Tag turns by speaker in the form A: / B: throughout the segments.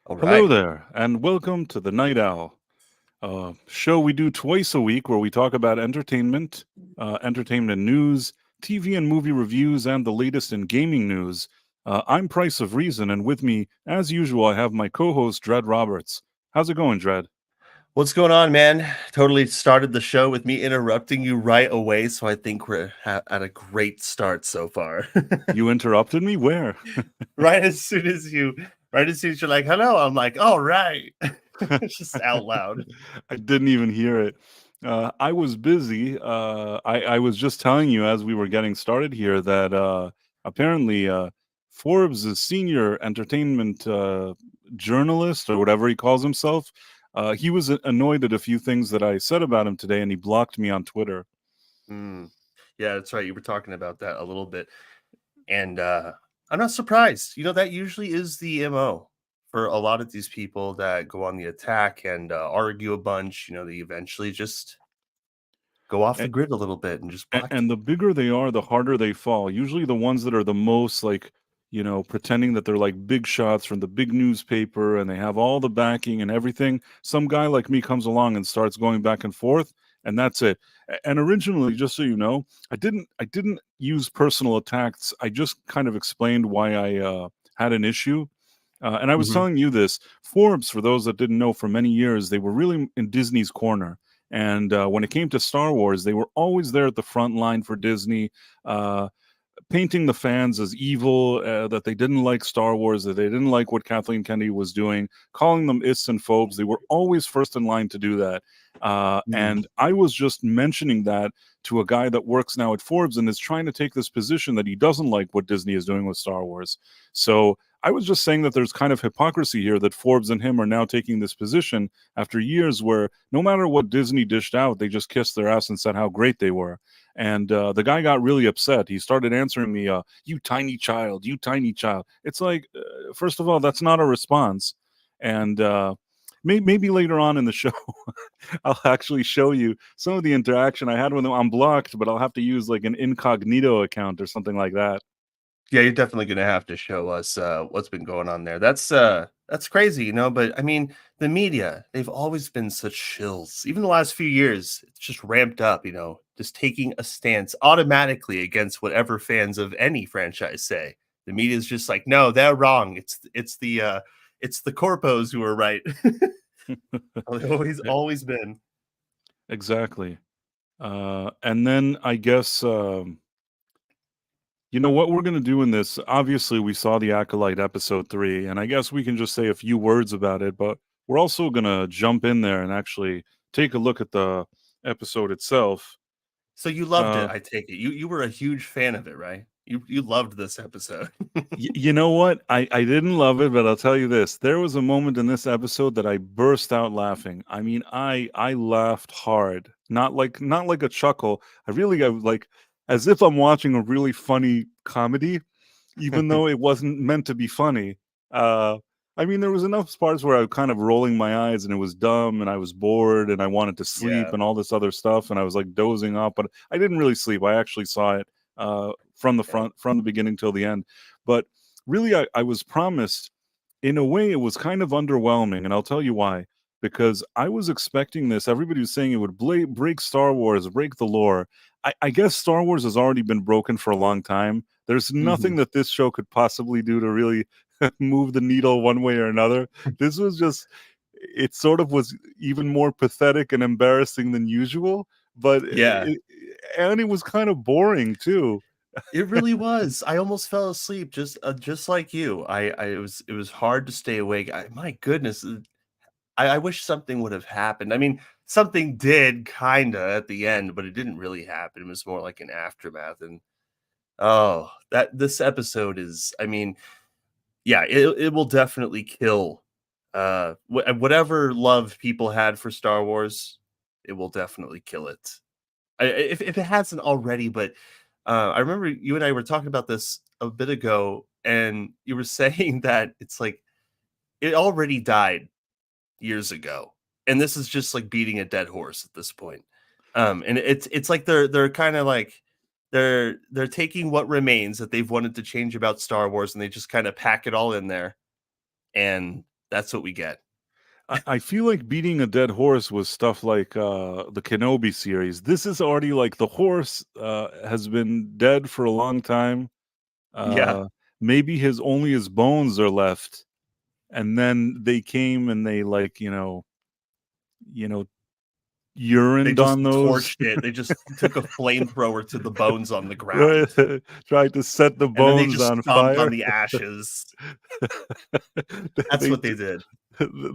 A: All
B: Hello
A: right.
B: there, and welcome to the Night Owl, show we do twice a week where we talk about entertainment news, TV and movie reviews, and the latest in gaming news. I'm Price of Reason, and with me, as usual, I have my co-host Dread Roberts. How's it going, Dread?
A: What's going on, man? Totally started the show with me interrupting you right away, so I think we're at a great start so far.
B: You interrupted me? Where?
A: right as soon as you, right as soon as you're like, "Hello," I'm like, "All right," just out loud.
B: I didn't even hear it. I was busy. I was just telling you as we were getting started here that apparently Forbes' senior entertainment journalist or whatever he calls himself, he was annoyed at a few things that I said about him today, and he blocked me on Twitter.
A: Mm. Yeah, that's right. You were talking about that a little bit, and I'm not surprised. That usually is the MO for a lot of these people that go on the attack and argue a bunch. They eventually just go off the grid a little bit and just block
B: And
A: you.
B: the bigger they are, the harder they fall. Usually the ones that are the most like, pretending that they're like big shots from the big newspaper and they have all the backing and everything. Some guy like me comes along and starts going back and forth, and that's it. And originally, just so you know, I didn't use personal attacks. I just kind of explained why I had an issue. And I was
A: Mhm.
B: telling you this, Forbes, for those that didn't know, for many years, they were really in Disney's corner. And when it came to Star Wars, they were always there at the front line for Disney, uh, painting the fans as evil, that they didn't like Star Wars, that they didn't like what Kathleen Kennedy was doing, calling them ists and phobes. They were always first in line to do that.
A: Mm.
B: And I was just mentioning that to a guy that works now at Forbes and is trying to take this position that he doesn't like what Disney is doing with Star Wars. So I was just saying that there's kind of hypocrisy here that Forbes and him are now taking this position after years where no matter what Disney dished out, they just kissed their ass and said how great they were. And the guy got really upset. He started answering me, "You tiny child, you tiny child." It's like, first of all, that's not a response. And maybe later on in the show, I'll actually show you some of the interaction I had with him. I'm blocked, but I'll have to use like an incognito account or something like that.
A: Yeah, you're definitely gonna have to show us what's been going on there. That's crazy, but I mean, the media, they've always been such shills. Even the last few years, it's just ramped up, just taking a stance automatically against whatever fans of any franchise say. The media is just like, no, they're wrong. It's the corpos who are right. They've always been.
B: Exactly. And then I guess you know what we're going to do in this. Obviously, we saw the Acolyte episode 3, and I guess we can just say a few words about it, but we're also going to jump in there and actually take a look at the episode itself.
A: So you loved it,
B: Uh,
A: I take it. You were a huge fan of it, right? You loved this episode.
B: you know what? I didn't love it, but I'll tell you this. There was a moment in this episode that I burst out laughing. I mean, I laughed hard. Not like a chuckle. I was like as if I'm watching a really funny comedy, even though it wasn't meant to be funny. Uh I mean, there was enough parts where I was kind of rolling my eyes and it was dumb and I was bored and I wanted to sleep
A: Yeah.
B: and all this other stuff and I was like dozing off, but I didn't really sleep. I actually saw it from the beginning till the end. But really, I was promised. In a way, it was kind of underwhelming, and I'll tell you why. Because I was expecting this. Everybody was saying it would break Star Wars, break the lore. I guess Star Wars has already been broken for a long time. There's
A: Mhm.
B: nothing that this show could possibly do to really move the needle one way or another. This was just, it sort of was even more pathetic and embarrassing than usual, but
A: Yeah,
B: and it was kind of boring too.
A: it really was. I almost fell asleep just like you. It was hard to stay awake. My goodness, I wish something would have happened. I mean, something did kinda at the end, but it didn't really happen. It was more like an aftermath, and oh, that this episode is, I mean, yeah, it will definitely kill, whatever love people had for Star Wars, it will definitely kill it. If it hasn't already, but I remember you and I were talking about this a bit ago, and you were saying that it's like it already died years ago, and this is just like beating a dead horse at this point. And it's like they're kind of like they're taking what remains that they've wanted to change about Star Wars, and they just kind of pack it all in there, and That's what we get.
B: I feel like beating a dead horse was stuff like the Kenobi series. This is already like the horse has been dead for a long time.
A: Yeah,
B: Maybe his bones are left, and then they came and they like you know
A: they
B: urined
A: just
B: on those.
A: torched it. They just took a flamethrower to the bones on the
B: Right.
A: ground,
B: Tried to set the
A: and then they
B: bones
A: just
B: on
A: stomped on
B: fire.
A: the ashes. That's
B: they
A: what they did.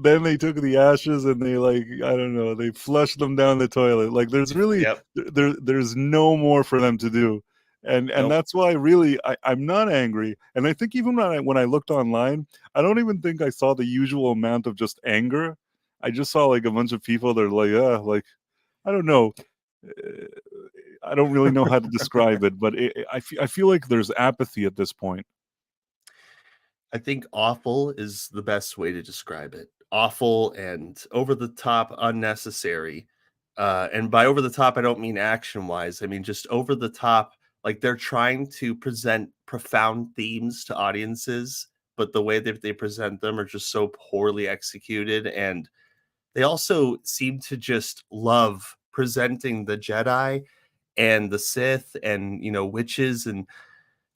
B: then they took the ashes and they like I don't know, they flushed them down the toilet. Like there's really
A: Yep.
B: there's no more for them to do. And
A: Nope.
B: that's why really I'm not angry. And I think even when I looked online, I don't even think I saw the usual amount of just anger. I just saw like a bunch of people that are like I don't know. Uh, I don't really know how to describe it, but I feel like there's apathy at this point.
A: I think awful is the best way to describe it. Awful and over the top, unnecessary. And by over the top, I don't mean action wise. I mean just over the top. Like they're trying to present profound themes to audiences, but the way that they present them are just so poorly executed. And they also seem to just love presenting the Jedi and the Sith and witches and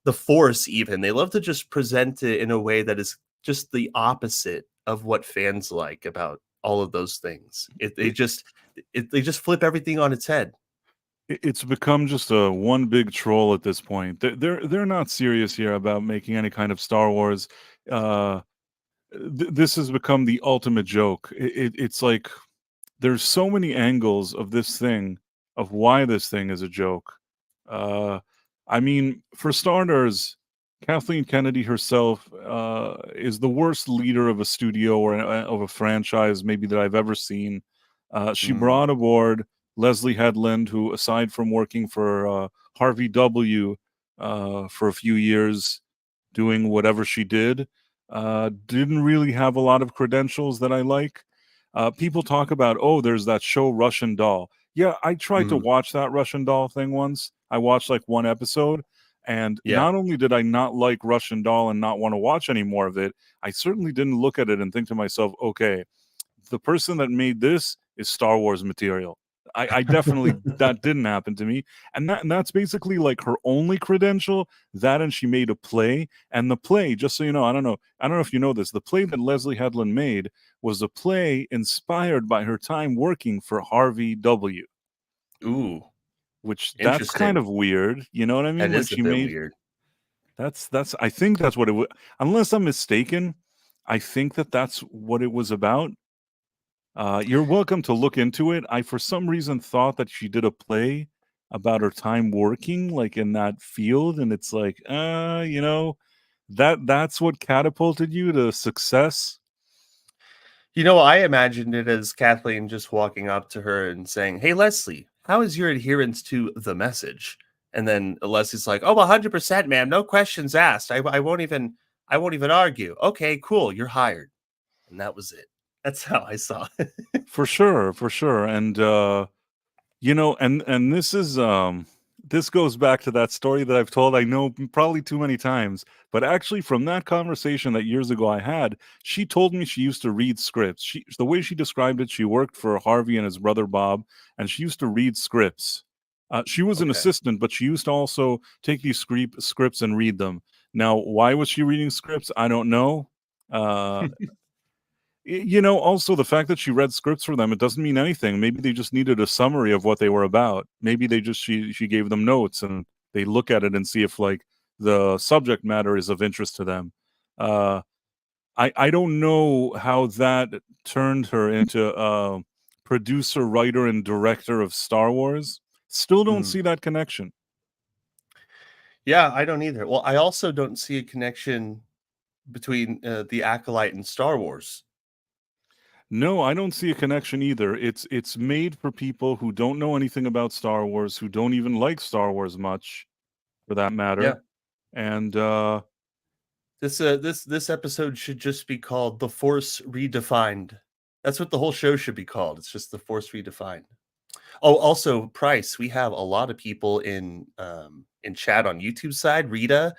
A: the Force even. They love to just present it in a way that is just the opposite of what fans like about all of those things. They just flip everything on its head.
B: It's become just a one big troll at this point. They're not serious here about making any kind of Star Wars. Uh, this has become the ultimate joke. It's like there's so many angles of this thing, of why this thing is a joke. Uh, I mean, for starters, Kathleen Kennedy herself is the worst leader of a studio or of a franchise maybe that I've ever seen. She
A: Mm,
B: brought aboard Leslye Headland, who, aside from working for Harvey W. For a few years, doing whatever she did, didn't really have a lot of credentials that I like. People talk about, oh, there's that show Russian Doll. Yeah, I tried to
A: mm,
B: watch that Russian Doll thing once. I watched like one episode, and
A: yeah.
B: not only did I not like Russian Doll and not want to watch any more of it, I certainly didn't look at it and think to myself, okay, the person that made this is Star Wars material. I definitely that didn't happen to me, and that's basically like her only credential. That and she made a play, and the play, just so you know, I don't know if you know this, the play that Leslye Headland made was a play inspired by her time working for Harvey W.
A: Ooh,
B: Which that's kind
A: interesting.
B: of weird, you know what I mean?
A: That
B: Like
A: is a
B: she
A: bit
B: made
A: weird.
B: that's I think that's what it was. Unless I'm mistaken, I think that's what it was about. You're welcome to look into it. I, for some reason, thought that she did a play about her time working, like in that field, and it's like, that's what catapulted you to success.
A: I imagined it as Kathleen just walking up to her and saying, "Hey, Leslye, how is your adherence to the message?" And then Leslie's like, "Oh, 100%, ma'am. No questions asked. I won't even argue. Okay, cool. You're hired." And that was it. That's how I saw it.
B: For sure, and and this goes back to that story that I've told, I know probably too many times, but actually from that conversation that years ago I had, she told me she used to read scripts. The way she described it, she worked for Harvey and his brother Bob, and she used to read scripts. She was an
A: Okay.
B: assistant, but she used to also take these scripts and read them. Now, why was she reading scripts? I don't know. Uh, also the fact that she read scripts for them, it doesn't mean anything. Maybe they just needed a summary of what they were about. Maybe they just she gave them notes and they look at it and see if like the subject matter is of interest to them. Uh, I don't know how that turned her into a producer, writer, and director of Star Wars. Still don't
A: Mm.
B: see that connection.
A: Yeah, I don't either. Well, I also don't see a connection between the Acolyte and Star Wars.
B: No, I don't see a connection either. It's made for people who don't know anything about Star Wars, who don't even like Star Wars much, for that
A: Yeah.
B: matter. And
A: This episode should just be called The Force Redefined. That's what the whole show should be called. It's just The Force Redefined. Oh, also, Price, we have a lot of people in chat on YouTube side, Rita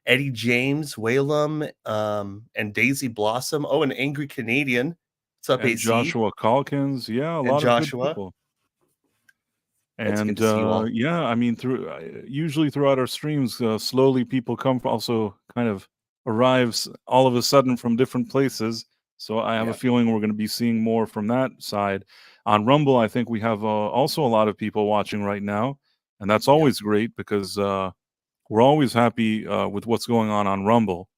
A: Eddie James, Whalum, and Daisy Blossom. Oh, an Angry Canadian. What's up,
B: And
A: AC?
B: Joshua Calkins. Yeah, a
A: And
B: lot of good
A: Joshua.
B: people.
A: It's good
B: And
A: to see you all.
B: yeah, I mean, usually throughout our streams, slowly people also kind of arrives all of a sudden from different places. So I have a
A: Yeah,
B: feeling we're going to be seeing more from that side. On Rumble, I think we have also a lot of people watching right now, and that's
A: yep,
B: always great because we're always happy with what's going on Rumble.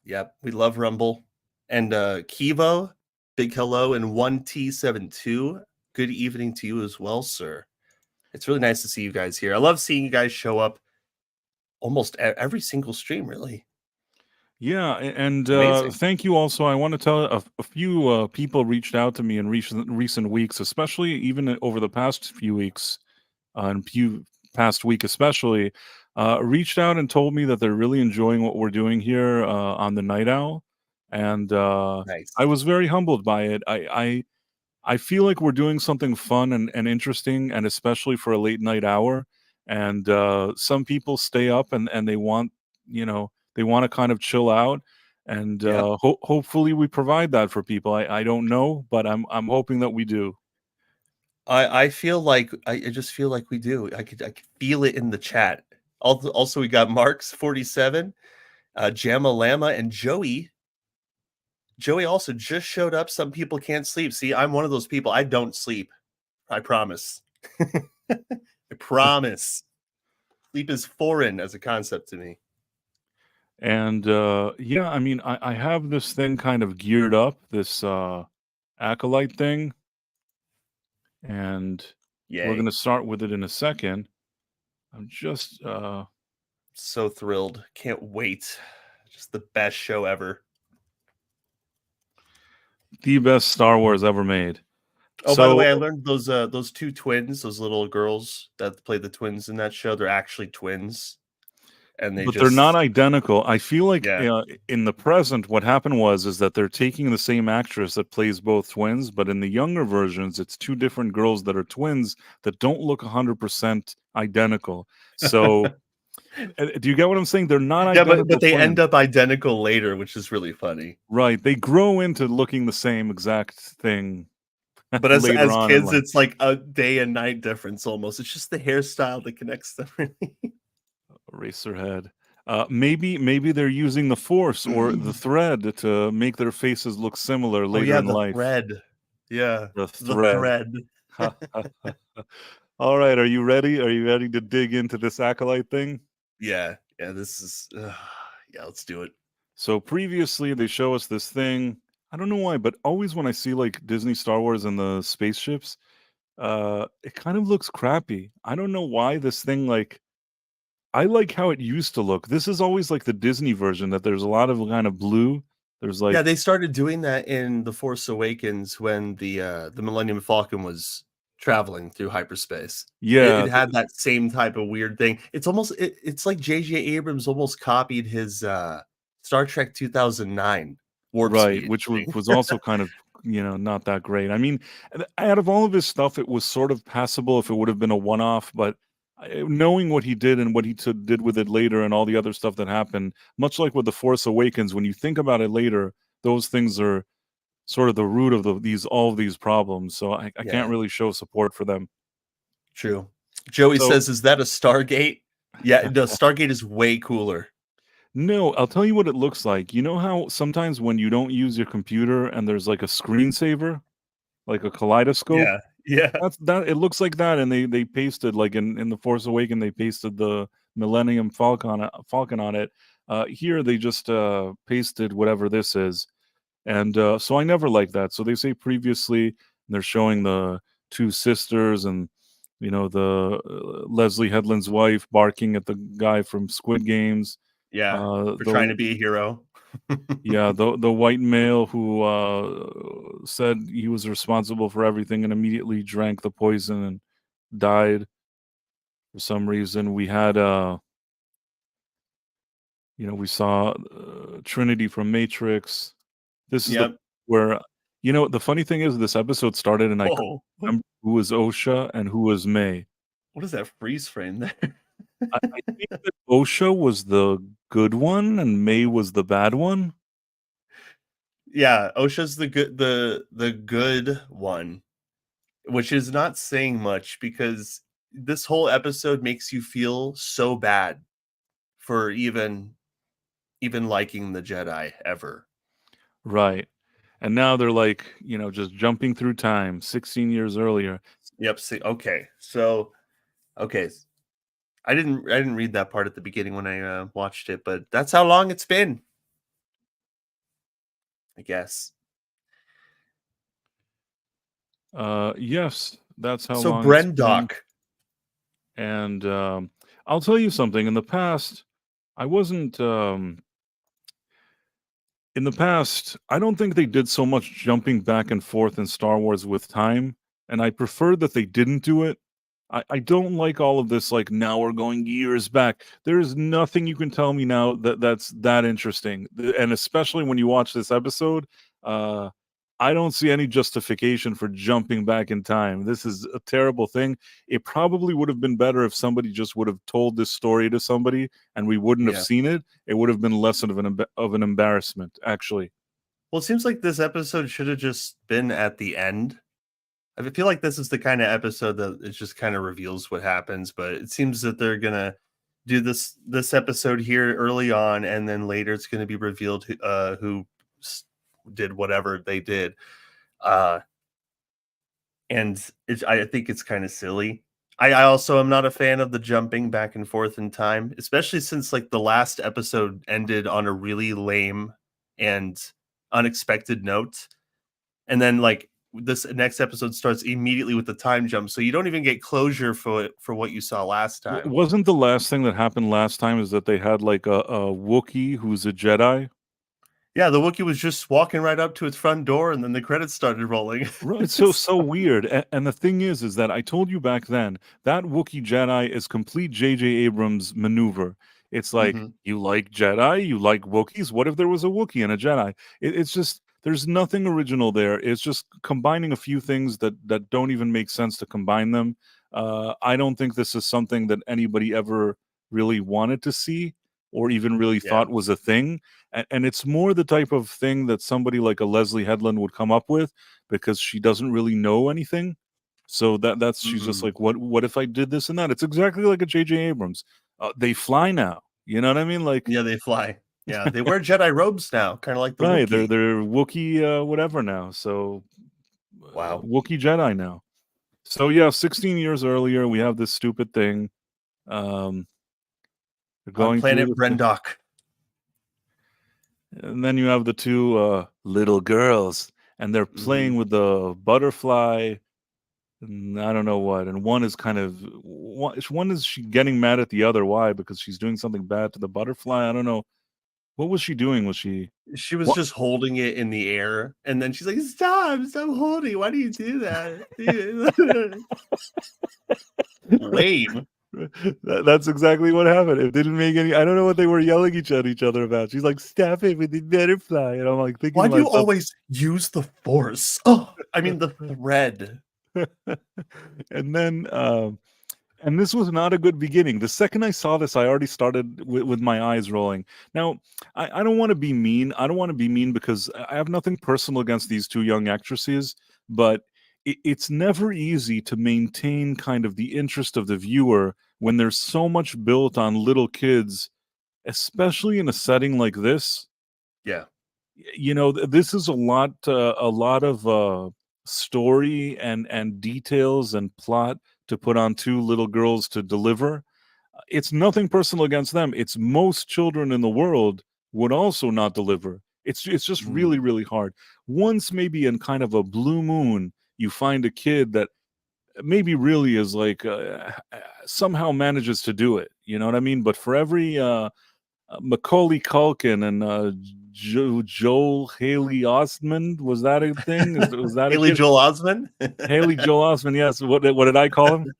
A: yep. We love Rumble. And Kivo, big hello, and 1T72. Good evening to you as well, sir. It's really nice to see you guys here. I love seeing you guys show up almost every single stream, really.
B: Yeah, and
A: It's amazing.
B: thank you. Also, I want to tell a few people reached out to me in recent weeks, especially even over the past few weeks, and past week especially, reached out and told me that they're really enjoying what we're doing here on the Night Owl, and I
A: Nice.
B: was very humbled by it. I feel like we're doing something fun and interesting, and especially for a late night hour. And some people stay up and they want, they want to kind of chill out. And
A: Yep.
B: hopefully we provide that for people. I don't know, but I'm hoping that we do.
A: I feel like I just feel like we do. I could feel it in the chat. Also, we got Marks 47, Jamma Lama, and Joey. Joey also just showed up. Some people can't sleep. See, I'm one of those people. I don't sleep. I promise. I promise. Sleep is foreign as a concept to me.
B: And yeah, I mean, I have this thing kind of geared up, this acolyte thing, and we're
A: Yay.
B: gonna start with it in a second. I'm just
A: So thrilled. Can't wait. Just the best show ever.
B: the best Star Wars ever made.
A: Oh, by the way, I
B: So,
A: learned those two twins, those little girls that play the twins in that show, they're actually twins. And they
B: but they're not
A: just
B: identical. I feel like
A: yeah.
B: in the present, what happened is that they're taking the same actress that plays both twins, but in the younger versions, it's two different girls that are twins that don't look 100% identical. So, do you get what I'm saying? They're not
A: Yeah, but
B: identical
A: they end
B: twins.
A: up identical later, which is really funny.
B: Right. They grow into looking the same exact thing
A: But
B: later
A: as
B: on in
A: kids,
B: life.
A: it's like a day and night difference almost. It's just the hairstyle that connects them, really.
B: Eraserhead. Maybe they're using the force or the thread to make their faces look similar
A: Oh,
B: later
A: yeah,
B: in
A: the
B: life.
A: thread. Yeah,
B: The
A: the
B: thread.
A: thread.
B: All right, are you ready? Are you ready to dig into this acolyte thing?
A: Yeah, yeah, this is yeah, let's do it.
B: So previously they show us this thing. I don't know why, but always when I see like Disney Star Wars and the spaceships, it kind of looks crappy. I don't know why this thing like I like how it used to look. This is always like the Disney version that there's a lot of kind of blue. There's
A: Yeah,
B: like
A: they started doing that in The Force Awakens when the Millennium Falcon was traveling through hyperspace. It
B: yeah,
A: had that same type of weird thing. It's like J.J. Abrams almost copied his, Star Trek 2009 warp
B: right,
A: speed
B: which
A: thing.
B: was also kind of, not that great. I mean, out of all of his stuff, it was sort of passable if it would have been a one-off, but knowing what he did and what he did with it later and all the other stuff that happened, much like with The Force Awakens, when you think about it later, those things are sort of the root of all of these problems. So I can't
A: Yeah,
B: really show support for them.
A: true. Joey
B: So
A: says, "Is that a Stargate?" Yeah, no, Stargate is way cooler.
B: no, I'll tell you what it looks like. You know how sometimes when you don't use your computer and there's like a screensaver, like a kaleidoscope?
A: Yeah, yeah,
B: That's that it looks like that, and they pasted like in The Force Awakens, they pasted the Millennium Falcon on it. Here they just pasted whatever this is. And so I never liked that. So they say previously, and they're showing the two sisters and the Leslye Headland's wife barking at the guy from Squid Games.
A: yeah, for trying
B: The
A: to be a hero.
B: Yeah, the white male who said he was responsible for everything and immediately drank the poison and died for some reason. We had we saw Trinity from Matrix. This is the
A: Yep.
B: where the funny thing is this episode started and I couldn't
A: Whoa,
B: remember who was Osha and who was May.
A: what is that freeze frame there?
B: I think that OSHA was the good one and May was the bad one.
A: Yeah, OSHA's the good one, which is not saying much because this whole episode makes you feel so bad for even liking the Jedi ever.
B: Right. And now they're like, just jumping through time 16 years earlier.
A: Yep, see, okay. So, okay. I didn't read that part at the beginning when I watched it, but that's how long it's been, I guess.
B: Yes, that's how
A: So
B: long it's been.
A: Brendock.
B: And I'll tell you something. In the past, I wasn't. In the past, I don't think they did so much jumping back and forth in Star Wars with time, and I preferred that they didn't do it. I don't like all of this, like, now we're going years back. There's nothing you can tell me now that's that interesting, and especially when you watch this episode, uh, I don't see any justification for jumping back in time. This is a terrible thing. It probably would have been better if somebody just would have told this story to somebody and we wouldn't have
A: Yeah.
B: seen it. It would have been less of an embarrassment, actually.
A: Well, it seems like this episode should have just been at the end. I feel like this is the kind of episode that it just kind of reveals what happens, but it seems that they're gonna do this episode here early on, and then later it's gonna be revealed who did whatever they did. Uh, and I think it's kind of silly. I also am not a fan of the jumping back and forth in time, especially since like the last episode ended on a really lame and unexpected note. And then like this next episode starts immediately with the time jump, so you don't even get closure for what you saw last time.
B: Wasn't the last thing that happened last time is that they had like a Wookiee who's a Jedi?
A: Yeah, the Wookiee was just walking right up to its front door, and then the credits started rolling.
B: Right, it's so weird. And the thing is that I told you back then that Wookiee Jedi is complete J.J. Abrams maneuver. It's like,
A: Mhm.
B: you like Jedi, you like Wookiees. What if there was a Wookiee and a Jedi? It's just there's nothing original there. It's just combining a few things that don't even make sense to combine them. I don't think this is something that anybody ever really wanted to see or even really
A: Yeah.
B: thought was a thing. And it's more the type of thing that somebody like a Leslye Headland would come up with because she doesn't really know anything. So that's she's just
A: Mm.
B: like, what if I did this and that? It's exactly like a J.J. Abrams. They fly now. You know what I mean? Like,
A: Yeah, they fly. Yeah, they wear Jedi robes now, kinda like the
B: right?
A: Wookiee.
B: They're Wookiee whatever now. So
A: Wow.
B: Wookiee Jedi now. So yeah, 16 years earlier, we have this stupid thing. Um, they're
A: On
B: going through
A: planet
B: the thing,
A: Brendock.
B: and then you have the two little girls, and they're playing
A: Mhm.
B: with the butterfly. I don't know what, and one is kind of one is she getting mad at the other? Why? Because she's doing something bad to the butterfly. I don't know. What was she doing? Was she
A: She was
B: what?
A: just holding it in the air, and then she's like, stop holding, why do you do that?" Lame.
B: That's exactly what happened. It didn't make any. I don't know what they were yelling at each other about. She's like, "Stop it with the butterfly," and I'm like thinking
A: Why
B: to
A: do you
B: myself,
A: always use the Force? Oh, I mean, the thread.
B: and then and this was not a good beginning. The second I saw this, I already started with my eyes rolling. Now, I don't want to be mean. I don't want to be mean because I have nothing personal against these two young actresses, but it's never easy to maintain kind of the interest of the viewer when there's so much built on little kids, especially in a setting like this.
A: Yeah.
B: This is a lot of story and details and plot to put on two little girls to deliver. It's nothing personal against them. It's most children in the world would also not deliver. It's just
A: Mm,
B: really hard. Once maybe in kind of a blue moon, you find a kid that maybe really is like somehow manages to do it. You know what I mean? But for every Macaulay Culkin and Joel Haley Osmond, was that a thing? Was that a
A: Haley
B: kid?
A: Joel Osment?
B: Haley Joel Osment, yes. What did I call him?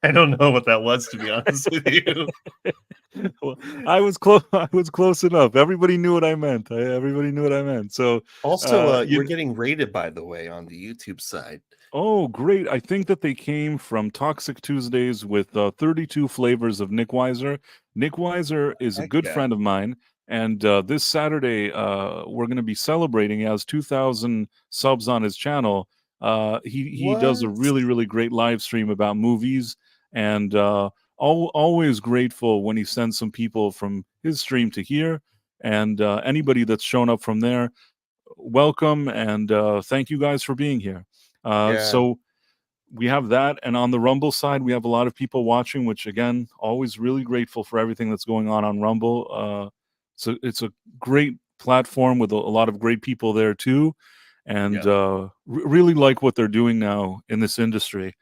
A: I don't know what that was, to be honest with you.
B: Well, I was close. I was close enough. Everybody knew what I meant. Everybody knew what I meant. So,
A: Also, we're
B: you
A: getting rated, by the way, on the YouTube side.
B: oh, great. I think that they came from Toxic Tuesdays with 32 flavors of Nick Weiser. Nick Weiser is a
A: Heck
B: good
A: yeah.
B: friend of mine. And this Saturday, we're going to be celebrating. He has 2,000 subs on his channel. He does a
A: What?
B: really, really great live stream about movies. And always grateful when he sends some people from his stream to here. And anybody that's shown up from there, welcome. And thank you guys for being here.
A: Yeah.
B: So we have that, and on the Rumble side, we have a lot of people watching, which again, always really grateful for everything that's going on Rumble. So it's a great platform with a lot of great people there too, and
A: Yeah.
B: really like what they're doing now in this industry.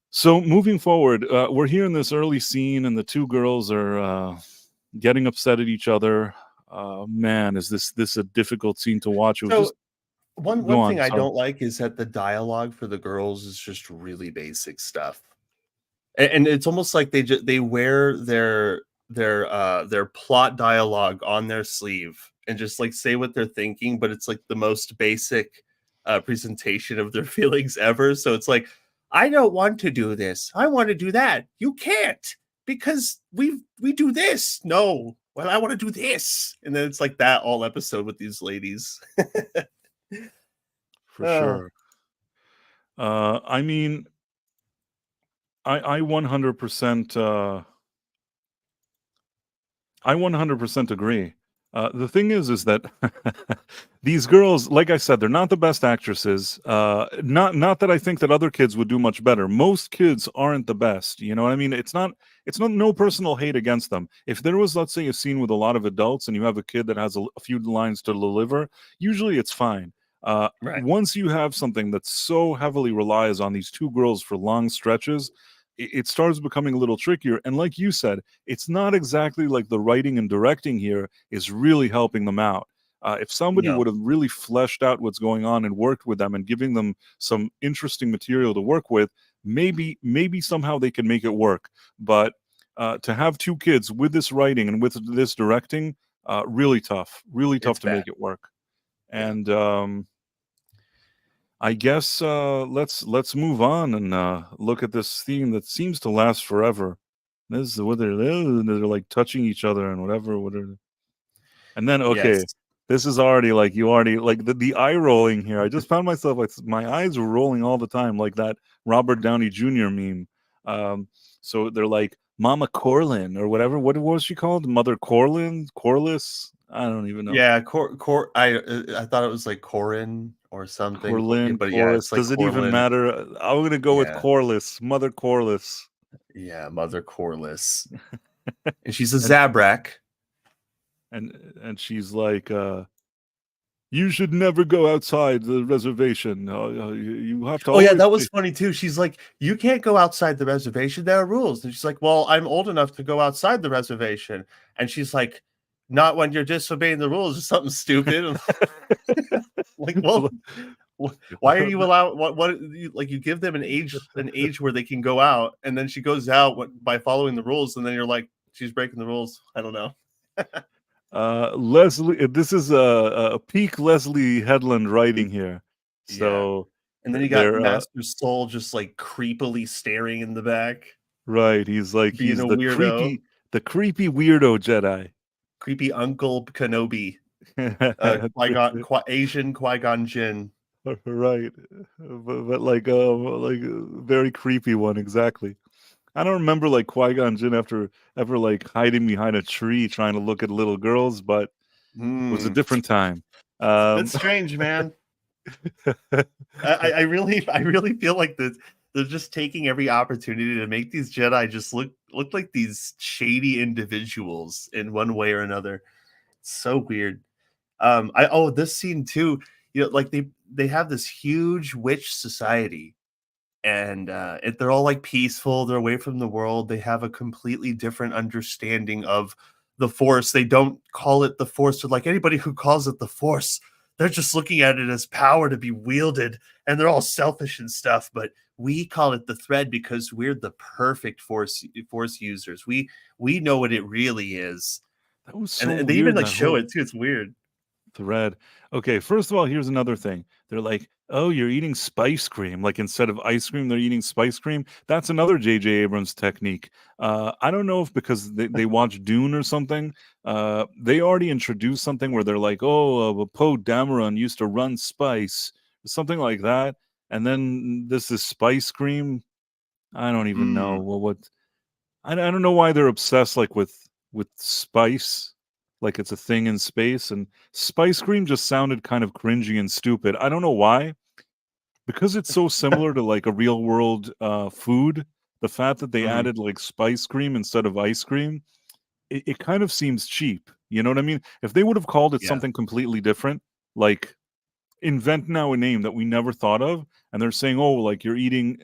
B: So moving forward, we're here in this early scene, and the two girls are getting upset at each other. Man, is this a difficult scene to watch? It was
A: So
B: just go
A: one
B: on.
A: thing I
B: Sorry.
A: don't like is that the dialogue for the girls is just really basic stuff. And it's almost like they wear their plot dialogue on their sleeve and just, like, say what they're thinking, but it's, like, the most basic, presentation of their feelings ever, so it's like, "I don't want to do this. I wanna do that. You can't, because we do this. No. Well, I wanna do this." And then it's like that all episode with these ladies.
B: For
A: Oh,
B: sure. I mean, I 100% I 100% agree. The thing is that these girls, like I said, they're not the best actresses. Not that I think that other kids would do much better. Most kids aren't the best. You know what I mean? It's not no personal hate against them. If there was, let's say, a scene with a lot of adults and you have a kid that has a few lines to deliver, usually it's fine.
A: right.
B: Once you have something that so heavily relies on these two girls for long stretches, it starts becoming a little trickier. And like you said, it's not exactly like the writing and directing here is really helping them out. If somebody
A: No.
B: would have really fleshed out what's going on and worked with them and giving them some interesting material to work with, maybe somehow they can make it work. But to have two kids with this writing and with this directing, really
A: It's
B: tough to
A: bad.
B: make it work.
A: Yeah.
B: And I guess let's move on and look at this theme that seems to last forever. This is what they're like touching each other and whatever. And then okay,
A: Yes.
B: this is already like you already like the eye rolling here. I just found myself like my eyes were rolling all the time, like that Robert Downey Jr. meme. Um, so they're like Mama Corlin or whatever. What was she called? Mother Corlin? Corliss? I don't even know.
A: Yeah, I thought it was like Corin or something,
B: Corlin,
A: but yeah,
B: Corliss.
A: it's like
B: Does it even
A: Corlin.
B: matter? I'm gonna go with
A: Yeah,
B: Corliss, Mother Corliss.
A: yeah, Mother Corliss. And she's a
B: and
A: Zabrak.
B: and she's like, you should never go outside the reservation. You have to
A: Oh yeah,
B: always
A: that was
B: stay.
A: funny too. She's like, "You can't go outside the reservation. There are rules." And she's like, "Well, I'm old enough to go outside the reservation." And she's like, "Not when you're disobeying the rules or something stupid." Like, well, why are you allowed? Like you give them an age where they can go out, and then she goes out by following the rules, and then you're like, she's breaking the rules. I don't know.
B: Leslye, this is a peak Leslye Headland writing here.
A: Yeah.
B: So
A: And then you got
B: they're
A: Master Soul just like creepily staring in the back,
B: right. He's like
A: being
B: he's
A: a weirdo.
B: the creepy weirdo Jedi.
A: Creepy Uncle Kenobi. Asian Qui-Gon Jinn.
B: Right, but like a very creepy one, exactly. I don't remember like Qui-Gon Jinn after ever like hiding behind a tree trying to look at little girls, but it was a
A: Hmm.
B: different time.
A: That's
B: Um,
A: strange, man. I really feel like they're just taking every opportunity to make these Jedi just look like these shady individuals in one way or another. It's so weird. This scene too, like they have this huge witch society, and they're all like peaceful, they're away from the world, they have a completely different understanding of the force. They don't call it the force, or like anybody who calls it the force, they're just looking at it as power to be wielded, and they're all selfish and stuff, but we call it the thread because we're the perfect force users. We know what it really is.
B: That was so
A: And they even
B: weird,
A: like
B: that
A: show
B: whole
A: it too. It's weird.
B: thread. Okay, first of all, here's another thing. They're like, "Oh, you're eating spice cream." Like instead of ice cream, they're eating spice cream. That's another J.J. Abrams technique. I don't know if because they watched Dune or something. They already introduced something where they're like, "Oh, Poe Dameron used to run spice," something like that. And then this is spice cream. I don't even know
A: Mm.
B: what. I don't know why they're obsessed like with spice, like it's a thing in space. And spice cream just sounded kind of cringy and stupid. I don't know why, because it's so similar to like a real world food. The fact that they
A: Mhm.
B: added like spice cream instead of ice cream, it kind of seems cheap. You know what I mean? If they would have called it
A: Yeah.
B: something completely different, like invent now a name that we never thought of, and they're saying, "Oh, like you're eating,"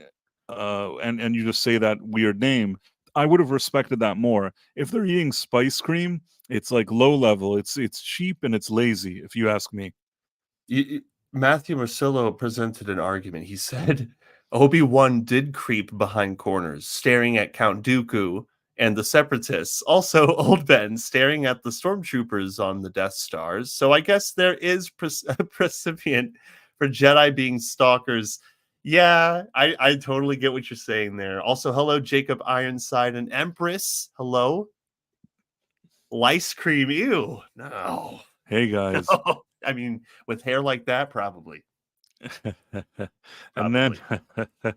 B: and you just say that weird name, I would have respected that more. If they're eating spice cream, it's like low level. It's cheap and it's lazy, if you ask me.
A: Matthew Marcillo presented an argument. He said Obi-Wan did creep behind corners, staring at Count Dooku and the Separatists. Also, Old Ben staring at the stormtroopers on the Death Stars. So I guess there is a precipient for Jedi being stalkers. Yeah, I totally get what you're saying there. Also, hello, Jacob Ironside and Empress. Hello. Lice cream. Ew. No.
B: Hey guys.
A: No. I mean, with hair like that, probably.
B: And then
A: Probably.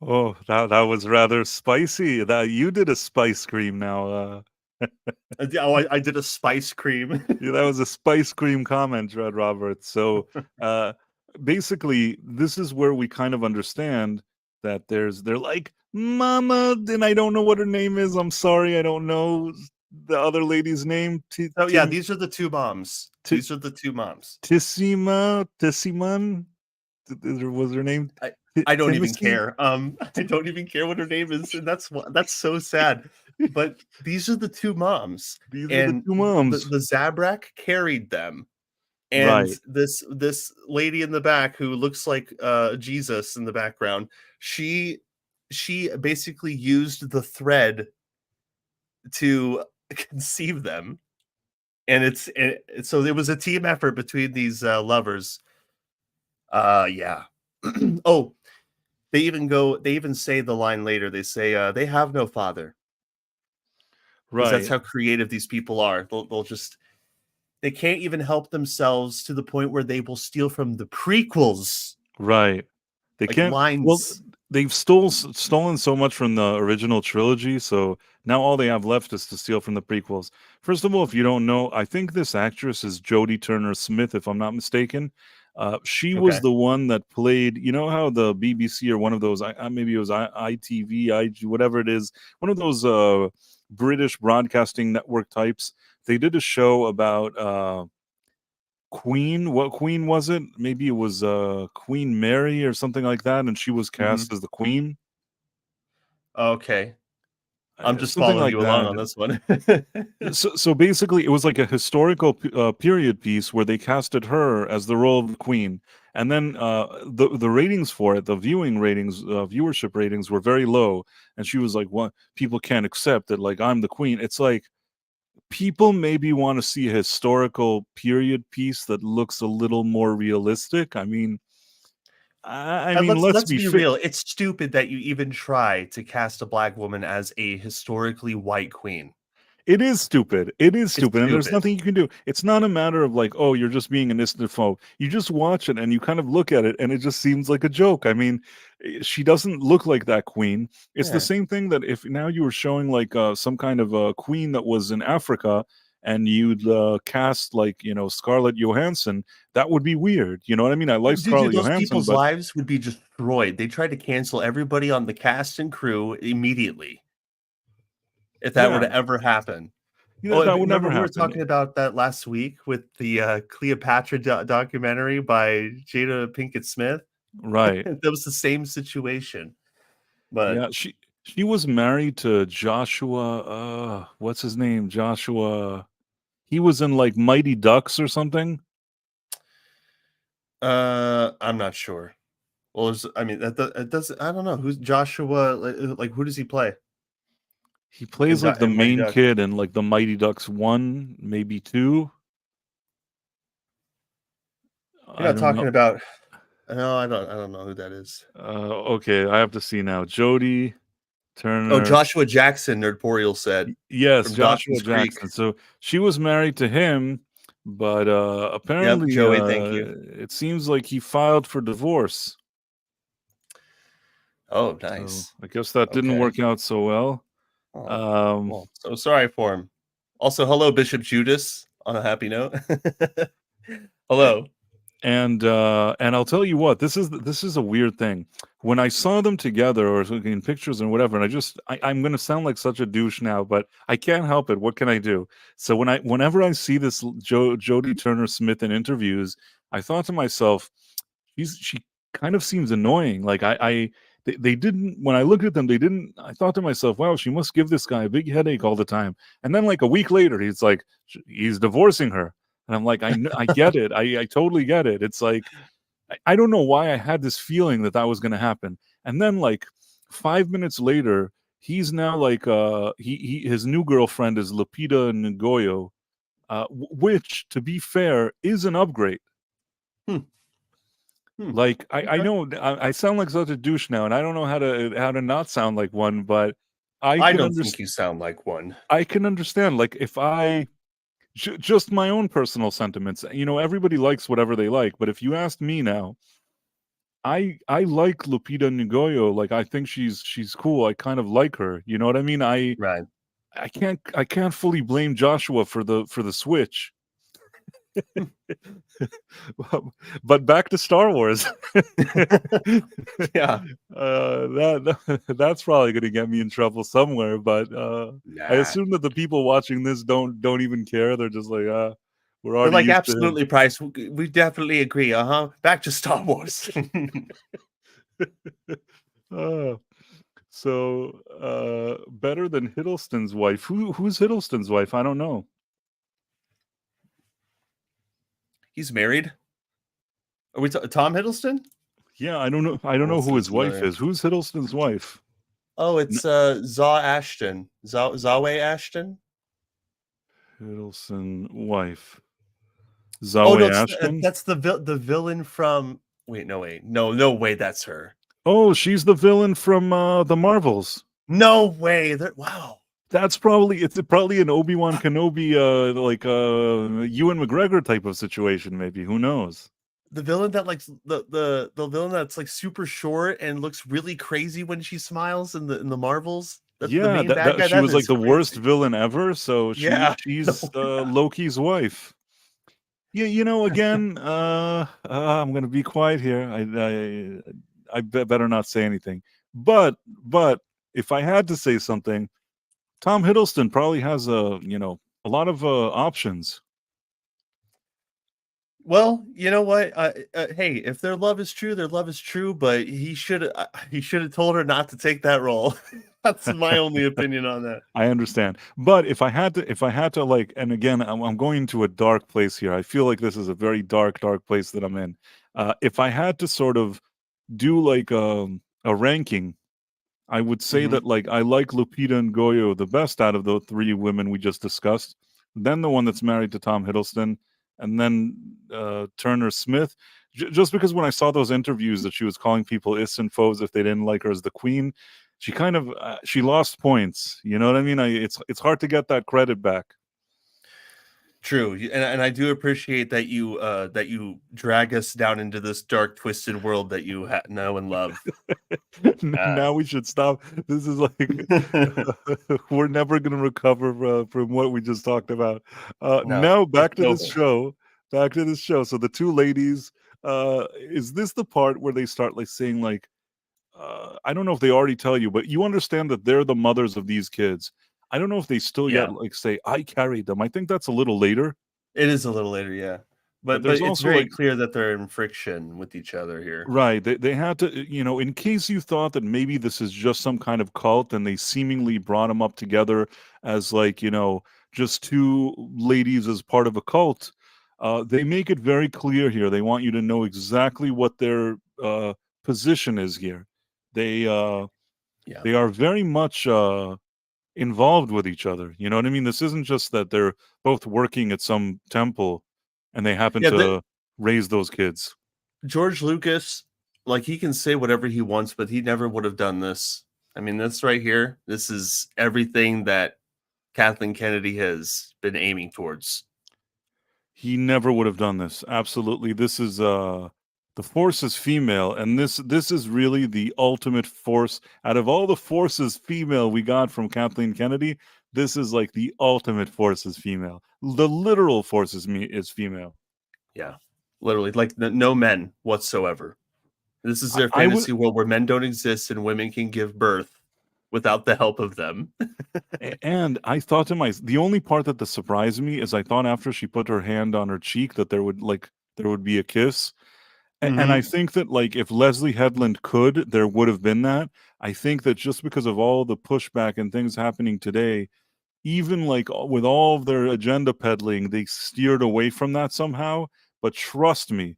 B: oh, that was rather spicy. That you did a spice cream now.
A: Oh, I did a spice cream.
B: Yeah, that was a spice cream comment, Dread Roberts. So uh basically this is where we kind of understand that they're like, Mama, and I don't know what her name is. I'm sorry, I don't know the other lady's name.
A: Oh, yeah, these are the 2 moms. These are the 2 moms.
B: Tissiman? Was her name
A: I I don't even
B: Timothy?
A: care. I don't even care what her name is, and that's so sad. But these are the 2 moms,
B: These are the
A: and
B: two
A: the
B: moms.
A: the Zabrak carried them, and
B: Right,
A: this lady in the back who looks like, Jesus in the background, she basically used the thread to conceive them, and so it was a team effort between these lovers. Yeah. Oh, they even say the line later. They say, they have no father, because that's
B: right,
A: how creative these people are. They'll just they can't even help themselves to the point where they will steal from the prequels,
B: right. They
A: like
B: can't. Well,
A: lines.
B: they've stolen so much from the original trilogy, so now all they have left is to steal from the prequels. First of all, if you don't know, I think this actress is Jodie Turner Smith, if I'm not mistaken. She was
A: Okay.
B: the one that played. You know how the BBC or one of those, maybe it was ITV, IG, whatever it is, one of those British broadcasting network types. They did a show about Queen. What queen was it? Maybe it was Queen Mary or something like that, and she was cast
A: Mhm.
B: as the queen.
A: Okay. I'm just
B: Something
A: following
B: like
A: you along
B: that.
A: on this one.
B: So basically, it was like a historical period piece where they casted her as the role of the queen, and then the ratings for it, the viewing ratings, viewership ratings were very low, and she was like, "What? People can't accept that. Like I'm the queen." It's like people maybe want to see a historical period piece that looks a little more realistic. I mean, I
A: And
B: mean, let's
A: let's
B: be
A: be
B: fair.
A: real, it's stupid that you even try to cast a black woman as a historically white queen.
B: It is stupid. It is
A: It's
B: stupid, and there's
A: stupid.
B: nothing you can do. It's not a matter of like, oh, you're just being an isnophobe. You just watch it and you kind of look at it, and it just seems like a joke. I mean, she doesn't look like that queen. It's the
A: Yeah.
B: same thing that if now you were showing like some kind of a queen that was in Africa, and you'd cast like Scarlett Johansson, that would be weird. You know what I mean? I like
A: Dude,
B: Scarlett
A: those
B: Johansson,
A: people's
B: but
A: lives would be destroyed. They tried to cancel everybody on the cast and crew immediately if that were
B: yeah,
A: to ever happen.
B: yeah,
A: Oh,
B: that would
A: remember
B: never
A: we were
B: happen.
A: talking about that last week with the, Cleopatra documentary by Jada Pinkett Smith?
B: Right.
A: That was the same situation, but
B: Yeah, she was married to Joshua, what's his name? Joshua. He was in like Mighty Ducks or something.
A: I'm not sure. Well, I mean, it doesn't. I don't know who's Joshua. Like, who does he play
B: He plays like the
A: in Mighty
B: main
A: Ducks?
B: kid in like the Mighty Ducks 1, maybe 2.
A: You're
B: I
A: not
B: don't know.
A: talking about. No, I don't. I don't know who that is.
B: Okay, I have to see now. Jodie
A: Oh,
B: Turner.
A: Joshua Jackson. Nerdporial said
B: Yes,
A: from
B: Joshua
A: Dawson's Creek.
B: Jackson. So she was married to him, but
A: Yep,
B: apparently
A: Joey. Thank you.
B: it seems like he filed for divorce.
A: Oh,
B: So
A: nice.
B: I guess that didn't
A: Okay.
B: work out so well.
A: Oh,
B: Um,
A: well, so sorry for him. Also, hello, Bishop Judas. On a happy note. Hello.
B: and I'll tell you what, this is a weird thing. When I saw them together or in pictures and whatever, and I'm gonna sound like such a douche now, but I can't help it. What can I do? So whenever I see this Jodie Turner Smith in interviews, I thought to myself, she kind of seems annoying. Like they didn't, when I looked at them, they didn't. I thought to myself, wow, she must give this guy a big headache all the time. And then like a week later, he's like, he's divorcing her, and I'm like, I get it. I totally get it. It's like I don't know why I had this feeling that that was going to happen. And then like 5 minutes later, he's now like his new girlfriend is Lupita Nyong'o, which to be fair is an upgrade.
A: Hmm. Hmm.
B: Like I
A: Okay.
B: know I sound like such a douche now, and I don't know how to not sound like one, but
A: I don't think you sound like one.
B: I can understand. Like if I just my own personal sentiments, everybody likes whatever they like, but if you asked me now, I like Lupita Nyong'o. Like I think she's cool. I kind of like her. You know what I mean?
A: Right.
B: I can't fully blame Joshua for the switch. But back to Star Wars.
A: Yeah.
B: That's probably going to get me in trouble somewhere. But I
A: Nah.
B: assume that the people watching this don't even care. They're just like, we're
A: They're
B: already
A: like,
B: used to him.
A: absolutely, Price. We definitely agree. Back to Star Wars.
B: Uh, so better than Hiddleston's wife. Who's Hiddleston's wife? I don't know.
A: He's married. Are we Tom Hiddleston?
B: Yeah, I don't know. I don't know who
A: Hiddleston's
B: his wife
A: familiar.
B: is. Who's Hiddleston's wife?
A: Oh, it's Zaw Ashton. Zawe Ashton.
B: Hiddleston wife.
A: Oh no,
B: Zawe Ashton.
A: that's the villain from. Wait, no way, that's her.
B: Oh, she's the villain from the Marvels.
A: No way. Wow.
B: It's probably an Obi-Wan Kenobi like Ewan McGregor type of situation, maybe. Who knows?
A: The villain that like the villain that's like super short and looks really crazy when she smiles in the Marvels. The
B: Yeah,
A: main bad guy.
B: she
A: That
B: was like
A: is
B: the worst
A: crazy.
B: villain ever, so
A: Yeah.
B: she's Loki's wife. Yeah, again, I'm gonna be quiet here. I better not say anything. But if I had to say something, Tom Hiddleston probably has a lot of options.
A: Well, you know what? Hey, if their love is true, their love is true. But he should have told her not to take that role. That's my only opinion on that.
B: I understand, but if I had to like, and again, I'm going to a dark place here. I feel like this is a very dark place that I'm in. If I had to sort of do like a ranking, I would say
A: Hmm.
B: that like I like Lupita and Goyo the best out of the three women we just discussed. Then the one that's married to Tom Hiddleston, and then Turner Smith. Just because when I saw those interviews that she was calling people is and foes if they didn't like her as the queen, she kind of she lost points. You know what I mean? It's hard to get that credit back.
A: True, and I do appreciate that you drag us down into this dark, twisted world that you know and love. Uh,
B: Now we should stop. This is like we're never going to recover from what we just talked about.
A: no,
B: Now
A: it's
B: back to this
A: over.
B: show. Back to this show. So the two ladies. Is this the part where they start like saying like, I don't know if they already tell you, but you understand that they're the mothers of these kids. I don't know if they still yet
A: Yeah,
B: like say I carried them. I think that's a little later.
A: it is a little later. Yeah,
B: But
A: but
B: there's
A: it's
B: also
A: very
B: like
A: clear that they're in friction with each other here.
B: right. They had to, in case you thought that maybe this is just some kind of cult and they seemingly brought them up together as like, just two ladies as part of a cult. They make it very clear here. They want you to know exactly what their position is here. They
A: Yeah.
B: they are very much involved with each other. You know what I mean? This isn't just that they're both working at some temple and they happen
A: Yeah,
B: to raise those kids.
A: George Lucas, like, he can say whatever he wants, but he never would have done this. I mean, this right here, this is everything that Kathleen Kennedy has been aiming towards.
B: He never would have done this. Absolutely. This is the force is female, and this is really the ultimate force. Out of all the forces female we got from Kathleen Kennedy, this is like the ultimate force is female. The literal force is female.
A: Yeah, literally, like, no men whatsoever. This is their
B: I would
A: fantasy world where men don't exist and women can give birth without the help of them.
B: and I thought to myself, the only part that surprised me is I thought after she put her hand on her cheek that there would be a kiss. And I
A: Mhm.
B: think that, like, if Leslye Headland could, there would have been that. I think that just because of all the pushback and things happening today, even like with all of their agenda peddling, they steered away from that somehow. But trust me,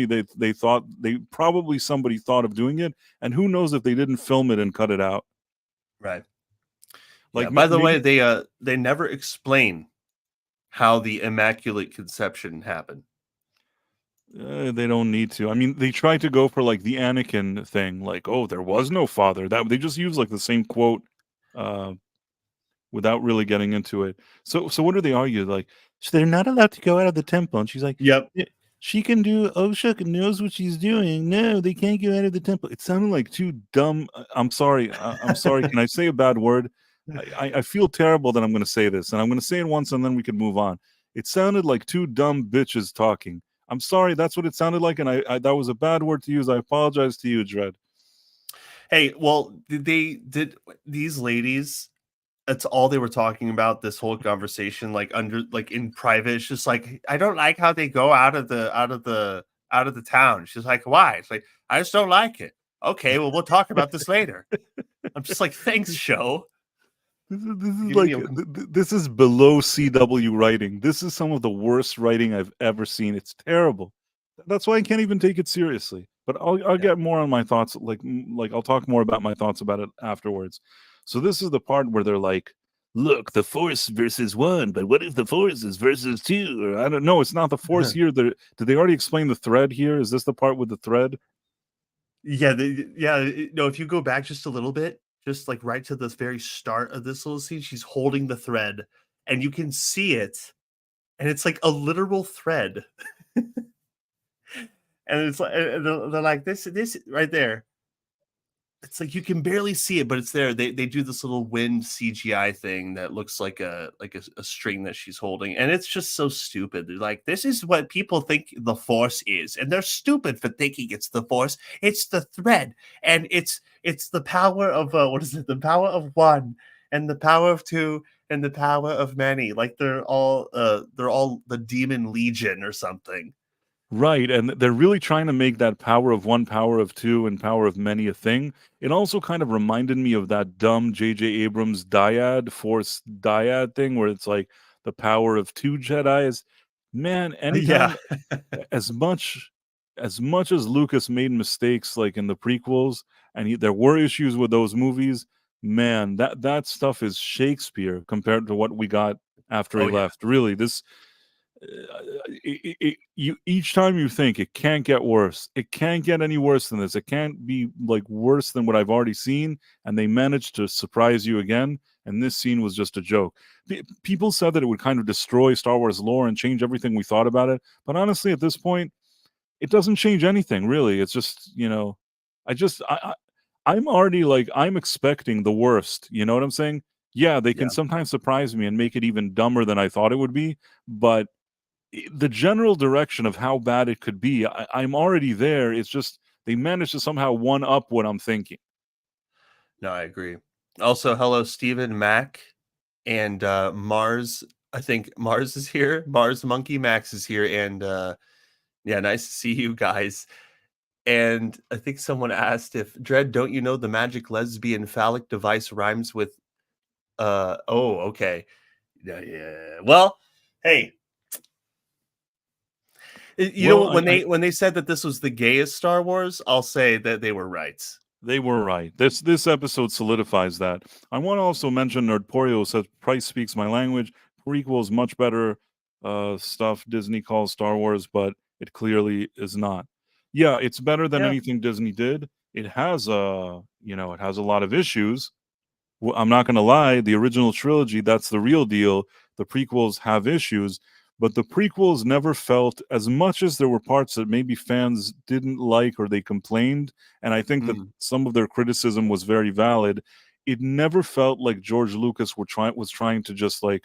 B: they thought they probably somebody thought of doing it, and who knows if they didn't film it and cut it out.
A: Right. Yeah,
B: Like
A: by the way,
B: maybe
A: they never explain how the Immaculate Conception happened.
B: they don't need to. I mean, they tried to go for like the Anakin thing, like, oh, there was no father. That they just use like the same quote. Uh, without really getting into it. So what do they argue? Like, so they're not allowed to go out of the temple, and she's like,
A: Yep.
B: "Yeah, she can do. Oh, Osha knows what she's doing. No, they can't go out of the temple. It sounded like too dumb. I'm sorry. I'm sorry. Can I say a bad word? I feel terrible that I'm going to say this, and I'm going to say it once, and then we can move on. It sounded like two dumb bitches talking. I'm sorry. That's what it sounded like, and I that was a bad word to use. I apologize to you, Dread.
A: Hey, well, did these ladies, that's all they were talking about this whole conversation, like, under, like, in private. It's just like, I don't like how they go out of the town. She's like, why? It's like, I just don't like it. Okay, well, we'll talk about this later. I'm just like, thanks, show.
B: This is
A: Giving
B: like
A: me a com-
B: this is below CW writing. This is some of the worst writing I've ever seen. It's terrible. That's why I can't even take it seriously. But I'll
A: yeah.
B: get more on my thoughts. Like I'll talk more about my thoughts about it afterwards. So this is the part where they're like, "Look, the Force versus one, but what if the Force is versus two?" Or I don't know. It's not the Force here. Did they already explain the thread here? Is this the part with the thread?
A: Yeah, no, if you go back just a little bit, just like right to the very start of this little scene, she's holding the thread and you can see it, and it's like a literal thread. And it's like, and they're like, this right there. It's like you can barely see it, but it's there. They do this little wind CGI thing that looks like a string that she's holding, and it's just so stupid. They're like, this is what people think the Force is, and they're stupid for thinking it's the Force. It's the thread, and it's the power of what is it? The power of one, and the power of two, and the power of many. Like, they're all the Demon Legion or something.
B: Right, and they're really trying to make that power of one, power of two, and power of many a thing. It also kind of reminded me of that dumb J.J. Abrams dyad, Force dyad thing, where it's like the power of two Jedis. Man,
A: Yeah,
B: anytime, as much as Lucas made mistakes like in the prequels, and there were issues with those movies, man, that stuff is Shakespeare compared to what we got after he
A: oh yeah,
B: left. Really, this you each time you think it can't get worse, it can't get any worse than this, it can't be like worse than what I've already seen, and they managed to surprise you again, and this scene was just a joke. People said that it would kind of destroy Star Wars lore and change everything we thought about it, but honestly at this point it doesn't change anything really. It's just, I just I'm already like, I'm expecting the worst, you know what I'm saying? Yeah, they can
A: yeah.
B: sometimes surprise me and make it even dumber than I thought it would be, but the general direction of how bad it could be, I'm already there. It's just they managed to somehow one up what I'm thinking.
A: No, I agree. Also, hello, Stephen, Mac, and Mars. I think Mars is here. Mars Monkey Max is here, and yeah, nice to see you guys. And I think someone asked if Dread, don't you know the magic lesbian phallic device rhymes with oh, okay. Yeah, yeah. Well, hey, You know
B: Well,
A: what? When they said that this was the gayest Star Wars, I'll say that they were right.
B: they were right. This episode solidifies that. I want to also mention Nerdporio says Price speaks my language. Prequels much better stuff Disney calls Star Wars, but it clearly is not. Yeah, it's better than
A: Yeah.
B: anything Disney did. It has it has a lot of issues. Well, I'm not going to lie, the original trilogy, that's the real deal. The prequels have issues, but the prequels never felt, as much as there were parts that maybe fans didn't like or they complained, and I think that
A: Mm.
B: some of their criticism was very valid. It never felt like George Lucas was trying to just like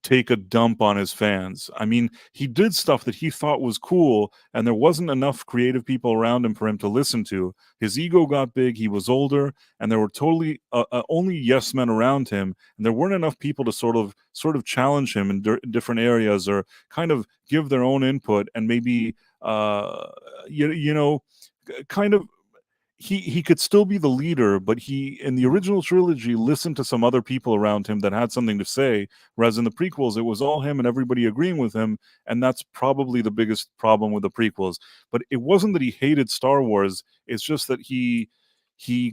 B: take a dump on his fans. I mean, he did stuff that he thought was cool, and there wasn't enough creative people around him for him to listen to. His ego got big, he was older, and there were totally only yes men around him, and there weren't enough people to sort of challenge him in different areas or kind of give their own input and maybe kind of he could still be the leader, but he in the original trilogy listened to some other people around him that had something to say, whereas in the prequels it was all him and everybody agreeing with him, and that's probably the biggest problem with the prequels. But it wasn't that he hated Star Wars, it's just that he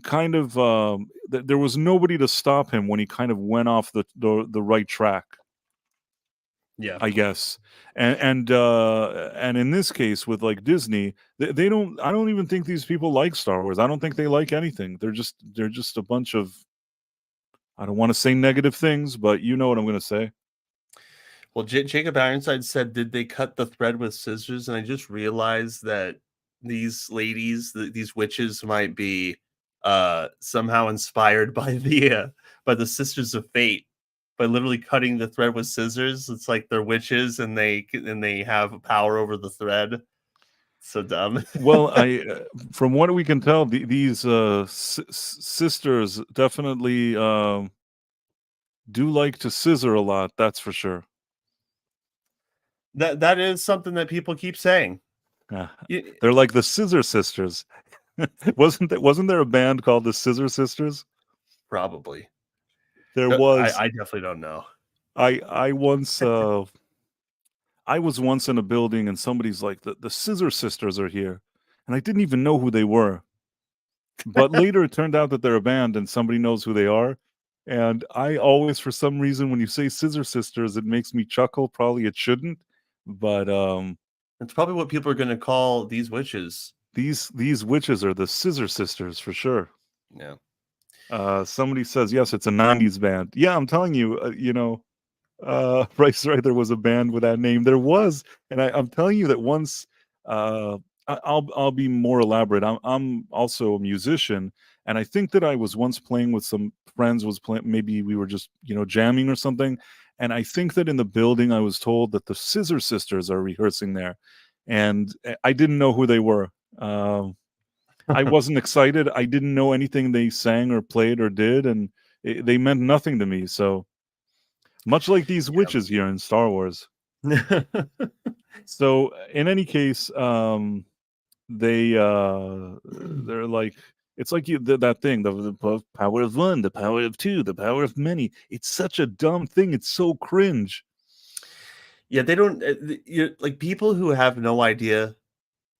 B: kind of there was nobody to stop him when he kind of went off the right track,
A: Yeah.
B: I guess. And in this case with like Disney, they don't, I don't even think these people like Star Wars. I don't think they like anything. They're just a bunch of, I don't want to say negative things, but you know what I'm going to say.
A: Well, Jacob Ironside said, "Did they cut the thread with scissors?" And I just realized that these ladies, these witches, might be somehow inspired by the Sisters of Fate, by literally cutting the thread with scissors. It's like they're witches and they have power over the thread. So dumb.
B: Well, from what we can tell, these sisters definitely do like to scissor a lot. That's for sure.
A: That is something that people keep saying.
B: Yeah.
A: Y-
B: They're like the Scissor Sisters. Wasn't there a band called the Scissor Sisters?
A: Probably.
B: There was.
A: I definitely don't know.
B: I once I was once in a building and somebody's like, the Scissor Sisters are here. And I didn't even know who they were. But later it turned out that they're a band and somebody knows who they are. And I always, for some reason, when you say Scissor Sisters, it makes me chuckle. Probably it shouldn't. But
A: It's probably what people are going to call these witches.
B: these witches are the Scissor Sisters for sure.
A: Yeah.
B: Somebody says, yes, it's a 90s band. Yeah, I'm telling you, Bryce, right, there was a band with that name. There was, and I'm telling you that once. I'll be more elaborate. I'm also a musician, and I think that I was once playing with some friends. Was playing, maybe we were just jamming or something, and I think that in the building I was told that the Scissor Sisters are rehearsing there, and I didn't know who they were. I wasn't excited. I didn't know anything they sang or played or did, and they meant nothing to me. So much like these witches here in Star Wars. So in any case, they're like, it's like that thing, the power of one, the power of two, the power of many. It's such a dumb thing. It's so cringe.
A: Yeah, they don't like people who have no idea.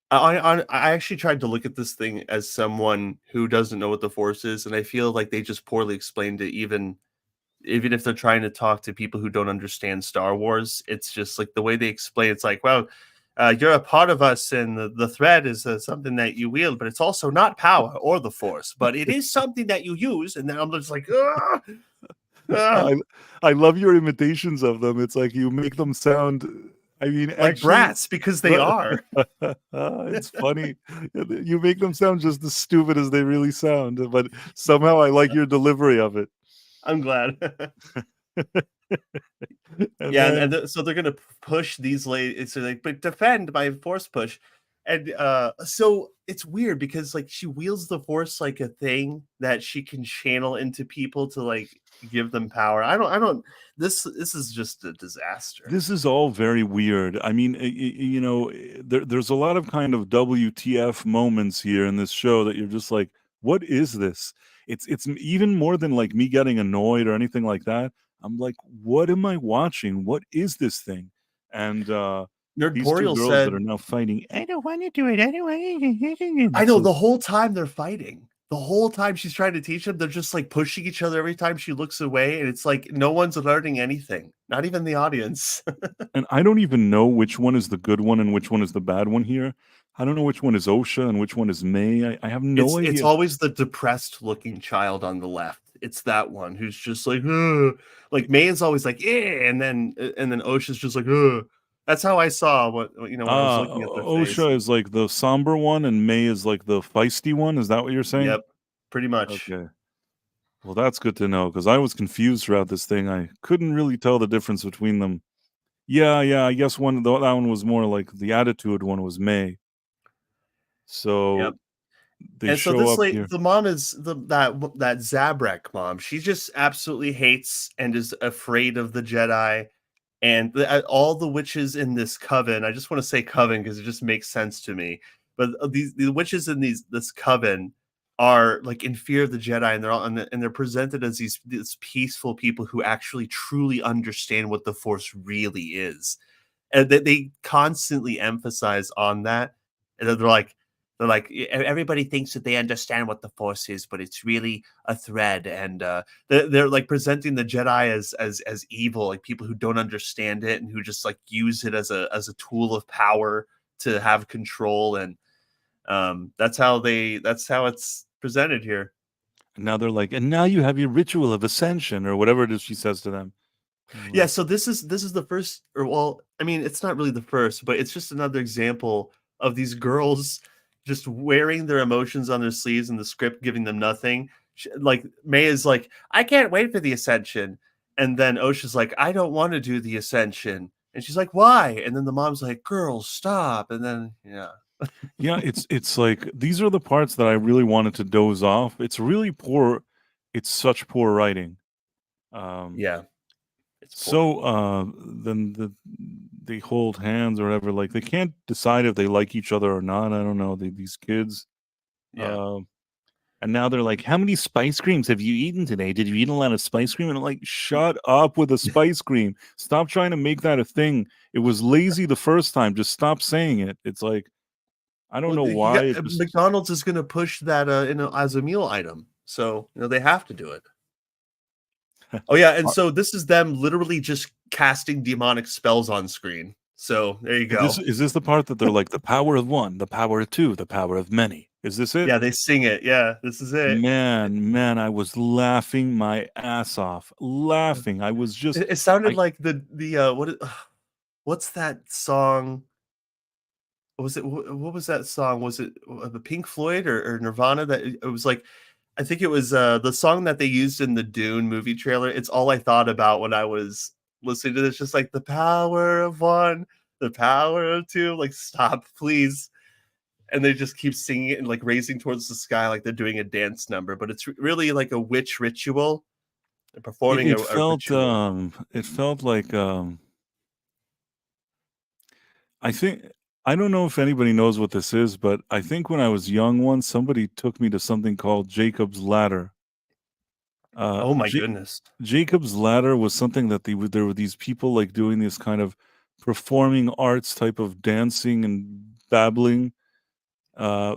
A: I actually tried to look at this thing as someone who doesn't know what the Force is, and I feel like they just poorly explained it. Even if they're trying to talk to people who don't understand Star Wars, it's just like the way they explain. It's like, well, you're a part of us, and the thread is something that you wield, but it's also not power or the Force, but it is something that you use. And then I'm just like, ah, ah,
B: I love your imitations of them. It's like you make them sound, I mean,
A: like
B: actually,
A: brats because they are.
B: it's funny. You make them sound just as stupid as they really sound, but somehow I like your delivery of it.
A: I'm glad.
B: And
A: Yeah,
B: then
A: so they're gonna push these ladies. So like, but defend by force push, and so it's weird because like she wields the force like a thing that she can channel into people to like give them power. I don't. This is just a disaster.
B: this is all very weird. I mean, there's a lot of kind of WTF moments here in this show that you're just like, what is this? It's even more than like me getting annoyed or anything like that. I'm like, what am I watching? What is this thing? And These two
A: Nerdporial
B: girls that
A: said,
B: are now fighting. I don't want to do it. I don't want
A: I
B: to.
A: know
B: So
A: the whole time they're fighting. The whole time she's trying to teach them, they're just like pushing each other every time she looks away. And it's like no one's learning anything, not even the audience.
B: and I don't even know which one is the good one and which one is the bad one here. I don't know which one is OSHA and which one is May. I have no
A: It's
B: idea.
A: always the depressed looking child on the left. It's that one who's just like, "Ugh." Like May is always like, yeah, and then Osha's just like, ugh. That's how I saw when I was looking at their face.
B: OSHA is like the somber one and May is like the feisty one. Is that what you're saying?
A: Yep, pretty much.
B: Okay. Well, that's good to know because I was confused throughout this thing. I couldn't really tell the difference between them. Yeah, I guess that one was more like the attitude one was May.
A: Yep.
B: So they
A: And so
B: show
A: this
B: up
A: like
B: here.
A: the mom is that Zabrek mom. She just absolutely hates and is afraid of the Jedi and all the witches in this coven. I just want to say coven because it just makes sense to me. But the witches in this coven are like in fear of the Jedi, and they're all and they're presented as these peaceful people who actually truly understand what the Force really is, and they constantly emphasize on that. And they're like everybody thinks that they understand what the Force is, but it's really a thread. And they're like presenting the Jedi as evil, like people who don't understand it and who just like use it as a tool of power to have control. And that's how it's presented here.
B: And now they're like, and now you have your ritual of ascension or whatever it is she says to them. I'm
A: Yeah,
B: like,
A: so this is the first, or well, I mean, it's not really the first, but it's just another example of these girls just wearing their emotions on their sleeves and the script giving them nothing. Like May is like, I can't wait for the ascension, and then Osha's like, I don't want to do the ascension, and she's like, why? And then the mom's like, girls, stop, and then yeah,
B: yeah, it's like these are the parts that I really wanted to doze off. It's really poor. It's such poor writing. Um,
A: yeah, it's poor.
B: so then they hold hands or whatever. Like they can't decide if they like each other or not. I don't know. These kids.
A: Yeah.
B: Um, and now they're like, "How many spice creams have you eaten today? Did you eat a lot of spice cream?" And I'm like, "Shut up with the spice cream. Stop trying to make that a thing. It was lazy the first time. Just stop saying it." It's like I don't
A: Well,
B: know
A: you
B: why.
A: got
B: It just
A: McDonald's is going to push that as a meal item, so they have to do it. Oh yeah, and so this is them literally just casting demonic spells on screen. So there you
B: This
A: go.
B: is this the part that they're like the power of one, the power of two, the power of many. Is this it?
A: Yeah, they sing it. Yeah, this is it.
B: Man, I was laughing my ass off. Laughing. I was just
A: It sounded
B: I
A: like what's that song? Was it what was that song? Was it the Pink Floyd or Nirvana? That it was like, I think it was the song that they used in the Dune movie trailer. It's all I thought about when I was listening to this. Just like the power of one, the power of two. Like stop, please. And they just keep singing it and like raising towards the sky like they're doing a dance number. But it's really like a witch ritual. They're
B: it,
A: performing a ritual.
B: it felt like I think I don't know if anybody knows what this is, but I think when I was young once somebody took me to something called Jacob's Ladder. Uh
A: Oh my
B: J-
A: goodness.
B: Jacob's Ladder was something that there were these people like doing this kind of performing arts type of dancing and babbling.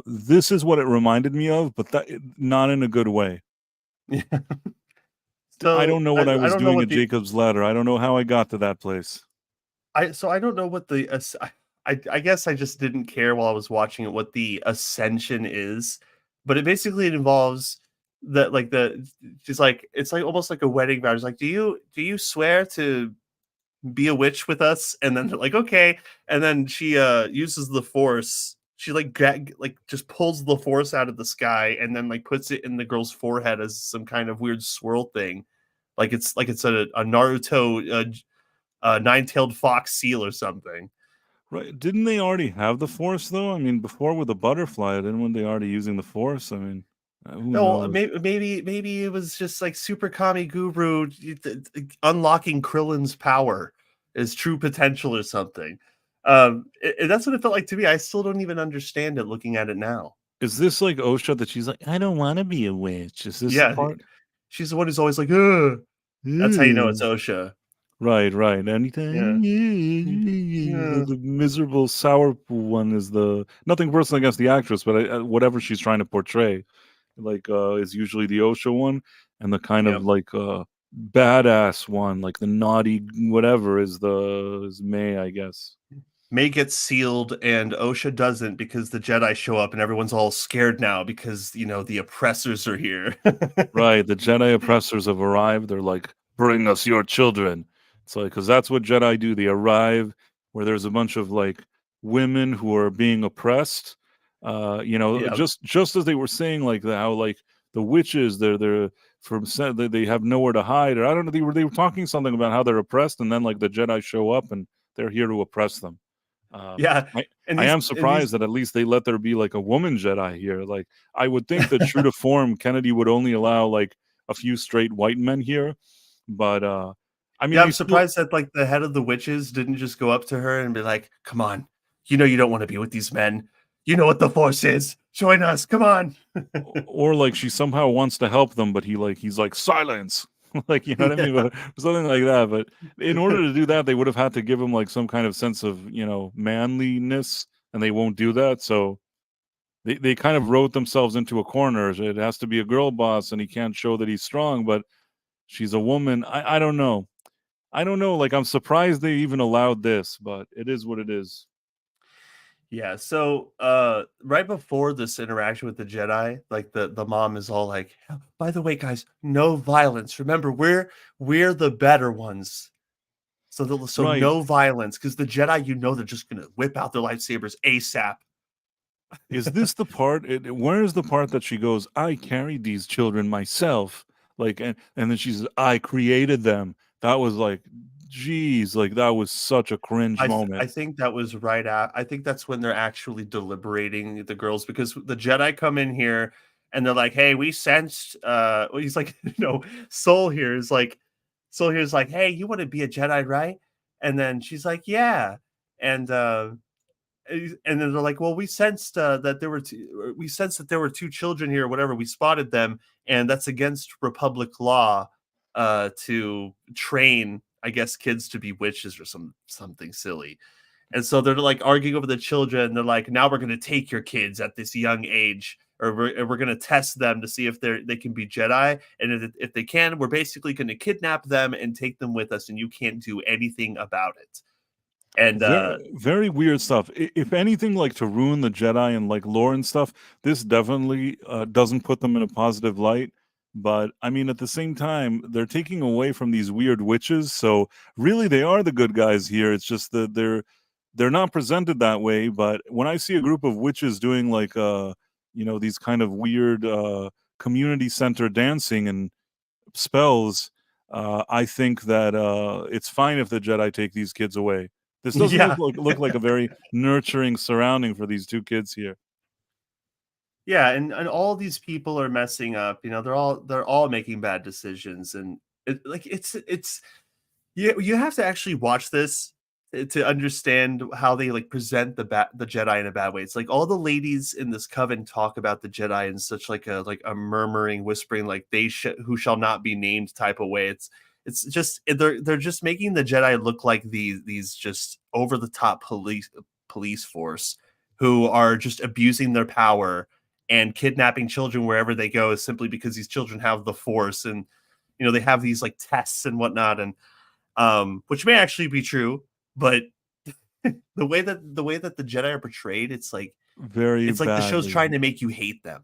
B: This is what it reminded me of, but that not in a good way.
A: Yeah.
B: I
A: So
B: don't know what I
A: I
B: was
A: don't know
B: doing
A: what
B: at
A: the
B: Jacob's Ladder. I don't know how I got to that place.
A: I don't know what the I guess I just didn't care while I was watching it what the ascension is, but it involves that like the she's like it's like almost like a wedding vow. It's like, do you swear to be a witch with us? And then they're like, okay. And then she uses the force. She like just pulls the force out of the sky and then like puts it in the girl's forehead as some kind of weird swirl thing. Like it's a Naruto nine-tailed fox seal or something.
B: Right? Didn't they already have the Force though? I mean, before with the butterfly, didn't when they already using the Force? I mean, who
A: No,
B: knows?
A: maybe it was just like Super Kami Guru unlocking Krillin's power, his true potential or something. That's what it felt like to me. I still don't even understand it looking at it now.
B: Is this like OSHA that she's like, I don't want to be a witch? Is this the
A: Yeah,
B: part?
A: she's the one who's always like, ugh. That's how you know it's
B: Ew.
A: OSHA.
B: Right.
A: Yeah.
B: Anything.
A: Yeah.
B: The miserable sour one is the nothing personal against the actress, but whatever she's trying to portray, like is usually the OSHA one, and the kind of
A: Yep.
B: like badass one, like the naughty whatever is May, I guess.
A: May gets sealed and OSHA doesn't because the Jedi show up and everyone's all scared now because, the oppressors are here.
B: Right, the Jedi oppressors have arrived. They're like, "Bring us your children." It's like, because that's what Jedi do. They arrive where there's a bunch of like women who are being oppressed.
A: Yep.
B: Just as they were saying, like how like the witches, they're they have nowhere to hide, or I don't know. They were talking something about how they're oppressed, and then like the Jedi show up and they're here to oppress them. Uh,
A: Yeah.
B: I
A: And
B: I
A: these
B: am
A: and these
B: surprised that at least they let there be like a woman Jedi here. Like I would think that true to form, Kennedy would only allow like a few straight white men here, but I mean
A: Yeah,
B: they
A: I'm
B: still
A: surprised that, like, the head of the witches didn't just go up to her and be like, "Come on. You know you don't wanna be with these men. You know what the Force is. Join us. Come on."
B: or like she somehow wants to help them, but he's like silence, like you know what I mean,
A: Yeah.
B: but something like that. But in order to do that, they would have had to give him like some kind of sense of manliness, and they won't do that. So they kind of wrote themselves into a corner. It has to be a girl boss, and he can't show that he's strong, but she's a woman. I don't know. I don't know. Like I'm surprised they even allowed this, but it is what it is.
A: Yeah, so, right before this interaction with the Jedi, like, the mom is all like, "Oh, by the way, guys, no violence. Remember, we're the better ones. So
B: Right.
A: no violence, because the Jedi, they're just gonna whip out their lightsabers ASAP."
B: Is this the part? Where is the part that she goes, "I carried these children myself," like, and then she says, "I created them." That was like, geez, like that was such a cringe
A: I
B: moment.
A: think that was right at I think that's when they're actually deliberating, the girls, because the Jedi come in here and they're like, "Hey, we sensed," well, he's like, Soul here is like, "Hey, you wanna be a Jedi, right?" And then she's like, "Yeah." And, and then they're like, "Well, we sensed that there were 2 children here, or whatever, we spotted them, and that's against Republic law, to train, I guess, kids to be witches or something silly." And so they're like arguing over the children. They're like, "Now we're gonna take your kids at this young age, or we're gonna test them to see if they can be Jedi. And if they can, we're basically gonna kidnap them and take them with us, and you can't do anything about it." And
B: Very, very weird stuff. If anything, like to ruin the Jedi and like lore and stuff, this definitely doesn't put them in a positive light. But I mean, at the same time, they're taking away from these weird witches. So really, they are the good guys here. It's just that they're not presented that way. But when I see a group of witches doing like these kind of weird community center dancing and spells, I think that it's fine if the Jedi take these kids away. This doesn't
A: yeah,
B: look like a very nurturing surrounding for these two kids here.
A: yeah, and all these people are messing up. They're all making bad decisions, and it's you have to actually watch this to understand how they, like, present the Jedi in a bad way. It's like all the ladies in this coven talk about the Jedi in such like a murmuring, whispering, like they who shall not be named type of way. It's just they're just making the Jedi look like these just over the top police force who are just abusing their power and kidnapping children wherever they go, simply because these children have the Force, and they have these like tests and whatnot, and which may actually be true, but the way that the Jedi are portrayed,
B: Very
A: it's like the show's
B: badly.
A: trying to make you hate them.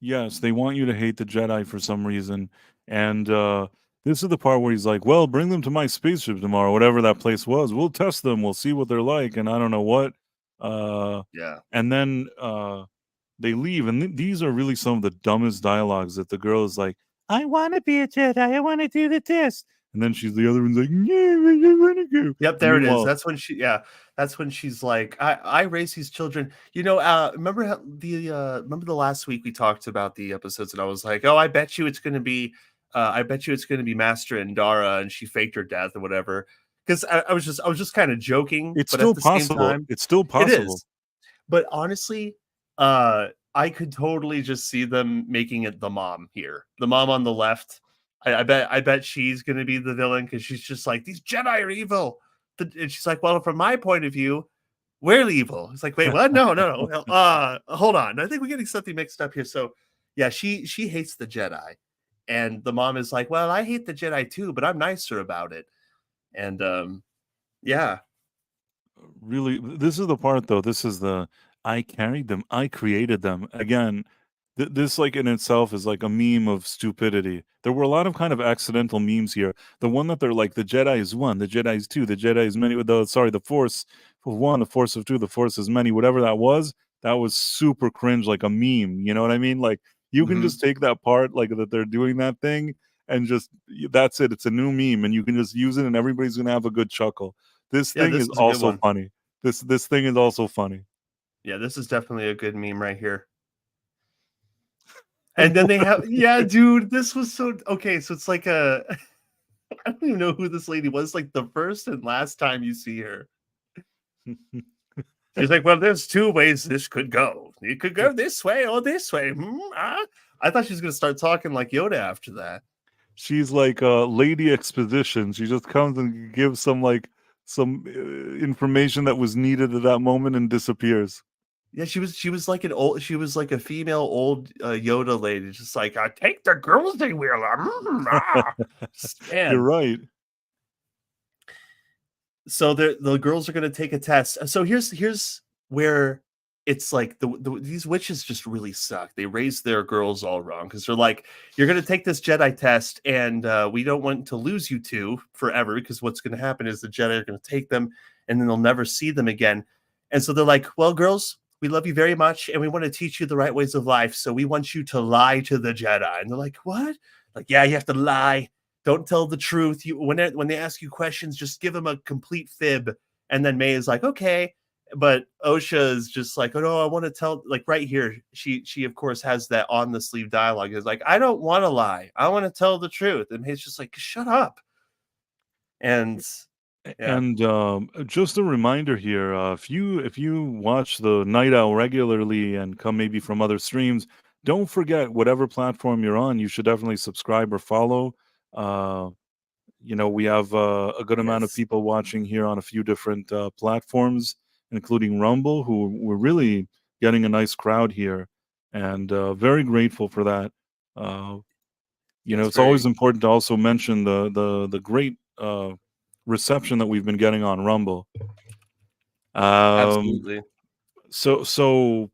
B: Yes, they want you to hate the Jedi for some reason. And this is the part where he's like, "Well, bring them to my spaceship tomorrow, whatever that place was. We'll test them. We'll see what they're like." And I don't know what. Uh,
A: Yeah.
B: and then they leave, and these are really some of the dumbest dialogues that the girl is like, "I want to be a Jedi. I want to do the test." And then the other one's like, "Yeah, I want to go."
A: Yep,
B: And
A: there it is.
B: meanwhile,
A: That's when she's like, I raise these children. Remember the last week we talked about the episodes, and I was like, "Oh, I bet you it's gonna be Master and Dara," and she faked her death or whatever. Because I was just kind of joking,
B: it's
A: but at
B: still
A: the same
B: possible.
A: time,
B: It's still
A: it
B: possible.
A: is. But honestly, uh, I could totally just see them making it the mom here. The mom on the left. I bet she's gonna be the villain because she's just like, these Jedi are evil. And she's like, well, from my point of view, we're evil. It's like, wait, what? No, no, no. Hold on. I think we're getting something mixed up here. So yeah, she hates the Jedi. And the mom is like, well, I hate the Jedi too, but I'm nicer about it. And yeah.
B: Really, this is the part though. This is the I carried them, I created them. Again, this like in itself is like a meme of stupidity. There were a lot of kind of accidental memes here. The one that they're like the Jedi is one, the Jedi is two, the Jedi is many. The Force of one, the Force of two, the Force is many. Whatever that was super cringe, like a meme. You know what I mean? Like you can
A: Mhm.
B: just take that part, like that they're doing that thing, and just that's it. It's a new meme, and you can just use it, and everybody's gonna have a good chuckle. This
A: Yeah,
B: thing
A: this
B: is
A: is a good
B: also
A: one.
B: funny. This thing is also funny.
A: Yeah, this is definitely a good meme right here. And then they have, yeah, dude, this was so okay. So it's like a, I don't even know who this lady was. Like the first and last time you see her, she's like, well, there's two ways this could go. It could go this way or this way. I thought she was gonna start talking like Yoda after that.
B: She's like Lady Exposition. She just comes and gives some information that was needed at that moment and disappears.
A: Yeah, she was like an old, she was like a female old Yoda lady, just like, I take the girls they will.
B: You're
A: Man.
B: right.
A: So the girls are gonna take a test. So here's where it's like these witches just really suck. They raised their girls all wrong because they're like, you're gonna take this Jedi test, and we don't want to lose you two forever because what's gonna happen is the Jedi are gonna take them, and then they'll never see them again. And so they're like, well, girls, we love you very much, and we want to teach you the right ways of life. So we want you to lie to the Jedi. And they're like, what? Like, yeah, you have to lie. Don't tell the truth. You when they ask you questions, just give them a complete fib. And then May is like, okay. But Osha is just like, oh no, I want to tell, like right here, she of course has that on the sleeve dialogue. Is like, I don't want to lie. I want to tell the truth. And May's just like, shut up. And yeah.
B: And just a reminder here: if you watch the Night Owl regularly and come maybe from other streams, don't forget whatever platform you're on, you should definitely subscribe or follow. Uh, we have a good amount of
A: Yes.
B: people watching here on a few different platforms, including Rumble, who we're really getting a nice crowd here, and very grateful for that. Uh,
A: Yes,
B: it's always
A: very
B: important to also mention the great reception that we've been getting on Rumble. Um,
A: absolutely.
B: so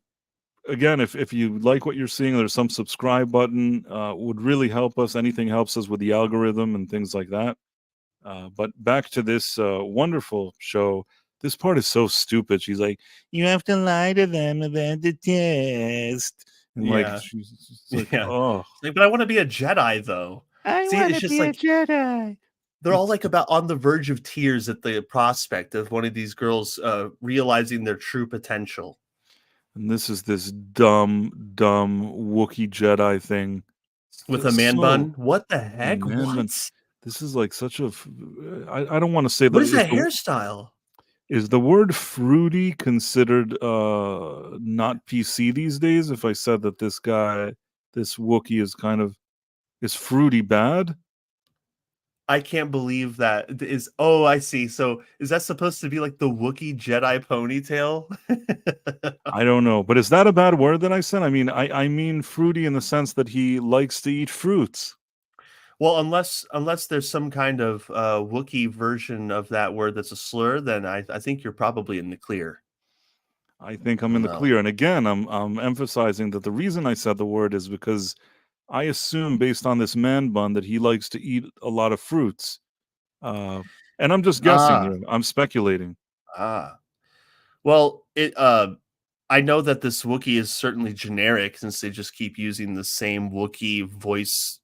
B: again, if you like what you're seeing, there's some subscribe button. Would really help us. Anything helps us with the algorithm and things like that. But back to this wonderful show. This part is so stupid. She's like, "You have to lie to them about the test," and like
A: Yeah.
B: she's just like,
A: Yeah.
B: "Oh,
A: It's like, but I want to be a Jedi though.
B: I
A: See,
B: want
A: it's
B: to
A: just
B: be a
A: like
B: Jedi."
A: they're all like about on the verge of tears at the prospect of one of these girls realizing their true potential.
B: And this is this dumb Wookiee Jedi thing.
A: With a man
B: So
A: bun? What the heck?
B: man, man,
A: What?
B: this is like such a. I don't want to say
A: What
B: that
A: is that hairstyle?
B: is the word fruity considered not PC these days. If I said that this Wookiee is fruity bad.
A: I can't believe that is. Oh, I see. So is that supposed to be like the Wookiee Jedi ponytail?
B: I don't know, but is that a bad word that I said? I mean, I mean fruity in the sense that he likes to eat fruits.
A: Well, unless there's some kind of Wookiee version of that word that's a slur, then I think you're probably in the clear.
B: I think
A: I
B: I'm in
A: don't
B: the
A: know.
B: clear. And again, I'm emphasizing that the reason I said the word is because I assume based on this man bun that he likes to eat a lot of fruits. Uh, and I'm just guessing
A: Ah,
B: here. I'm speculating.
A: ah. Well, I know that this Wookiee is certainly generic since they just keep using the same Wookiee voice,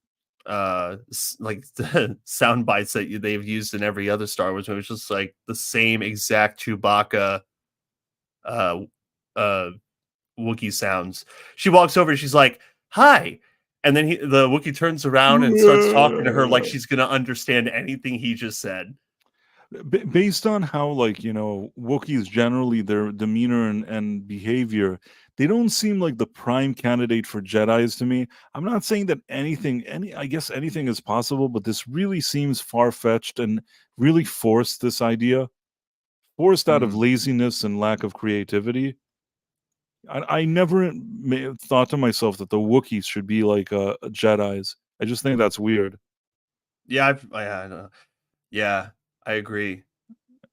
A: like the sound bites that they've used in every other Star Wars movie. It's just like the same exact Chewbacca, uh, uh, Wookiee sounds. She walks over and she's like, "Hi," and then the Wookiee turns around and starts talking to her like she's gonna understand anything he just said.
B: Based on how, like, Wookiees generally, their demeanor and behavior, they don't seem like the prime candidate for Jedis to me. I'm not saying that I guess anything is possible, but this really seems far-fetched and really forced, this idea. Forced out of
A: Mm.
B: laziness and lack of creativity. I never thought to myself that the Wookiees should be like Jedis. I just think that's weird.
A: Yeah, I know. Yeah, I agree.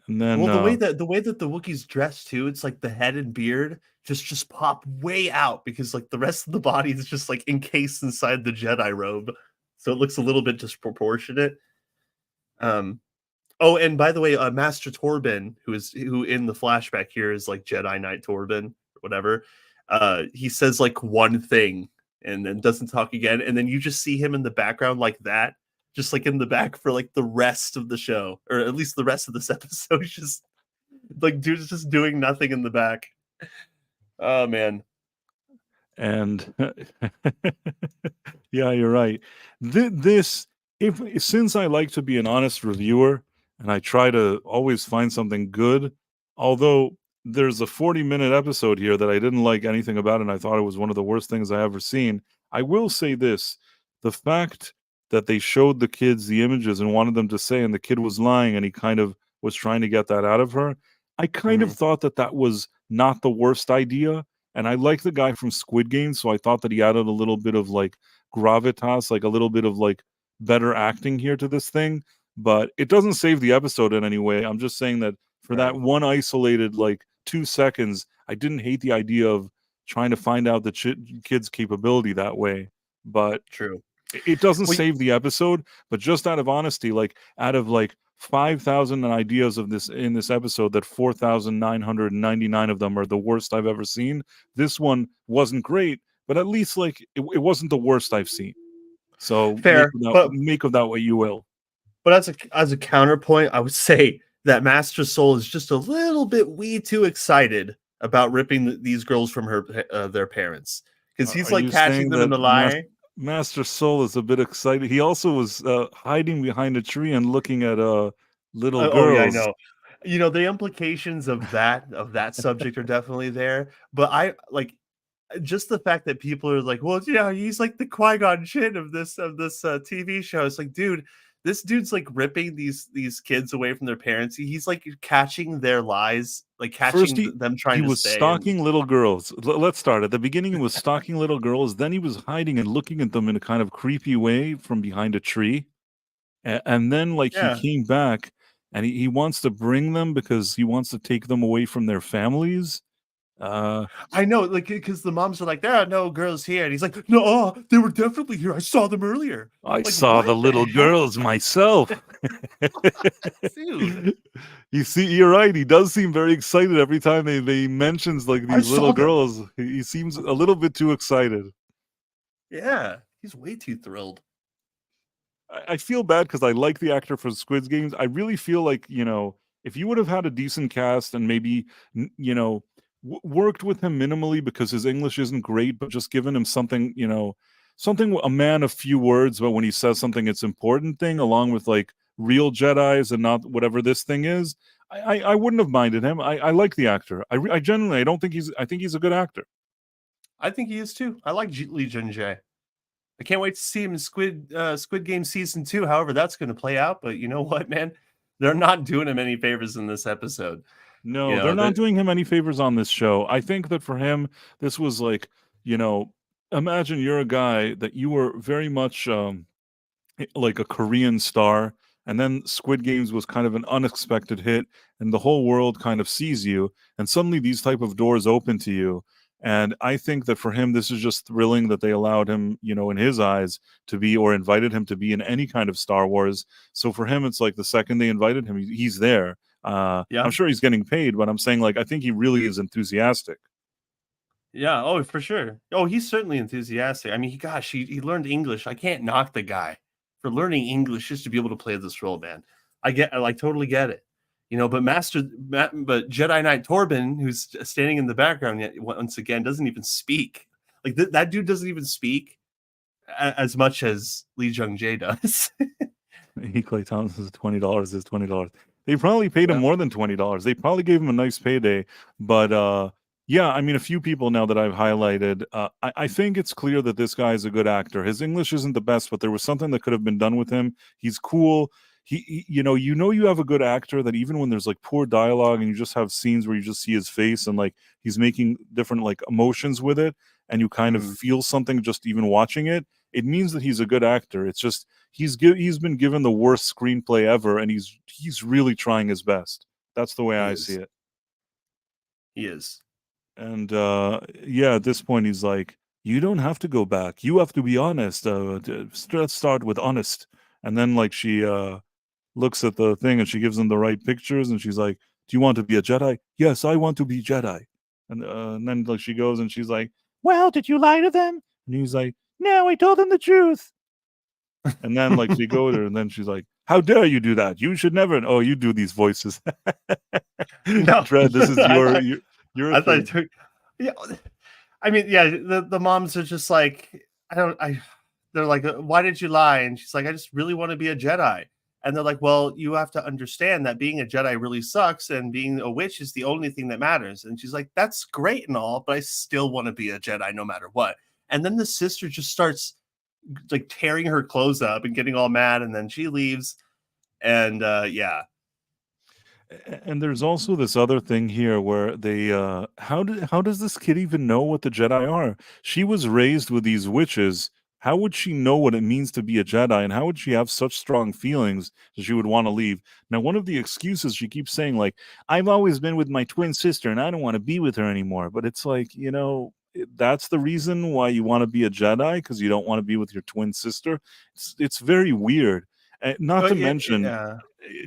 B: And then
A: Well, the way that the Wookiees dress too, it's like the head and beard just pop way out because like the rest of the body is just like encased inside the Jedi robe, so it looks a little bit disproportionate. Um, oh, and by the way, Master Torben, who in the flashback here is like Jedi Knight Torben or whatever, he says like one thing and then doesn't talk again, and then you just see him in the background like that, just like in the back for like the rest of the show, or at least the rest of this episode. Just like dude's just doing nothing in the back. Oh man.
B: and yeah, you're right. This, if since I like to be an honest reviewer and I try to always find something good, although there's a 40-minute episode here that I didn't like anything about and I thought it was one of the worst things I ever seen. I will say this: the fact that they showed the kids the images and wanted them to say, and the kid was lying, and he kind of was trying to get that out of her. I kind of
A: Mhm.
B: thought that that was not the worst idea, and I like the guy from Squid Game, so I thought that he added a little bit of like gravitas, like a little bit of like better acting here to this thing. But it doesn't save the episode in any way. I'm just saying that for that
A: Right.
B: one isolated like 2 seconds, I didn't hate the idea of trying to find out the kid's capability that way. But
A: True.
B: it doesn't
A: Well,
B: save the episode, but just out of honesty, like out of like 5,000 ideas of this in this episode, that 4,999 of them are the worst I've ever seen. This one wasn't great, but at least like it wasn't the worst I've seen. So
A: fair,
B: make of that what you will.
A: but as a counterpoint, I would say that Master Soul is just a little bit too excited about ripping these girls from their parents, because he's
B: Are
A: like
B: you
A: catching
B: saying
A: them in
B: that
A: the lie.
B: Master Soul is a bit excited? He also was hiding behind a tree and looking at little
A: Oh yeah, I
B: girls.
A: know. You know, the implications of that subject are definitely there, but I like just the fact that people are like, "Well, yeah, he's like the Qui-Gon Jinn of this TV show." It's like, dude, this dude's like ripping these kids away from their parents. He's like catching their lies, like
B: First,
A: catching them
B: he
A: trying to
B: was
A: stay. And
B: stalking little girls. Let's start at the beginning. He was stalking little girls. Then he was hiding and looking at them in a kind of creepy way from behind a tree. And then, like, he
A: yeah,
B: came back and he wants to bring them because he wants to take them away from their families. Uh,
A: I know, like because the moms are like, "There are no girls here," and he's like, "No, they were definitely here. I saw them earlier."
B: I
A: Like,
B: saw
A: what
B: the
A: the
B: little
A: heck,
B: girls myself.
A: dude?
B: You see, you're right. He does seem very excited every time they mentions like
A: I
B: these little
A: saw them.
B: girls. He seems a little bit too excited.
A: Yeah, he's way too thrilled.
B: I feel bad because I like the actor for Squid Games. I really feel like, if you would have had a decent cast and maybe, worked with him minimally because his English isn't great, but just given him something, something, a man of few words, but when he says something, it's important thing, along with like real Jedis and not whatever this thing is. I wouldn't have minded him. I like the actor. I genuinely, I don't think I think he's a good actor.
A: I think he is too. I like Lee Jun Jae. I can't wait to see him in Squid Game season 2. However, that's going to play out. But you know what, man? They're not doing him any favors in this episode. You
B: No, they're
A: know
B: not
A: that.
B: doing him any favors on this show. I think that for him, this was like, you know, imagine you're a guy that you were very much like a Korean star, and then Squid Games was kind of an unexpected hit, and the whole world kind of sees you, and suddenly these type of doors open to you. And I think that for him, this is just thrilling that they allowed him, in his eyes, to be or invited him to be in any kind of Star Wars. So for him, it's like the second they invited him, he's there. I'm
A: Yeah,
B: sure he's getting paid, but I'm saying like I think he really is enthusiastic.
A: yeah. Oh, for sure. Oh, he's certainly enthusiastic. I mean, gosh, he learned English. I can't knock the guy for learning English just to be able to play this role, man. I like totally get it. But but Jedi Knight Torben, who's standing in the background, yet once again doesn't even speak. Like that dude doesn't even speak as much as Lee Jung Jae does.
B: He Clay Thompson's $20 is $20. They probably paid him
A: Yeah.
B: more than $20. They probably gave him a nice payday. But yeah, I mean, a few people now that I've highlighted, I think it's clear that this guy is a good actor. His English isn't the best, but there was something that could have been done with him. He's cool. You have a good actor that even when there's like poor dialogue and you just have scenes where you just see his face and like he's making different like emotions with it, and you kind of
A: Mhm.
B: feel something just even watching it, it means that he's a good actor. It's just he's been given the worst screenplay ever, and he's really trying his best. That's the way
A: He
B: I see
A: is.
B: it.
A: He is.
B: And yeah, at this point, he's like, "You don't have to go back. You have to be honest. Let's start with honest." And then like she looks at the thing and she gives him the right pictures, and she's like, "Do you want to be a Jedi?" "Yes, I want to be Jedi." And then like she goes and she's like, "Well, did you lie to them?" And he's like, "No, I told them the truth." And then like she goes there and then she's like, "How dare you do that? You should never." Oh, you do these voices.
A: No,
B: Dread, this is
A: I thought
B: your
A: I thought it
B: thing.
A: took. Yeah, I mean, yeah, the moms are just like, I don't, I. They're like, why did you lie? And she's like, I just really want to be a Jedi. And they're like, well, you have to understand that being a Jedi really sucks, and being a witch is the only thing that matters. And she's like, that's great and all, but I still want to be a Jedi no matter what. And then the sister just starts like tearing her clothes up and getting all mad, and then she leaves. And yeah,
B: And there's also this other thing here where they how does this kid even know what the Jedi are? She was raised with these witches. How would she know what it means to be a Jedi, and how would she have such strong feelings that she would want to leave? Now, one of the excuses she keeps saying, like, "I've always been with my twin sister and I don't want to be with her anymore." But it's like, that's the reason why you want to be a Jedi, because you don't want to be with your twin sister. It's very weird. Not to
A: yeah,
B: mention,
A: yeah.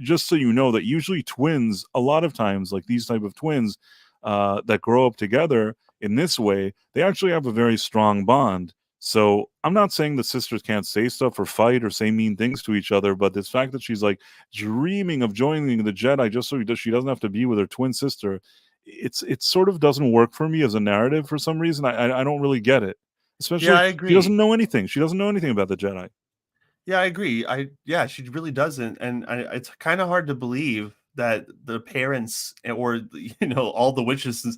B: just so you know, that usually twins, a lot of times, like these type of twins that grow up together in this way, they actually have a very strong bond. So I'm not saying that sisters can't say stuff or fight or say mean things to each other, but this fact that she's like dreaming of joining the Jedi just so she doesn't have to be with her twin sister, it sort of doesn't work for me as a narrative for some reason. I don't really get it.
A: Yeah,
B: Especially
A: I
B: she doesn't
A: agree.
B: know anything. She doesn't know anything about the Jedi.
A: Yeah, I agree. Yeah, she really doesn't, and it's kind of hard to believe that the parents or all the witches,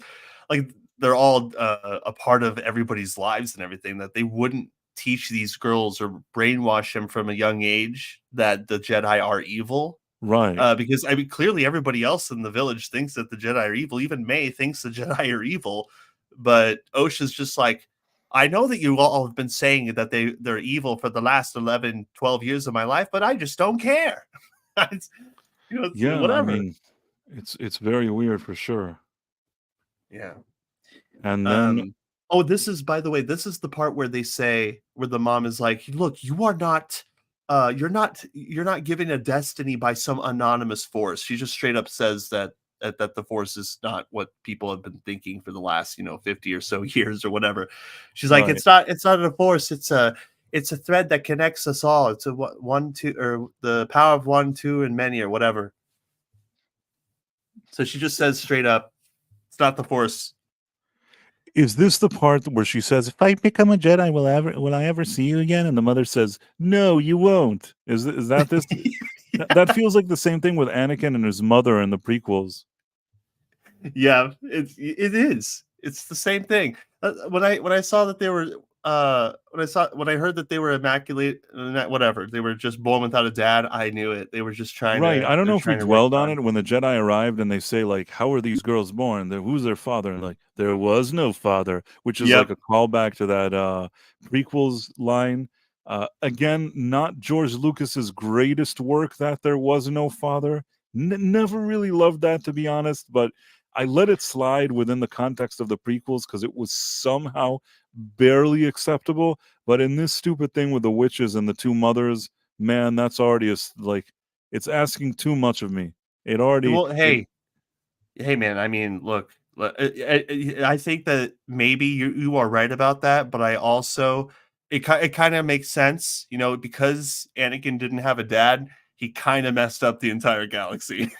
A: like they're all a part of everybody's lives and everything. That they wouldn't teach these girls or brainwash them from a young age that the Jedi are evil.
B: Right.
A: Because I mean, clearly everybody else in the village thinks that the Jedi are evil. Even May thinks the Jedi are evil, but Osha's just like, I know that you all have been saying that they're evil for the last 11, 12 years of my life, but I just don't care. It's,
B: Yeah, I
A: whatever.
B: mean, it's very weird for sure.
A: Yeah.
B: And then
A: Um, oh, this is, by the way, this is the part where they say, where the mom is like, "Look, you are not, you're not given a destiny by some anonymous force." She just straight up says that the force is not what people have been thinking for the last 50 or so years or whatever. She's like,
B: right.
A: "It's not a force. It's a thread that connects us all. It's a one, two, or the power of one, two, and many, or whatever." So she just says straight up, "It's not the force."
B: Is this the part where she says, "If I become a Jedi, will I ever see you again?" And the mother says, "No, you won't." Is that this? That feels like the same thing with Anakin and his mother in the prequels.
A: Yeah, it is. It's the same thing. When I saw that they were when I heard that they were immaculate, whatever, they were just born without a dad, I knew it. They were just trying
B: Right.
A: to
B: I don't
A: they're
B: know if we
A: trying to
B: dwelled on
A: retcon.
B: it when the Jedi arrived and they say, like, "How are these girls born? Who's their father?" And like, "There was no father," which is like
A: Yep.
B: a callback to that prequels line. Again, not George Lucas's greatest work, that there was no father. Never really loved that, to be honest, but I let it slide within the context of the prequels because it was somehow barely acceptable. But in this stupid thing with the witches and the two mothers, man, that's already like it's asking too much of me. It already
A: Well,
B: it
A: hey, man. I mean, look, I think that maybe you are right about that, but I also it kind of makes sense, because Anakin didn't have a dad. He kind of messed up the entire galaxy.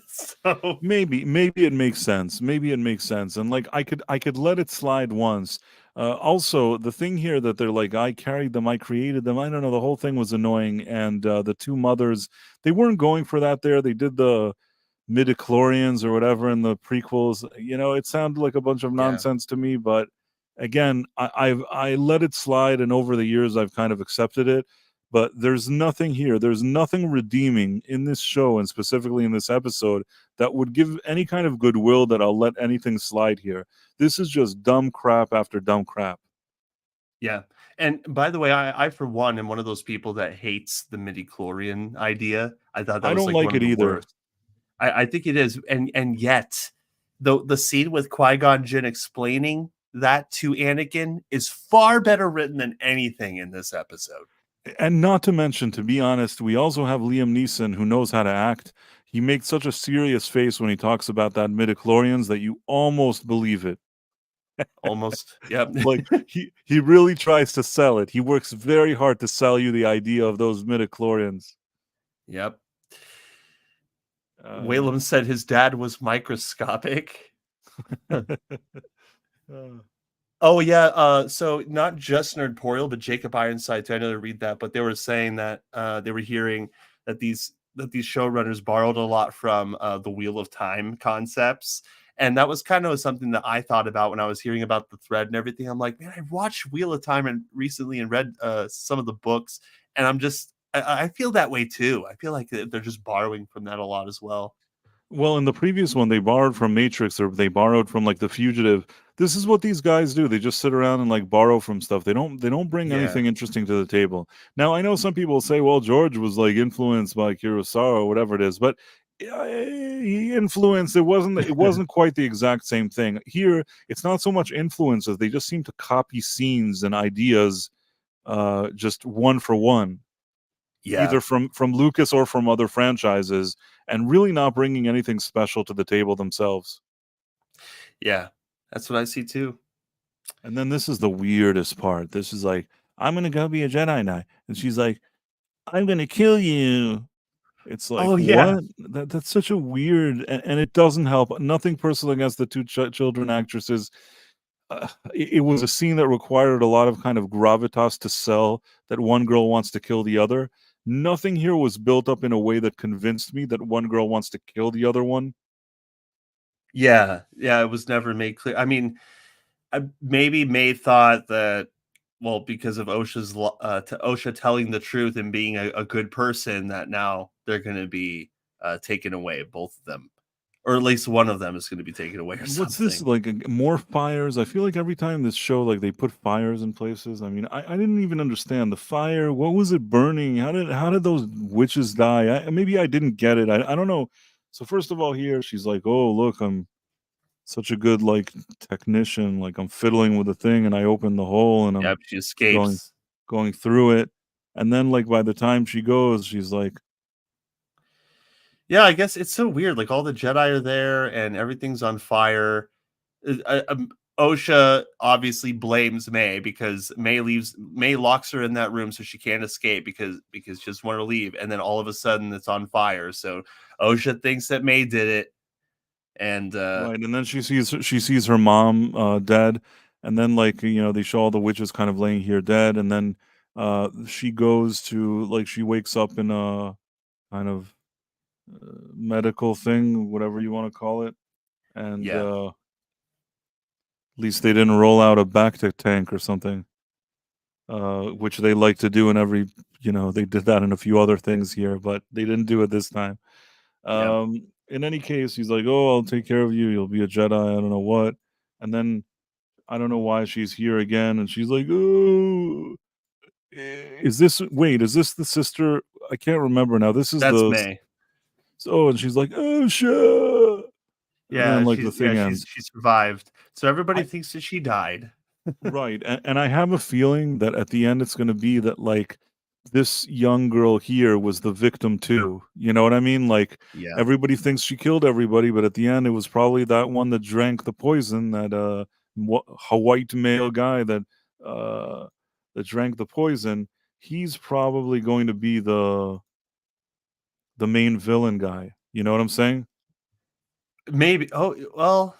A: So
B: maybe it makes sense. Maybe it makes sense. And like I could let it slide once, Also, the thing here that they're like, I carried them, I created them. I don't know. The whole thing was annoying, and the two mothers, they weren't going for that. There, they did the midichlorians or whatever in the prequels. You know, it sounded like a bunch of
A: Yeah.
B: nonsense to me, but again, I let it slide, and over the years I've kind of accepted it. But there's nothing here. There's nothing redeeming in this show, and specifically in this episode, that would give any kind of goodwill that I'll let anything slide here. This is just dumb crap after dumb crap.
A: Yeah. And by the way, I for one am one of those people that hates the midi-chlorian idea. I thought that
B: I
A: was
B: don't
A: like
B: like
A: one of
B: it
A: the
B: either.
A: worst. I think it is. And yet the scene with Qui-Gon Jinn explaining that to Anakin is far better written than anything in this episode.
B: And not to mention, to be honest, we also have Liam Neeson who knows how to act. He makes such a serious face when he talks about that midichlorians that you almost believe it.
A: Almost. Yep.
B: Like he really tries to sell it. He works very hard to sell you the idea of those midichlorians.
A: Yep.
B: Uh,
A: Whalem said his dad was microscopic.
B: uh,
A: Oh yeah, so not just Nerdporial, but Jacob Ironside too. I know to read that, but they were saying that they were hearing that these showrunners borrowed a lot from the Wheel of Time concepts, and that was kind of something that I thought about when I was hearing about the thread and everything. I'm like, man, I watched Wheel of Time and recently and read some of the books, and I feel that way too. I feel like they're just borrowing from that a lot as well.
B: Well, in the previous one, they borrowed from Matrix or they borrowed from like The Fugitive. This is what these guys do. They just sit around and like borrow from stuff. They don't bring
A: Yeah,
B: anything interesting to the table. Now, I know some people say, well, George was like influenced by Kurosawa or whatever it is, but he influenced. It wasn't quite the exact same thing. Here, it's not so much influence as they just seem to copy scenes and ideas just one for one,
A: yeah,
B: either from Lucas or from other franchises, and really not bringing anything special to the table themselves.
A: yeah. That's what I see too.
B: And then this is the weirdest part. This is like, I'm gonna go be a Jedi Knight, and she's like, I'm gonna kill you. It's like,
A: Oh yeah,
B: what? That's such a weird, and it doesn't help. Nothing personal against the two children actresses. It was a scene that required a lot of kind of gravitas to sell that one girl wants to kill the other. Nothing here was built up in a way that convinced me that one girl wants to kill the other one.
A: yeah, yeah. It was never made clear. I mean, maybe May thought that, well, because of Osha telling the truth and being a good person, that now they're going to be taken away, both of them, or at least one of them is going to be taken away or
B: And what's this
A: something.
B: like? More fires? I feel like every time this show, like they put fires in places. I mean, I didn't even understand the fire. What was it burning? How did those witches die? Maybe I didn't get it. I don't know. So first of all, here she's like, "Oh, look, I'm such a good like technician. Like I'm fiddling with the thing, and I open the hole, and I'm
A: Yep, she
B: going
A: escapes.
B: going through it." And then like by the time she goes, she's like,
A: Yeah, I guess it's so weird. Like all the Jedi are there and everything's on fire. Osha obviously blames May because May locks her in that room so she can't escape because she just want to leave, and then all of a sudden it's on fire. So Osha thinks that May did it, and
B: right, and then she sees her mom dead, and then like they show all the witches kind of laying here dead, and then she goes to like she wakes up in a kind of medical thing, whatever you want to call it, and
A: yeah,
B: at least they didn't roll out a Bacta tank or something, which they like to do in every they did that in a few other things here, but they didn't do it this time.
A: yep,
B: In any case, he's like, "Oh, I'll take care of you. You'll be a Jedi." I don't know what. And then I don't know why she's here again, and she's like, "Oh, is this? Wait, is this the sister? I can't remember now. This is
A: that's
B: the
A: May.
B: so." And she's like, "Oh, sure." And then like the thing ends.
A: She survived. So everybody
B: I
A: thinks that she died.
B: Right, and I have a feeling that at the end it's going to be that like this young girl here was the victim too. You know what I mean? Like
A: Yeah,
B: everybody thinks she killed everybody, but at the end it was probably that one that drank the poison, that white male guy that drank the poison. He's probably going to be the main villain guy. You know what I'm saying?
A: maybe. Oh well,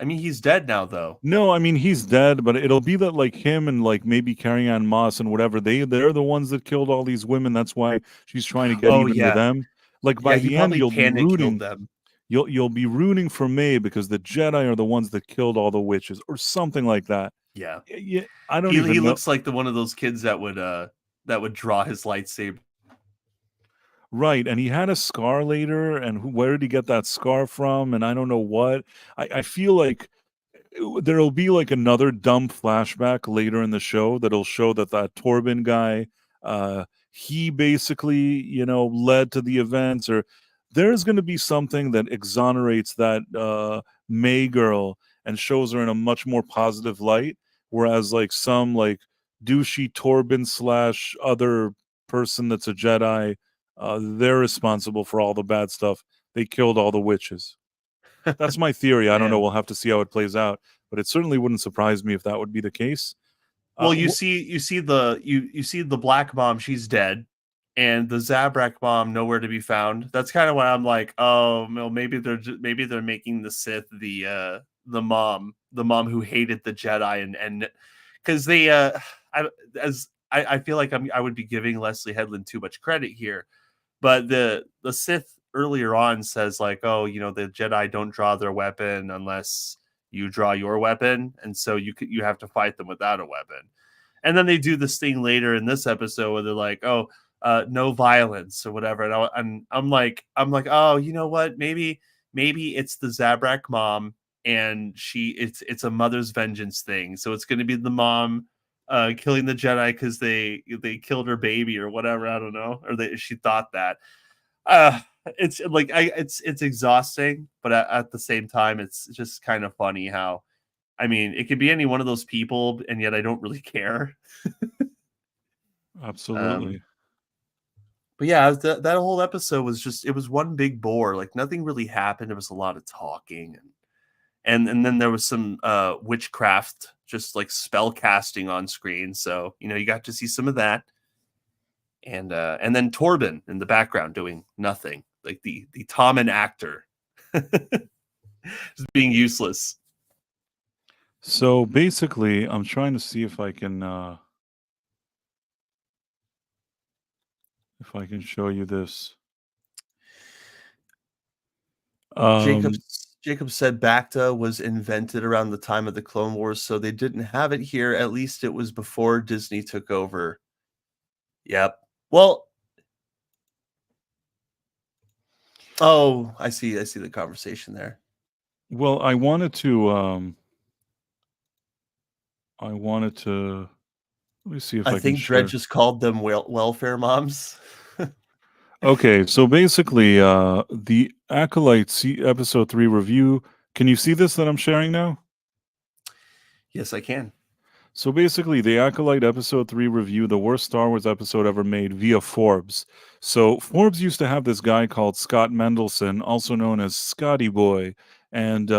A: I mean, he's dead now, though.
B: No, I mean he's dead, but it'll be that like him and like maybe Carrie Ann Moss and whatever, they're the ones that killed all these women. That's why she's trying to get
A: Oh
B: even with
A: yeah,
B: them. Like
A: yeah.
B: by
A: He
B: the end,
A: probably
B: you'll be
A: panic killed
B: rooting.
A: them.
B: You'll be rooting for May because the Jedi are the ones that killed all the witches, or something like that.
A: Yeah,
B: Yeah, I don't
A: he
B: even know.
A: looks like the one of those kids that would draw his lightsaber.
B: Right, and he had a scar later, and where did he get that scar from? And I don't know what. I feel like there'll be like another dumb flashback later in the show that'll show that Torben guy, he basically, led to the events, or there's going to be something that exonerates that May girl and shows her in a much more positive light, whereas like some like douchey Torben slash other person that's a Jedi, they're responsible for all the bad stuff. They killed all the witches. That's my theory. I don't know.
A: Man.
B: We'll have to see how it plays out, but it certainly wouldn't surprise me if that would be the case.
A: Well, you see the black mom, she's dead, and the Zabrak mom nowhere to be found. That's kind of why I'm like, oh, well, maybe they're making the Sith the mom who hated the Jedi, and because they I feel like I would be giving Leslye Headland too much credit here, but the Sith earlier on says like, oh, the Jedi don't draw their weapon unless you draw your weapon, and so you have to fight them without a weapon. And then they do this thing later in this episode where they're like, oh, no violence or whatever, and I'm like, oh, you know what, maybe it's the Zabrak mom, and it's a mother's vengeance thing, so it's going to be the mom killing the Jedi because they killed her baby or whatever, I don't know, or she thought that. It's like it's exhausting, but at the same time, it's just kind of funny how, I mean, it could be any one of those people, and yet I don't really care.
B: Absolutely.
A: But yeah, that whole episode was just, it was one big bore. Like nothing really happened. There was a lot of talking, and then there was some witchcraft, just like spell casting on screen. So you got to see some of that, and then Torben in the background doing nothing, like the Tommen actor, just being useless.
B: So basically, I'm trying to see if I can show you this.
A: Jacob said Bacta was invented around the time of the Clone Wars, so they didn't have it here. At least it was before Disney took over. Yep. Well, oh, I see the conversation there.
B: Well, I wanted to let me see if I
A: think
B: can share.
A: Dredd just called them welfare moms.
B: Okay, so basically, the Acolyte episode 3 review. Can you see this that I'm sharing now?
A: Yes, I can.
B: So basically, the Acolyte episode 3 review, the worst Star Wars episode ever made, via Forbes. So Forbes used to have this guy called Scott Mendelson, also known as Scotty Boy, and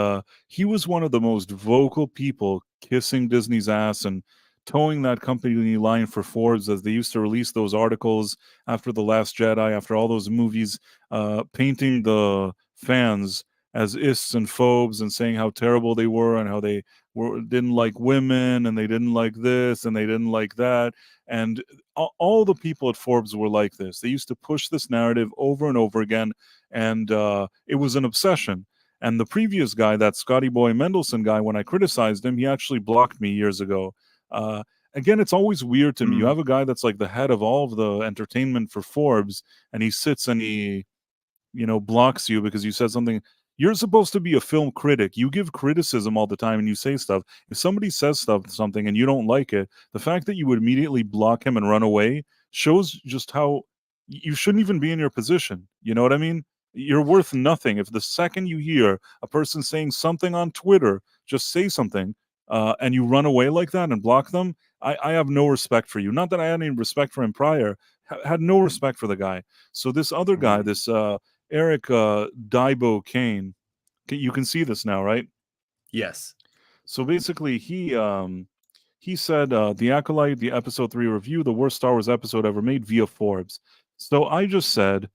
B: he was one of the most vocal people kissing Disney's ass and towing that company line for Forbes, as they used to release those articles after The Last Jedi, after all those movies, painting the fans as ists and phobes and saying how terrible they were and how they didn't like women and they didn't like this and they didn't like that. And all the people at Forbes were like this. They used to push this narrative over and over again, and it was an obsession. And the previous guy, that Scotty Boy Mendelson guy, when I criticized him, he actually blocked me years ago. Again, it's always weird to me. You have a guy that's like the head of all of the entertainment for Forbes, and he sits and he, blocks you because you said something. You're supposed to be a film critic. You give criticism all the time and you say stuff. If somebody says something and you don't like it, the fact that you would immediately block him and run away shows just how you shouldn't even be in your position. You know what I mean? You're worth nothing. If the second you hear a person saying something on Twitter, just say something, and you run away like that and block them, I have no respect for you. Not that I had any respect for him prior, had no respect for the guy. So this other guy, this Eric Daibo Kane, you can see this now, right?
A: Yes.
B: So basically, he said the Acolyte, the episode 3 review, the worst Star Wars episode ever made, via Forbes. So I just said,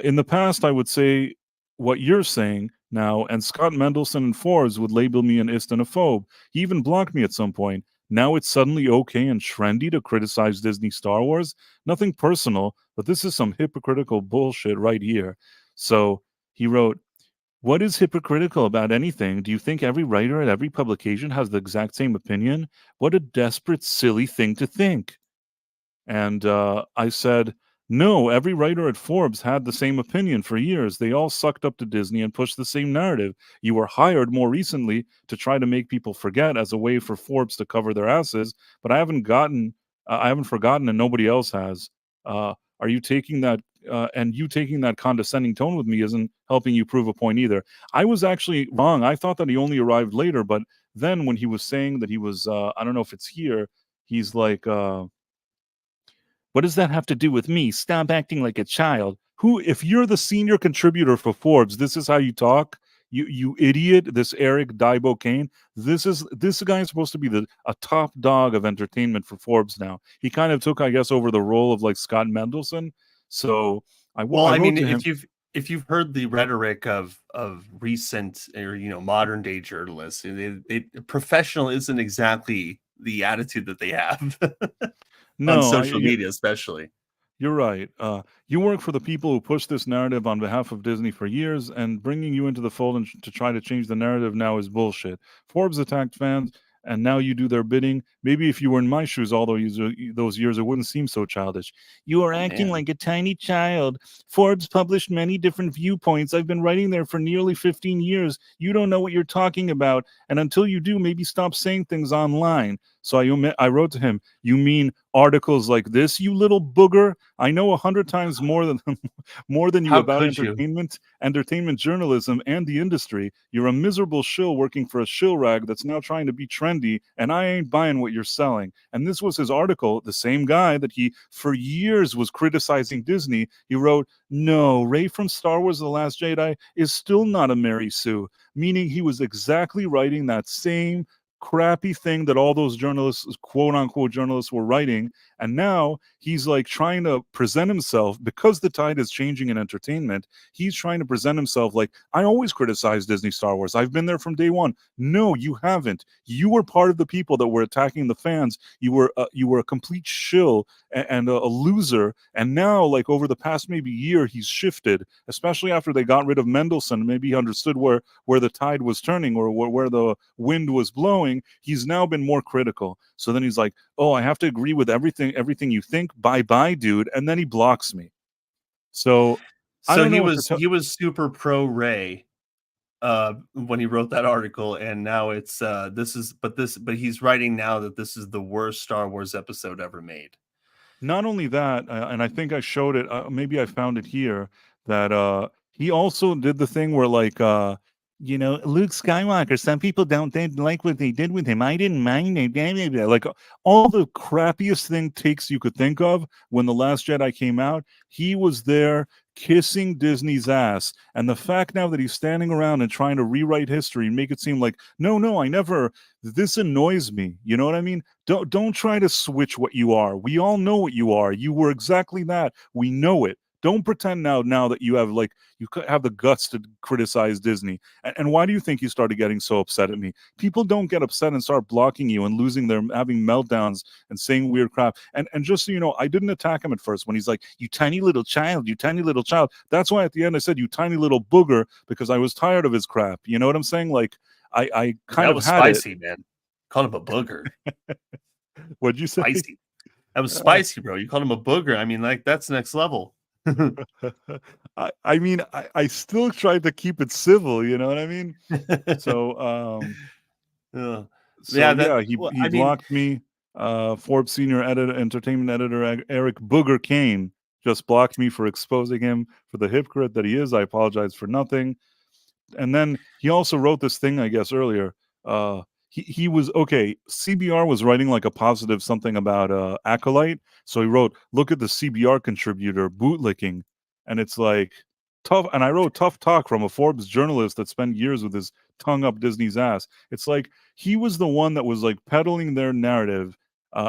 B: in the past, I would say what you're saying. now, and Scott Mendelson and Forbes would label me an istanophobe. He even blocked me at some point. Now it's suddenly okay and trendy to criticize Disney Star Wars. Nothing personal, but this is some hypocritical bullshit right here. So he wrote, what is hypocritical about anything? Do you think every writer at every publication has the exact same opinion? What a desperate, silly thing to think. And I said, no, every writer at Forbes had the same opinion for years. They all sucked up to Disney and pushed the same narrative. You were hired more recently to try to make people forget as a way for Forbes to cover their asses, but I haven't forgotten, and nobody else has. Are you taking that? And you taking that condescending tone with me isn't helping you prove a point either. I was actually wrong. I thought that he only arrived later, but then when he was saying that he was, I don't know if it's here, he's like, what does that have to do with me? Stop acting like a child. Who, if you're the senior contributor for Forbes, this is how you talk? You idiot, this Eric Dibo Kane. This guy is supposed to be a top dog of entertainment for Forbes now. He kind of took, I guess, over the role of like Scott Mendelson. So I
A: I
B: wrote
A: mean,
B: to him.
A: if you've heard the rhetoric of recent or modern day journalists, professional isn't exactly the attitude that they have on
B: No,
A: social media, especially.
B: You're right. You work for the people who push this narrative on behalf of Disney for years, and bringing you into the fold and to try to change the narrative now is bullshit. Forbes attacked fans, and now you do their bidding. Maybe if you were in my shoes all those years, it wouldn't seem so childish. You are acting like a tiny child. Forbes published many different viewpoints. I've been writing there for nearly 15 years. You don't know what you're talking about, and until you do, maybe stop saying things online. So I wrote to him, you mean articles like this, you little booger? I know 100 times more than you
A: How
B: about
A: could you?
B: entertainment journalism, and the industry. You're a miserable shill working for a shill rag that's now trying to be trendy, and I ain't buying what you're selling. And this was his article, the same guy that he for years was criticizing Disney. He wrote, no, Rey from Star Wars The Last Jedi is still not a Mary Sue, meaning he was exactly writing that same crappy thing that all those journalists, quote unquote journalists, were writing. And now he's like trying to present himself, because the tide is changing in entertainment. He's trying to present himself like, I always criticize Disney Star Wars. I've been there from day one. No, you haven't. You were part of the people that were attacking the fans. You were a complete shill and a loser. And now, like over the past maybe year, he's shifted, especially after they got rid of Mendelson. Maybe he understood where the tide was turning, or where the wind was blowing. He's now been more critical. So then he's like, oh, I have to agree with everything you think. Bye, dude. And then he blocks me. So I don't know what to tell.
A: He was super pro Rey when he wrote that article, and now it's but he's writing now that this is the worst Star Wars episode ever made.
B: Not only that, and I think I showed it, maybe I found it here, that he also did the thing where, like, Luke Skywalker, some people don't like what they did with him. I didn't mind it. Like, all the crappiest takes you could think of when The Last Jedi came out, he was there kissing Disney's ass. And the fact now that he's standing around and trying to rewrite history and make it seem like, no, I never, this annoys me. You know what I mean? Don't try to switch what you are. We all know what you are. You were exactly that. We know it. Don't pretend now that you have the guts to criticize Disney. And why do you think you started getting so upset at me? People don't get upset and start blocking you and having meltdowns and saying weird crap. And just so you know, I didn't attack him at first when he's like, you tiny little child, you tiny little child. That's why at the end I said, you tiny little booger, because I was tired of his crap. You know what I'm saying? Like, I kind of had
A: spicy,
B: it.
A: Man. Called him a booger.
B: What'd you say?
A: Spicy. That was spicy, bro. You called him a booger. I mean, like, that's next level.
B: I mean, I still tried to keep it civil, you know what I mean? So, he blocked me. Forbes senior entertainment editor Eric Booger Kane just blocked me for exposing him for the hypocrite that he is. I apologize for nothing. And then he also wrote this thing, I guess, earlier. He was okay. CBR was writing like a positive something about Acolyte. So he wrote, look at the CBR contributor bootlicking. And it's like tough. And I wrote tough talk from a Forbes journalist that spent years with his tongue up Disney's ass. It's like he was the one that was like peddling their narrative.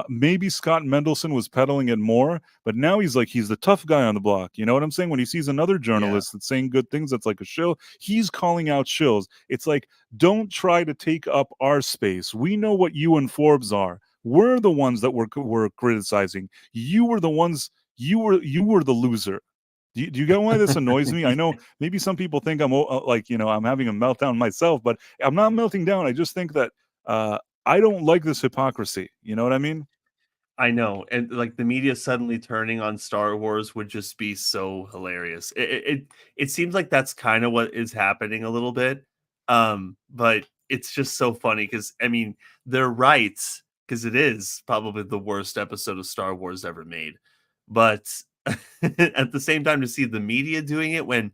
B: Maybe Scott Mendelson was peddling it more, but now he's the tough guy on the block. You know what I'm saying? When he sees another
A: Yeah.
B: journalist that's saying good things, that's like a shill, he's calling out shills. It's like, don't try to take up our space. We know what you and Forbes are. We're the ones that were criticizing. You were the ones. You were the loser. Do you get why this annoys me? I know maybe some people think I'm I'm having a meltdown myself, but I'm not melting down. I just think that I don't like this hypocrisy. You know what I mean?
A: I know, and like the media suddenly turning on Star Wars would just be so hilarious. It seems like that's kind of what is happening a little bit, but it's just so funny because I mean they're right because it is probably the worst episode of Star Wars ever made, but at the same time to see the media doing it when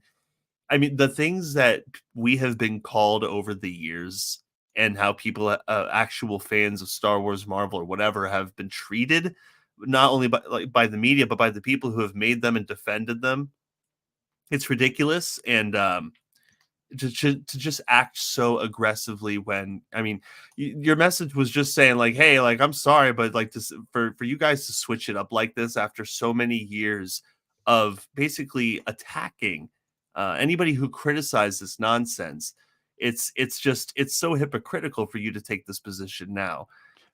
A: I mean, the things that we have been called over the years and how people, actual fans of Star Wars, Marvel, or whatever have been treated, not only by the media, but by the people who have made them and defended them. It's ridiculous. And to just act so aggressively when I mean your message was just saying like hey like I'm sorry but like this for you guys to switch it up like this after so many years of basically attacking anybody who criticized this nonsense it's just it's so hypocritical for you to take this position now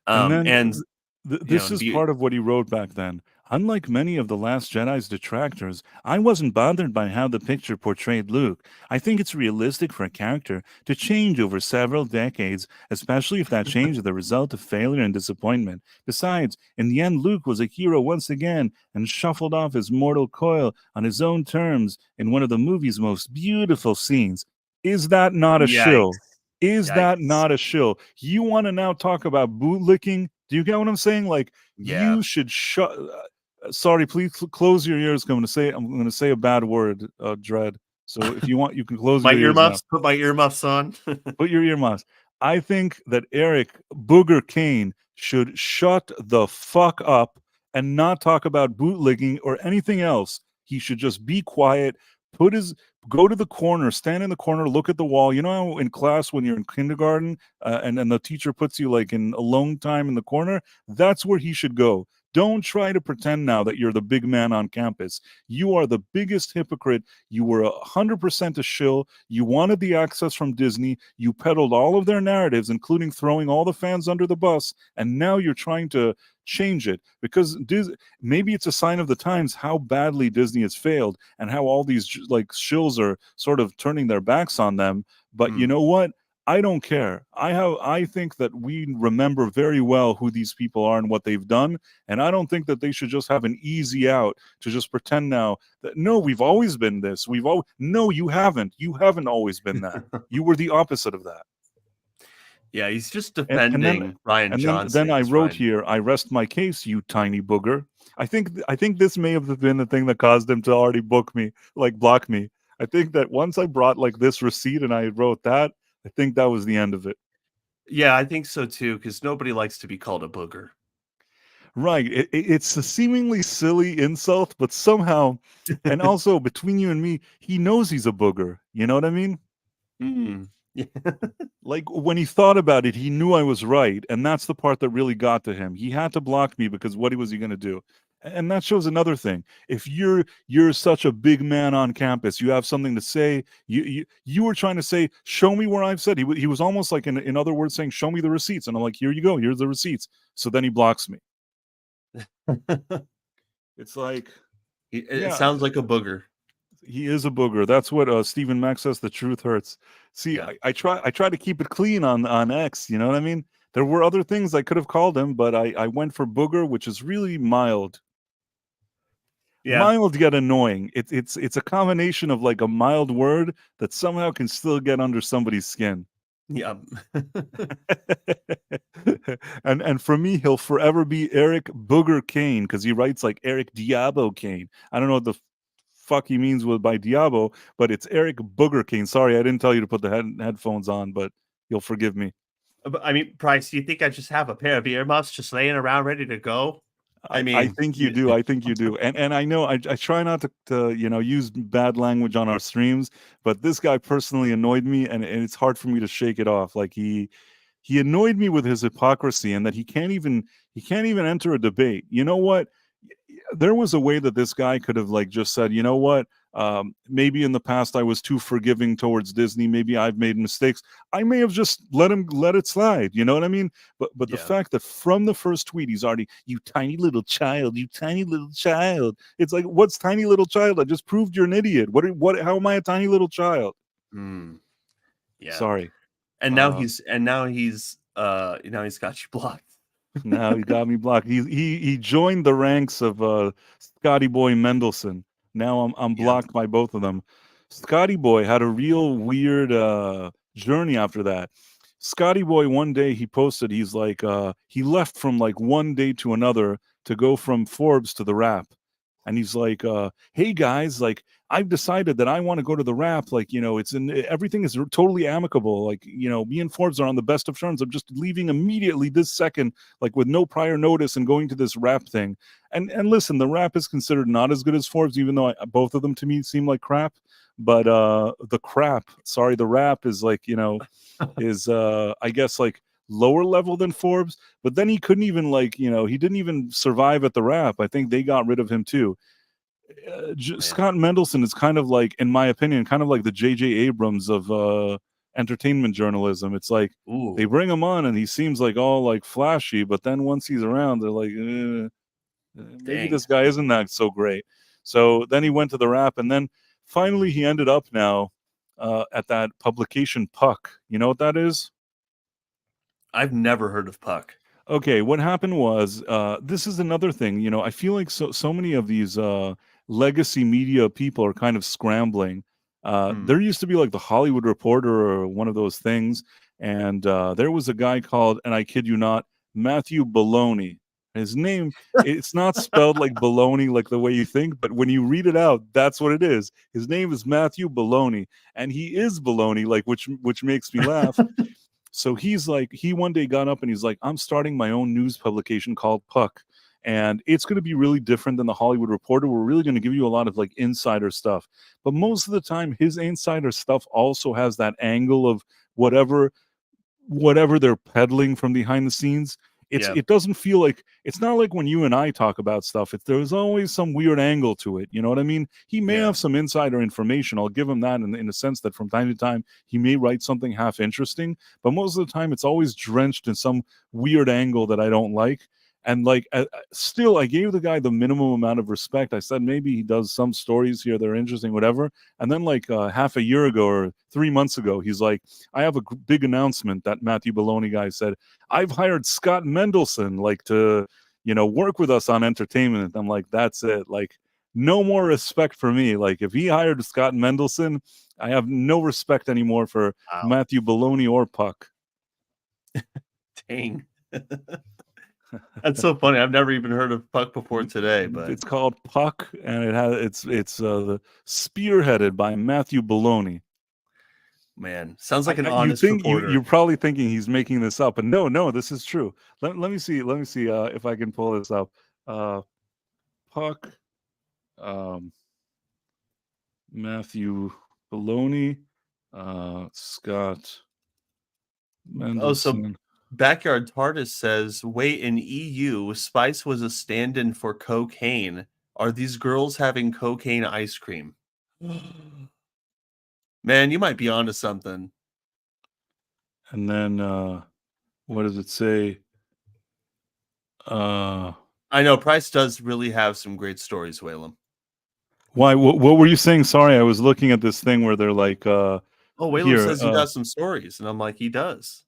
B: And then
A: and you know
B: this
A: and
B: is
A: be
B: part of what he wrote back then. Unlike many of The Last Jedi's detractors, I wasn't bothered by how the picture portrayed Luke. I think it's realistic for a character to change over several decades, especially if that change is the result of failure and disappointment. Besides, in the end, Luke was a hero once again and shuffled off his mortal coil on his own terms in one of the movie's most beautiful scenes. Is that not a shill?
A: yikes
B: Is that
A: yikes
B: not a shill? You want to now talk about bootlicking? Do you get what I'm saying? Like
A: yeah
B: you should shut. Sorry, please close your ears. I'm going to say a bad word, Dread. So if you want, you can close
A: my
B: your ears now.
A: earmuffs put my earmuffs on
B: Put your earmuffs. I think that Eric Booger Kane should shut the fuck up and not talk about bootlegging or anything else. He should just be quiet, put his go to the corner, stand in the corner, look at the wall. You know how in class when you're in kindergarten and then the teacher puts you like in alone time in the corner? That's where he should go. Don't try to pretend now that you're the big man on campus. You are the biggest hypocrite. You were 100% a shill. You wanted the access from Disney. You peddled all of their narratives, including throwing all the fans under the bus. And now you're trying to change it because maybe it's a sign of the times how badly Disney has failed and how all these like shills are sort of turning their backs on them. But you
A: Hmm.
B: know what? I don't care. I think that we remember very well who these people are and what they've done, and I don't think that they should just have an easy out to just pretend now that no, we've always been this. No, you haven't. You haven't always been that. You were the opposite of that.
A: Yeah, he's just
B: And then
A: defending Ryan
B: and then
A: Johnson
B: I
A: 'cause
B: wrote
A: Ryan
B: here, I rest my case, you tiny booger. I think this may have been the thing that caused him to already book me, like block me. I think that once I brought like this receipt and I wrote that, I think that was the end of it.
A: Yeah, I think so too, because nobody likes to be called a booger.
B: Right. It's a seemingly silly insult, but somehow, and also between you and me, he knows he's a booger. You know what I mean?
A: Mm. Yeah.
B: Like when he thought about it, he knew I was right, and that's the part that really got to him. He had to block me because what was he going to do? And that shows another thing. If you're such a big man on campus, you have something to say. You were trying to say, show me where I've said. He was almost like in other words saying, show me the receipts. And I'm like, here you go. Here's the receipts. So then he blocks me. It's like,
A: It
B: yeah,
A: sounds like a booger.
B: he is a booger. That's what Stephen Mack says. The truth hurts. See,
A: Yeah.
B: I try to keep it clean on X. You know what I mean? There were other things I could have called him, but I went for booger, which is really
A: Yeah.
B: mild yet annoying. It's a combination of like a mild word that somehow can still get under somebody's skin.
A: Yeah.
B: And for me, he'll forever be Eric Booger Kane because he writes like Eric Diabo Kane. I don't know what the fuck he means with by Diabo, but it's Eric Booger Kane. Sorry, I didn't tell you to put the headphones on, but you'll forgive me.
A: But, I mean, Price, do you think I just have a pair of earmuffs just laying around ready to go? I
B: I
A: mean,
B: think you do. I think you do. And I know I try not to use bad language on our streams, but this guy personally annoyed me, and it's hard for me to shake it off. Like he annoyed me with his hypocrisy and that he can't even enter a debate. You know what? There was a way that this guy could have like just said, you know what? Maybe in the past I was too forgiving towards Disney. Maybe I've made mistakes. I may have just let it slide. You know what I mean? But the
A: Yeah.
B: fact that from the first tweet he's already, you tiny little child, you tiny little child. It's like, what's tiny little child? I just proved you're an idiot. What? How am I a tiny little child?
A: Yeah.
B: Sorry.
A: And now he's now he's got you blocked.
B: Now he got me blocked. He joined the ranks of Scotty Boy Mendelson. Now I'm
A: Yeah.
B: blocked by both of them. Scotty Boy had a real weird journey after that. Scotty Boy one day he posted, he's like he left from like one day to another to go from Forbes to the Wrap. And he's like, hey guys, like I've decided that I want to go to the Wrap. Like, you know, everything is totally amicable. Like, you know, me and Forbes are on the best of terms. I'm just leaving immediately this second, like with no prior notice, and going to this Wrap thing. And listen, the Wrap is considered not as good as Forbes, even though both of them to me seem like crap. But the Wrap is like, you know, is I guess like lower level than Forbes, but then he couldn't even like, you know, he didn't even survive at the Wrap. I think they got rid of him too. Scott Mendelson is kind of like, in my opinion, kind of like the J.J. Abrams of entertainment journalism. It's like they bring him on and he seems like all like flashy, but then once he's around, they're like, maybe this guy isn't that so great. So then he went to the Wrap, and then finally he ended up now at that publication Puck. You know what that is?
A: I've never heard of Puck.
B: Okay, what happened was this is another thing. You know, I feel like so many of these legacy media people are kind of scrambling. There used to be like the Hollywood Reporter or one of those things, and there was a guy called, and I kid you not, Matthew Baloney. His name, it's not spelled like baloney like the way you think, but when you read it out, that's what it is. His name is Matthew Baloney, and he is baloney, like which makes me laugh. So he's like, he one day got up and he's like, I'm starting my own news publication called Puck. And it's going to be really different than the Hollywood Reporter. We're really going to give you a lot of like insider stuff. But most of the time, his insider stuff also has that angle of whatever they're peddling from behind the scenes. It doesn't feel like, it's not like when you and I talk about stuff. There's always some weird angle to it. You know what I mean? He may have some insider information. I'll give him that in a sense that from time to time he may write something half interesting, but most of the time it's always drenched in some weird angle that I don't like. And like, still, I gave the guy the minimum amount of respect. I said maybe he does some stories here that are interesting, whatever. And then like half a year ago or 3 months ago, he's like, I have a big announcement. That Matthew Baloney guy said, I've hired Scott Mendelson like to, you know, work with us on entertainment. I'm like, that's it. Like, no more respect for me. Like, if he hired Scott Mendelson, I have no respect anymore for Matthew Baloney or Puck.
A: Dang. That's so funny. I've never even heard of Puck before today, but
B: it's called Puck, and it's spearheaded by Matthew Baloney.
A: Man, sounds like an honest reporter.
B: You're probably thinking he's making this up, but no, this is true. Let me see if I can pull this up. Puck, Matthew Baloney, Scott Mendelson.
A: Oh, so Backyard TARDIS says, wait, in EU, Spice was a stand-in for cocaine. Are these girls having cocaine ice cream? Man, you might be onto something.
B: And then, what does it say?
A: I know Price does really have some great stories, Whalem.
B: Why? What were you saying? Sorry, I was looking at this thing where they're like,
A: oh, Whalem says he got some stories, and I'm like, he does.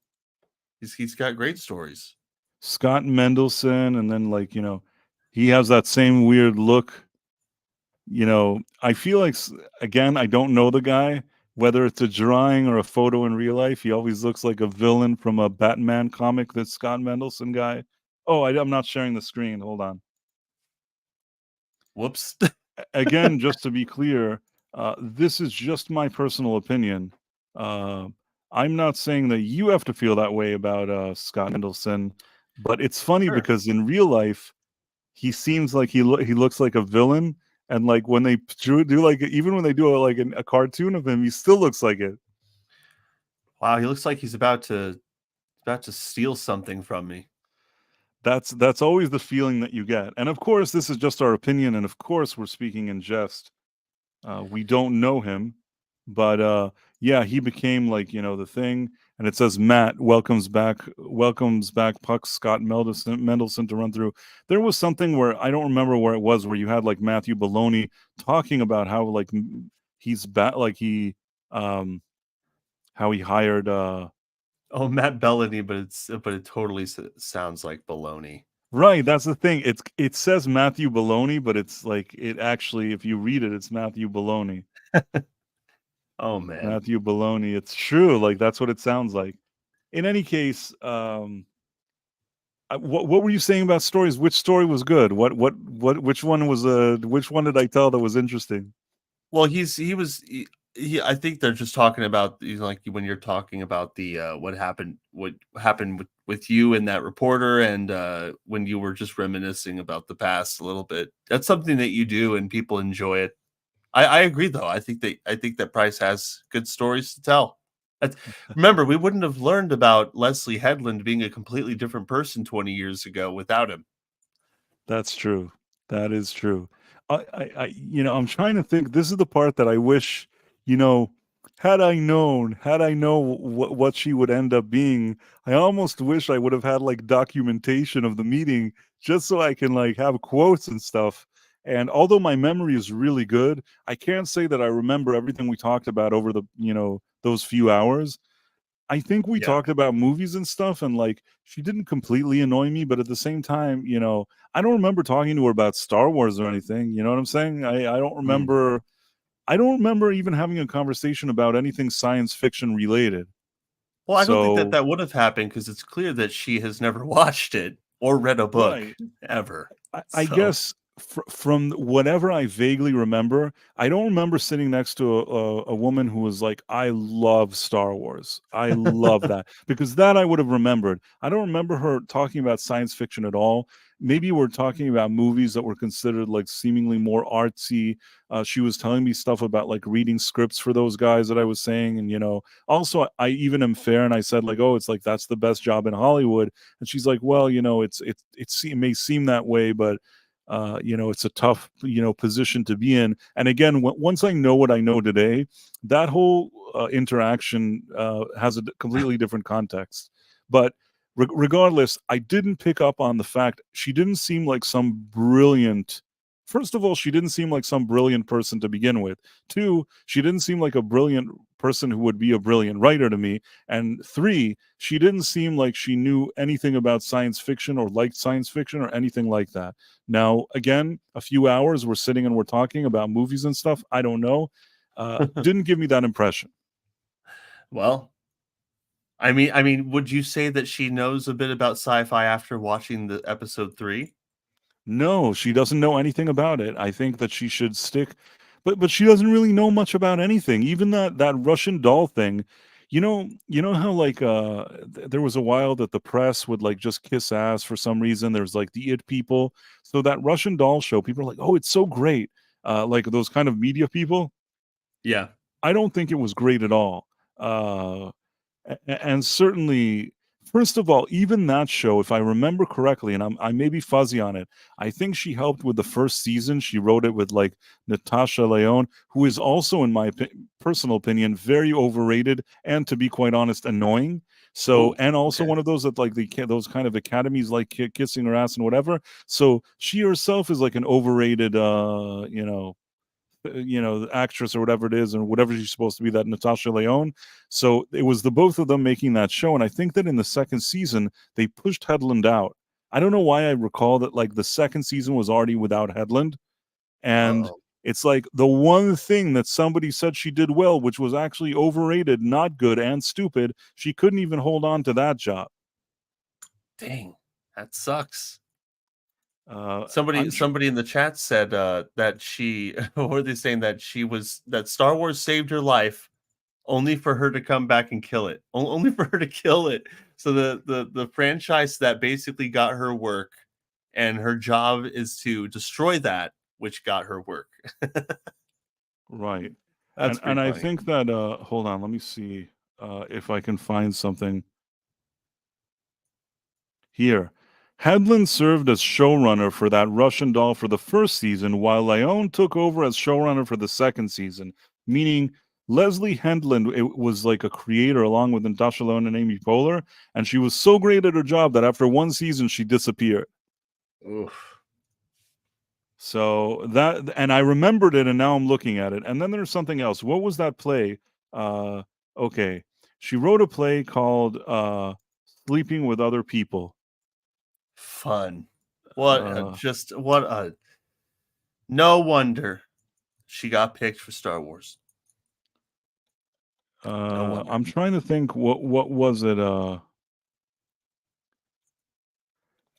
A: He's got great stories.
B: Scott Mendelson, and then like, you know, he has that same weird look. You know, I feel like, again, I don't know the guy, whether it's a drawing or a photo in real life. He always looks like a villain from a Batman comic, that Scott Mendelson guy. Oh, I'm not sharing the screen. Hold on.
A: Whoops.
B: Again, just to be clear, this is just my personal opinion. I'm not saying that you have to feel that way about Scott Mendelson, but it's funny because in real life, he seems like he looks like a villain, and like when they do like, even when they do like a cartoon of him, he still looks like it.
A: Wow, he looks like he's about to About to steal something from me.
B: That's always the feeling that you get. And of course, this is just our opinion, and of course, we're speaking in jest. We don't know him, but yeah, he became like the thing. And it says Matt welcomes back Puck Scott Mendelson to run through. There was something where I don't remember where it was, where you had like Matthew Baloney talking about how like he's back, like he how he hired
A: Oh, Matt Bellany, but it totally sounds like baloney.
B: right. That's the thing. It says Matthew Baloney, but it's like it actually, if you read it, it's Matthew Baloney.
A: Oh man.
B: Matthew Baloney. It's true. Like that's what it sounds like. In any case, what were you saying about stories? Which story was good? Which one was which one did I tell that was interesting?
A: Well, he I think they're just talking about, like, when you're talking about the, what happened with you and that reporter, and, when you were just reminiscing about the past a little bit. That's something that you do and people enjoy it. I agree, though. I think that Price has good stories to tell. That's Remember, we wouldn't have learned about Leslye Headland being a completely different person 20 years ago without him.
B: That's true. That is true. I'm trying to think. This is the part that I wish, you know, had I know what she would end up being, I almost wish I would have had like documentation of the meeting just so I can like have quotes and stuff. And although my memory is really good, I can't say that I remember everything we talked about over those few hours. I think we
A: Yeah.
B: talked about movies and stuff, and like she didn't completely annoy me, but at the same time, I don't remember talking to her about Star Wars or anything. You know what I'm saying? I don't
A: Mm.
B: remember. I don't remember even having a conversation about anything science fiction related.
A: Well, I don't think that
B: So
A: that would have happened because it's clear that she has never watched it or read a book
B: right,
A: ever.
B: I
A: So
B: guess from whatever I vaguely remember, I don't remember sitting next to a woman who was like, "I love Star Wars. I love that," because that I would have remembered. I don't remember her talking about science fiction at all. Maybe we're talking about movies that were considered like seemingly more artsy. She was telling me stuff about like reading scripts for those guys that I was saying, and also I even am fair, and I said like, "Oh, it's like that's the best job in Hollywood," and she's like, "Well, it may seem that way, but." It's a tough, position to be in. And again, once I know what I know today, that whole interaction has a completely different context. But regardless, I didn't pick up on the fact she didn't seem like some brilliant. First of all, she didn't seem like some brilliant person to begin with. Two, she didn't seem like a brilliant person who would be a brilliant writer to me. And three, she didn't seem like she knew anything about science fiction or liked science fiction or anything like that. Now, again, a few hours we're sitting and we're talking about movies and stuff. I don't know. Didn't give me that impression.
A: well, would you say that she knows a bit about sci-fi after watching the episode 3?
B: No, she doesn't know anything about it. I think that she should stick, but she doesn't really know much about anything. Even that Russian doll thing. You know how like there was a while that the press would like just kiss ass for some reason. There's like the it people. So that Russian doll show, people are like, "Oh, it's so great." Like those kind of media people.
A: Yeah.
B: I don't think it was great at all. Uh, and certainly, first of all, even that show, if I remember correctly, and I may be fuzzy on it, I think she helped with the first season. She wrote it with like Natasha Leone, who is also, in my personal opinion, very overrated and, to be quite honest, annoying. So,
A: Oh,
B: and also
A: okay.
B: one of those that like those kind of academies like kissing her ass and whatever. So she herself is like an overrated, the actress or whatever it is, and whatever she's supposed to be, that Natasha Leone. So it was the both of them making that show, and I think that in the second season they pushed Headland out. I don't know why I recall that like the second season was already without Headland, and
A: Uh-oh.
B: it's like the one thing that somebody said she did well, which was actually overrated, not good, and stupid. She couldn't even hold on to that job.
A: Dang. That sucks.
B: I'm
A: Somebody in the chat said, that she what were they saying? That Star Wars saved her life only for her to come back and kill it. Only for her to kill it. So the franchise that basically got her work, and her job is to destroy that which got her work.
B: right,
A: That's
B: and
A: pretty
B: I
A: funny.
B: think that hold on, let me see if I can find something. Here. Headland served as showrunner for that Russian doll for the first season, while Leon took over as showrunner for the second season, meaning Leslye Headland was like a creator along with Natasha Lyonne and Amy Poehler, and she was so great at her job that after one season she disappeared.
A: Oof.
B: So that, and I remembered it, and now I'm looking at it. And then there's something else. What was that play? Okay, she wrote a play called Sleeping with Other People.
A: Fun. What a no wonder she got picked for Star Wars. No wonder.
B: I'm trying to think what was it?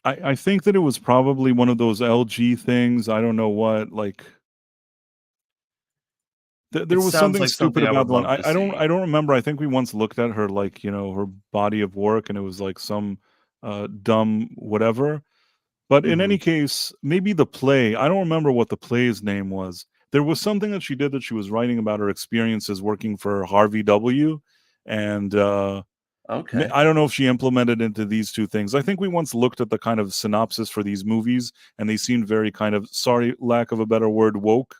B: I think that it was probably one of those LG things. I don't know what. Like there
A: It
B: was
A: sounds
B: something
A: like
B: stupid
A: something I
B: about
A: would
B: the one.
A: love to
B: I don't
A: see.
B: remember. I think we once looked at her, like, you know, her body of work, and it was like some dumb whatever. But in any
A: Mhm.
B: case, maybe the play, I don't remember what the play's name was. There was something that she did that she was writing about her experiences working for Harvey W. And
A: Okay.
B: I don't know if she implemented into these two things. I think we once looked at the kind of synopsis for these movies, and they seemed very kind of, sorry, lack of a better word, woke.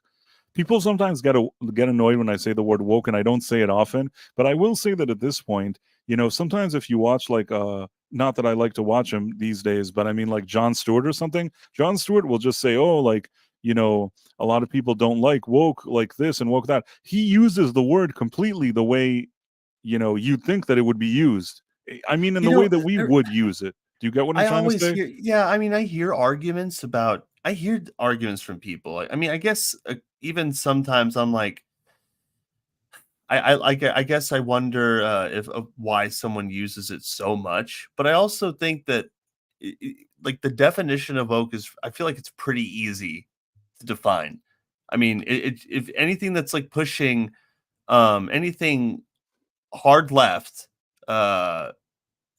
B: People sometimes get annoyed when I say the word woke, and I don't say it often. But I will say that at this point, you know, sometimes if you watch like not that I like to watch him these days, but I mean like Jon Stewart or something, Jon Stewart will just say, oh, like, you know, a lot of people don't like woke like this and woke that. He uses the word completely the way, you know, you'd think that it would be used. I mean, in
A: You
B: the way
A: know,
B: that we would use it. Do you get what I'm
A: I
B: trying to
A: always
B: say?
A: hear I mean, I hear arguments from people. I mean, I guess, even sometimes I'm like, I guess I wonder, if of why someone uses it so much, but I also think that like the definition of woke is I feel like it's pretty easy to define. I mean, if anything that's like pushing anything hard left, uh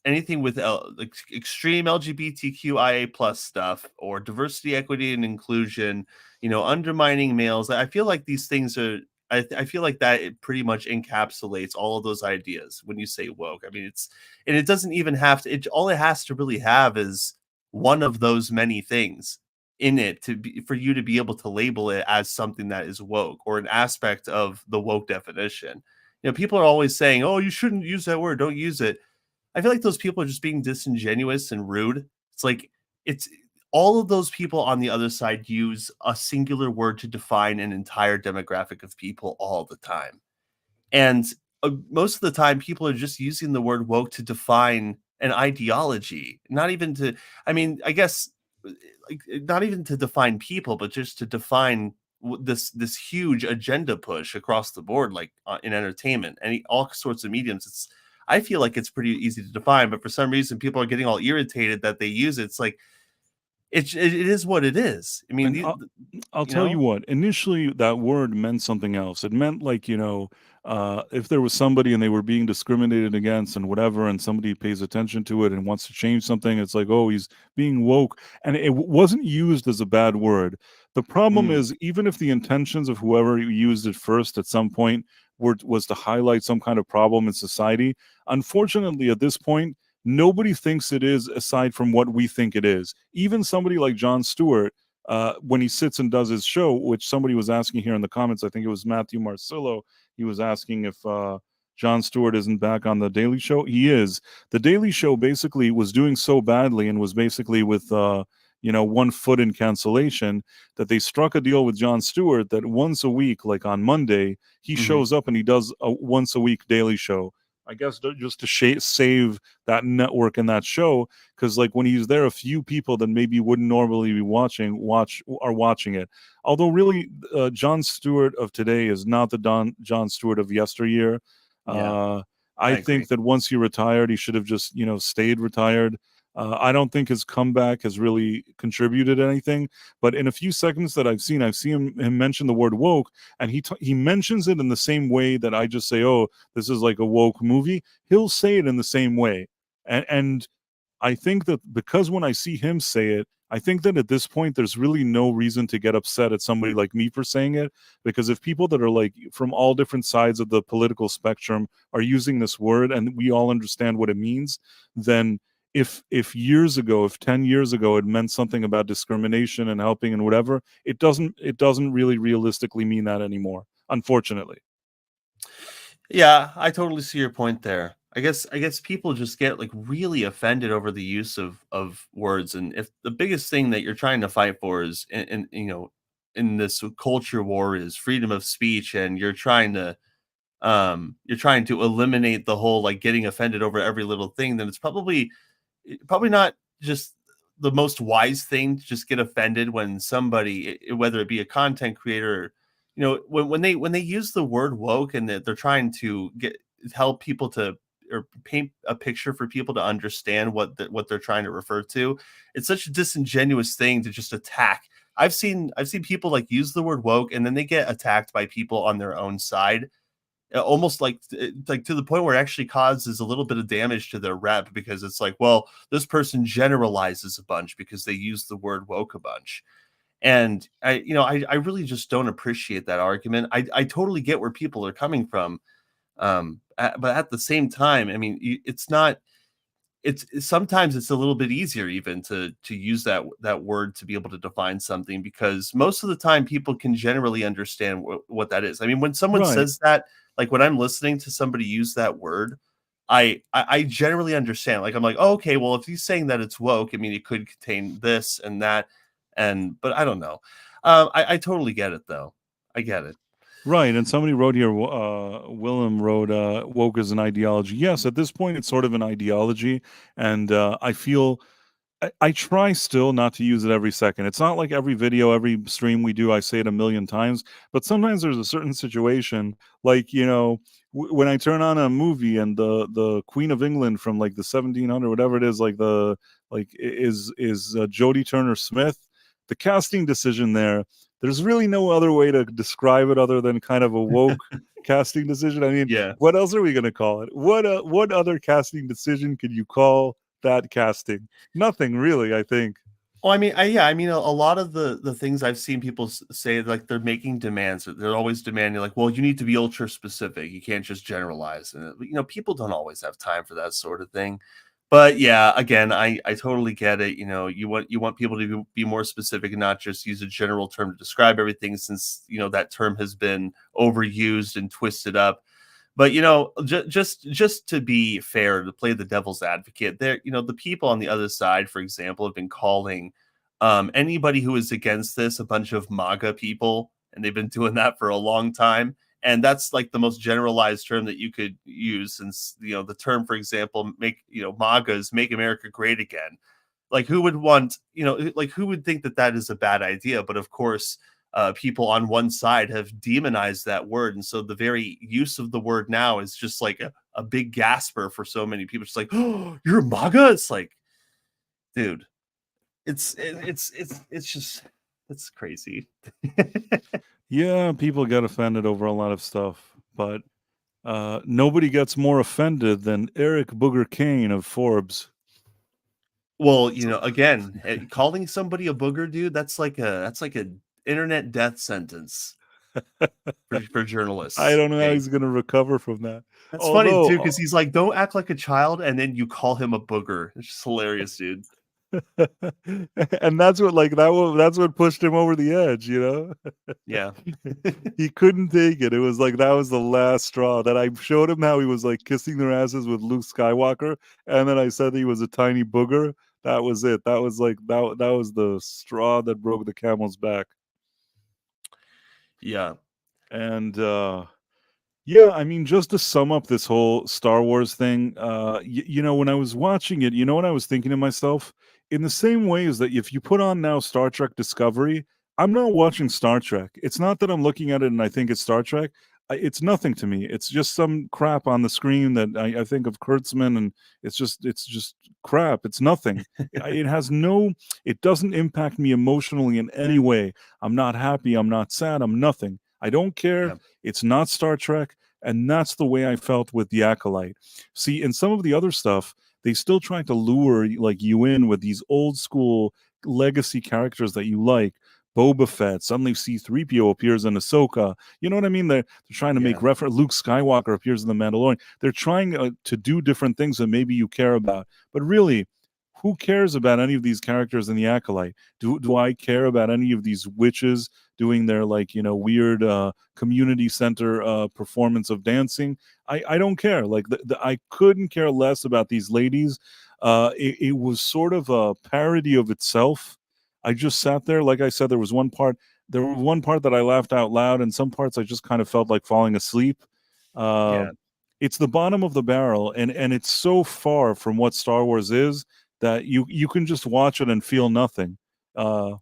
A: anything with like extreme LGBTQIA plus stuff or diversity, equity, and inclusion, undermining males. I feel like these things are. I feel like that it pretty much encapsulates all of those ideas when you say woke. I mean, and it doesn't even have to. All it has to really have is one of those many things in it for you to be able to label it as something that is woke or an aspect of the woke definition. People are always saying, "Oh, you shouldn't use that word. Don't use it." I feel like those people are just being disingenuous and rude. It's like it's all of those people on the other side use a singular word to define an entire demographic of people all the time. And most of the time, people are just using the word woke to define an ideology, not even to, I mean, I guess, like, not even to define people, but just to define this huge agenda push across the board, like in entertainment, all sorts of mediums. I feel like it's pretty easy to define, but for some reason, people are getting all irritated that they use it. It's like it is what it is. I mean,
B: And I'll
A: you
B: tell you
A: know,
B: what, initially that word meant something else. It meant like, you know, if there was somebody and they were being discriminated against and whatever, and somebody pays attention to it and wants to change something, it's like, oh, he's being woke. And it wasn't used as a bad word. The problem
A: mm,
B: is, even if the intentions of whoever used it first at some point was to highlight some kind of problem in society, unfortunately, at this point, nobody thinks it is aside from what we think it is. Even somebody like Jon Stewart, when he sits and does his show, which somebody was asking here in the comments, I think it was Matthew Marcillo, he was asking if Jon Stewart isn't back on the Daily Show. He is. The Daily Show basically was doing so badly and was basically with you know, 1 foot in cancellation, that they struck a deal with Jon Stewart that once a week, like on Monday, he
A: mhm,
B: shows up and he does a once a week Daily Show. I guess just to save that network and that show, because like when he's there, a few people that maybe wouldn't normally be are watching it. Although really, Jon Stewart of today is not the Jon Stewart of yesteryear.
A: yeah,
B: Uh,
A: I
B: I think
A: agree.
B: that once he retired, he should have just, you know, stayed retired. I don't think his comeback has really contributed anything. But in a few segments that I've seen him mention the word woke, and he mentions it in the same way that I just say, "Oh, this is like a woke movie." He'll say it in the same way, and I think that because when I see him say it, I think that at this point there's really no reason to get upset at somebody like me for saying it, because if people that are like from all different sides of the political spectrum are using this word and we all understand what it means, then if years ago, if 10 years ago it meant something about discrimination and helping and whatever, it doesn't really realistically mean that anymore, unfortunately.
A: Yeah, I totally see your point there. I guess people just get like really offended over the use of words, and if the biggest thing that you're trying to fight for is in this culture war is freedom of speech, and you're trying to eliminate the whole like getting offended over every little thing, then it's probably not just the most wise thing to just get offended when somebody, whether it be a content creator, when they use the word woke and that they're trying to help people to or paint a picture for people to understand what they're trying to refer to. It's such a disingenuous thing to just attack. I've seen people like use the word woke and then they get attacked by people on their own side, almost like to the point where it actually causes a little bit of damage to their rep, because it's like, well, this person generalizes a bunch because they use the word woke a bunch. And I really just don't appreciate that argument. I totally get where people are coming from. But at the same time, I mean, it's not, sometimes it's a little bit easier even to use that word to be able to define something, because most of the time people can generally understand what that is. I mean, when someone
B: Right.
A: says that, like when I'm listening to somebody use that word, I generally understand. Like I'm like, oh, okay, well, if he's saying that it's woke, I mean, it could contain this and that, and but I don't know. I totally get it though. I get it.
B: Right, and somebody wrote here, Willem wrote, woke is an ideology. Yes, at this point, it's sort of an ideology, and I feel I try still not to use it every second. It's not like every video, every stream we do, I say it a million times, but sometimes there's a certain situation, like, when I turn on a movie and the Queen of England from like the 1700, whatever it is, like is Jodie Turner Smith, the casting decision there. There's really no other way to describe it other than kind of a woke casting decision. I mean,
A: Yeah.
B: what else are we going to call it? What other casting decision could you call that casting? Nothing really, I think.
A: Well, I mean, yeah, I mean, a lot of the things I've seen people say, like they're making demands. They're always demanding, like, well, you need to be ultra specific. You can't just generalize. And people don't always have time for that sort of thing. But yeah, again, I totally get it. You want people to be more specific and not just use a general term to describe everything, since that term has been overused and twisted up. But just to be fair, to play the devil's advocate, the people on the other side, for example, have been calling anybody who is against this a bunch of MAGA people, and they've been doing that for a long time. And that's like the most generalized term that you could use, since the term, for example, MAGAs, make America great again. Like who would want, like who would think that that is a bad idea? But of course, people on one side have demonized that word, and so the very use of the word now is just like a big gasper for so many people. It's like, oh, you're a MAGA. It's like, dude, it's just, it's crazy.
B: Yeah, people get offended over a lot of stuff, but nobody gets more offended than Eric Booger Kane of Forbes.
A: Well, again, calling somebody a booger, dude, that's like a internet death sentence for
B: I
A: journalists.
B: don't know how
A: Okay,
B: he's going to recover from that.
A: that's funny
B: Although,
A: too, because he's like, don't act like a child, and then you call him a booger. It's just hilarious, dude.
B: and that's what pushed him over the edge.
A: Yeah.
B: He couldn't take it. It was like that was the last straw. That I showed him how he was like kissing their asses with Luke Skywalker, and then I said that he was a tiny booger. That was it. That was like that was the straw that broke the camel's back.
A: Yeah.
B: And yeah, I mean, just to sum up this whole Star Wars thing, when I was watching it, you know what I was thinking to myself? In the same way as that if you put on now Star Trek Discovery, I'm not watching Star Trek. It's not that I'm looking at it and I think it's Star Trek. It's nothing to me. It's just some crap on the screen that I think of Kurtzman, and it's just crap. It's nothing. It has no. It doesn't impact me emotionally in any way. I'm not happy. I'm not sad. I'm nothing. I don't care.
A: Yeah.
B: It's not Star Trek. And that's the way I felt with the Acolyte. See, in some of the other stuff, they still try to lure like you in with these old school legacy characters that you like. Boba Fett, suddenly C-3PO appears in Ahsoka. You know what I mean? They're trying to make
A: Yeah.
B: reference. Luke Skywalker appears in The Mandalorian. They're trying to do different things that maybe you care about. But really, who cares about any of these characters in the Acolyte? Do I care about any of these witches doing their, like, weird community center performance of dancing? I don't care. Like, I couldn't care less about these ladies. It was sort of a parody of itself. I just sat there, like I said, there was one part that I laughed out loud, and some parts I just kind of felt like falling asleep. Uh,
A: Yeah,
B: it's the bottom of the barrel, and it's so far from what Star Wars is that you can just watch it and feel nothing. Uh,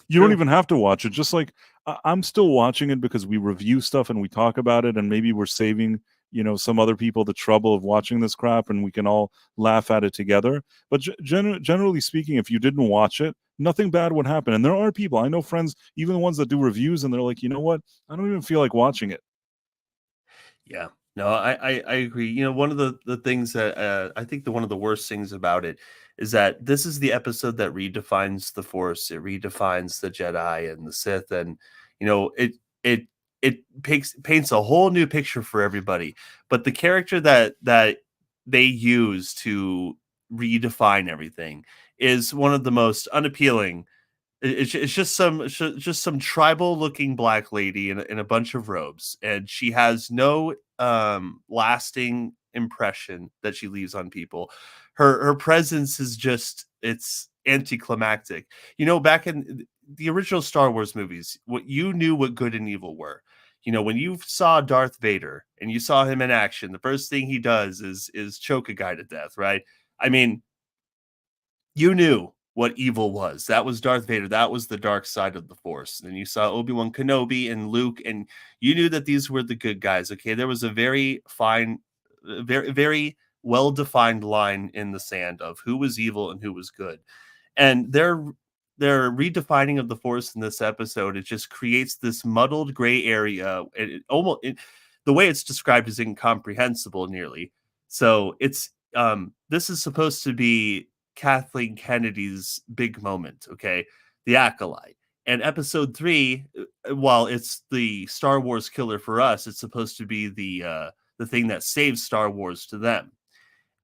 B: you don't
A: true.
B: even have to watch it. Just like I'm still watching it because we review stuff and we talk about it, and maybe we're saving some other people the trouble of watching this crap, and we can all laugh at it together. But generally speaking, if you didn't watch it, nothing bad would happen. And there are people, I know, friends, even the ones that do reviews, and they're like, you know what? I don't even feel like watching it.
A: Yeah. No, I agree. One of the things that I think one of the worst things about it is that this is the episode that redefines the Force. It redefines the Jedi and the Sith, and it it paints a whole new picture for everybody. But the character that they use to redefine everything is one of the most unappealing. It's just some tribal looking black lady in a bunch of robes, and she has no lasting impression that she leaves on people. Her presence is just it's anticlimactic. Back in the original Star Wars movies, what you knew what good and evil were. When you saw Darth Vader and you saw him in action, the first thing he does is choke a guy to death, right? I mean, you knew what evil was. That was Darth Vader. That was the dark side of the Force. And you saw Obi-Wan Kenobi and Luke, and you knew that these were the good guys. Okay, there was a very fine, very very well defined line in the sand of who was evil and who was good. And their redefining of the Force in this episode, it just creates this muddled gray area. The way it's described is incomprehensible nearly. So this is supposed to be Kathleen Kennedy's big moment, okay? The Acolyte. And episode 3, while it's the Star Wars killer for us, it's supposed to be the thing that saves Star Wars to them.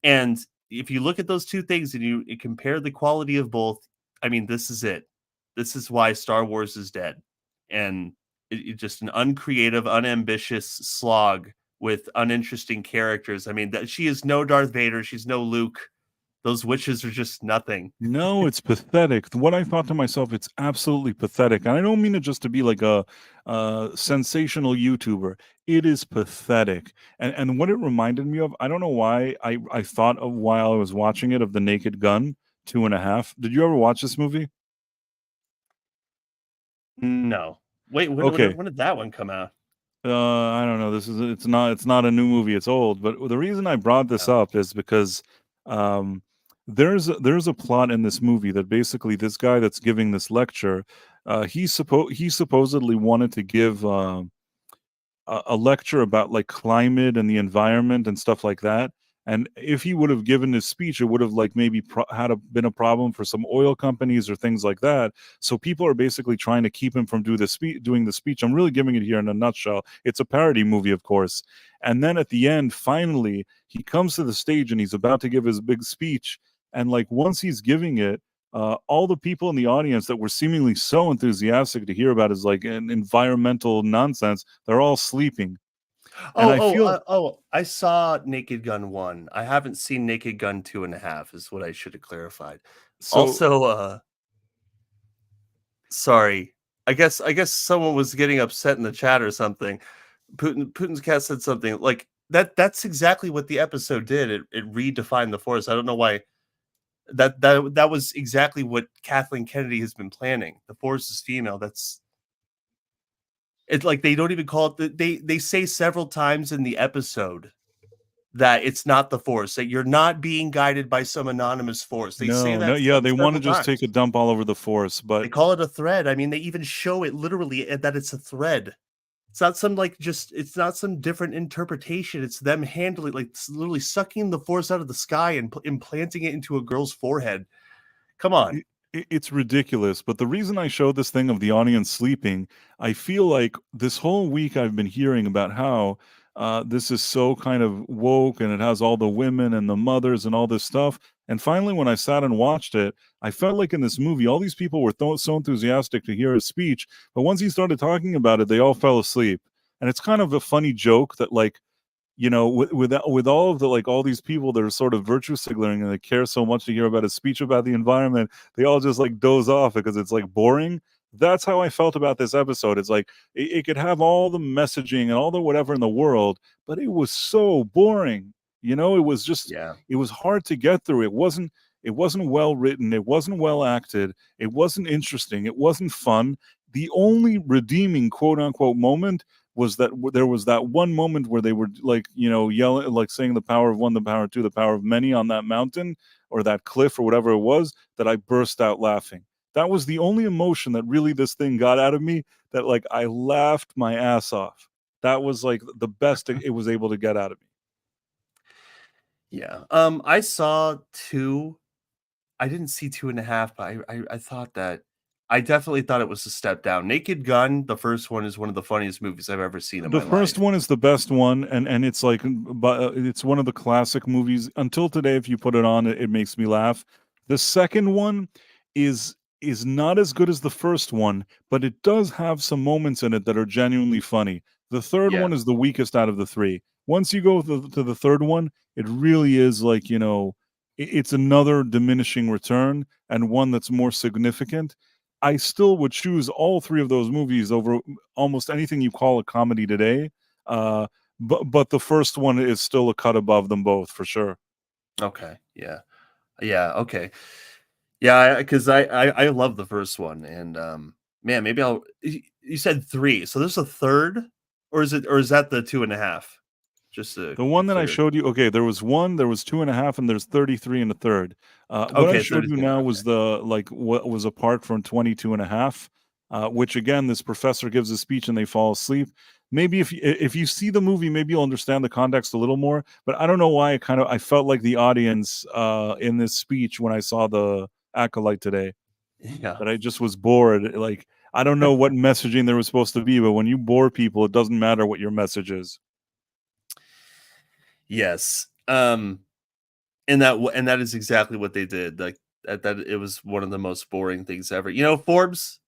A: And if you look at those two things and you compare the quality of both, I mean, this is it. This is why Star Wars is dead. And it's just an uncreative, unambitious slog with uninteresting characters. I mean, that she is no Darth Vader, she's no Luke. Those witches are just nothing.
B: No, it's pathetic. What I thought to myself, it's absolutely pathetic. And I don't mean it just to be like a sensational YouTuber. It is pathetic. And what it reminded me of, I don't know why I thought of while I was watching it of The Naked Gun, 2.5. Did you ever watch this movie?
A: No. Wait,
B: Okay.
A: when did that one come out?
B: I don't know. It's not a new movie. It's old. But the reason I brought this
A: Oh.
B: up is because um, there's a plot in this movie that basically this guy that's giving this lecture, he supposedly wanted to give a lecture about like climate and the environment and stuff like that. And if he would have given his speech, it would have like maybe been a problem for some oil companies or things like that. So people are basically trying to keep him from doing the speech. I'm really giving it here in a nutshell. It's a parody movie, of course. And then at the end, finally, he comes to the stage and he's about to give his big speech. And like once he's giving it, all the people in the audience that were seemingly so enthusiastic to hear about his like an environmental nonsense, they're all sleeping. And I feel
A: I saw Naked Gun 1. I haven't seen Naked Gun 2.5 is what I should have clarified.
B: so
A: Also, sorry. I guess someone was getting upset in the chat or something. Putin's cat said something like that's exactly what the episode did. It redefined the Force. I don't know why that was exactly what Kathleen Kennedy has been planning. The Force is female. It's like they don't even call it they say several times in the episode that it's not the Force, that you're not being guided by some anonymous force. They say
B: no, no,
A: that
B: yeah, they want to
A: several
B: just take a
A: times.
B: dump all over the Force,
A: They
B: but
A: call it a thread. I mean, they even show it literally that it's a thread. It's not some it's not some different interpretation. It's them handling literally sucking the Force out of the sky and implanting it into a girl's forehead. Come on.
B: it's ridiculous. But the reason I showed this thing of the audience sleeping, I feel like this whole week I've been hearing about how this is so kind of woke and it has all the women and the mothers and all this stuff. And finally, when I sat and watched it, I felt like in this movie, all these people were so enthusiastic to hear his speech, but once he started talking about it, they all fell asleep. And it's kind of a funny joke that, like, with all of the, like, all these people that are sort of virtue signaling and they care so much to hear about his speech about the environment, they all just like doze off because it's like boring. That's how I felt about this episode. It's like it could have all the messaging and all the whatever in the world, but it was so boring. It was just,
A: Yeah.
B: it was hard to get through. It wasn't well written. It wasn't well acted. It wasn't interesting. It wasn't fun. The only redeeming quote unquote moment was that there was that one moment where they were like, yelling, like saying the power of one, the power of two, the power of many on that mountain or that cliff or whatever it was, that I burst out laughing. That was the only emotion that really this thing got out of me, that like I laughed my ass off. That was like the best it was able to get out of me.
A: Yeah. I saw 2. I didn't see 2.5, but I thought that I definitely thought it was a step down. Naked Gun, the first one, is one of the funniest movies I've ever seen in
B: The
A: my
B: first
A: life.
B: one is the best one, and it's like, but it's one of the classic movies. Until today, if you put it on, it makes me laugh. The second one is not as good as the first one, but it does have some moments in it that are genuinely funny. The third
A: Yeah.
B: one is the weakest out of the three. Once you go to the third one, it really is like, it's another diminishing return and one that's more significant. I still would choose all three of those movies over almost anything you call a comedy today. Uh, but the first one is still a cut above them both for sure.
A: Okay. Yeah. Yeah, okay. Yeah, because I love the first one, and, man, maybe you said 3, so there's a third? Or is that the 2.5? Just to
B: The
A: be
B: one that I
A: clear.
B: showed you, okay, there was one, there was 2.5, and there's 33 in the third. What I
A: Okay,
B: showed you
A: 32
B: now
A: now,
B: was
A: okay.
B: the, like, what was apart from 22.5, which again, this professor gives a speech and they fall asleep. Maybe if you see the movie, maybe you'll understand the context a little more. But I don't know why I felt like the audience in this speech when I saw the Acolyte today,
A: Yeah.
B: that I just was bored. Like, I don't know what messaging there was supposed to be, but when you bore people, it doesn't matter what your message is.
A: Yes. And that is exactly what they did, like, that it was one of the most boring things ever. Forbes,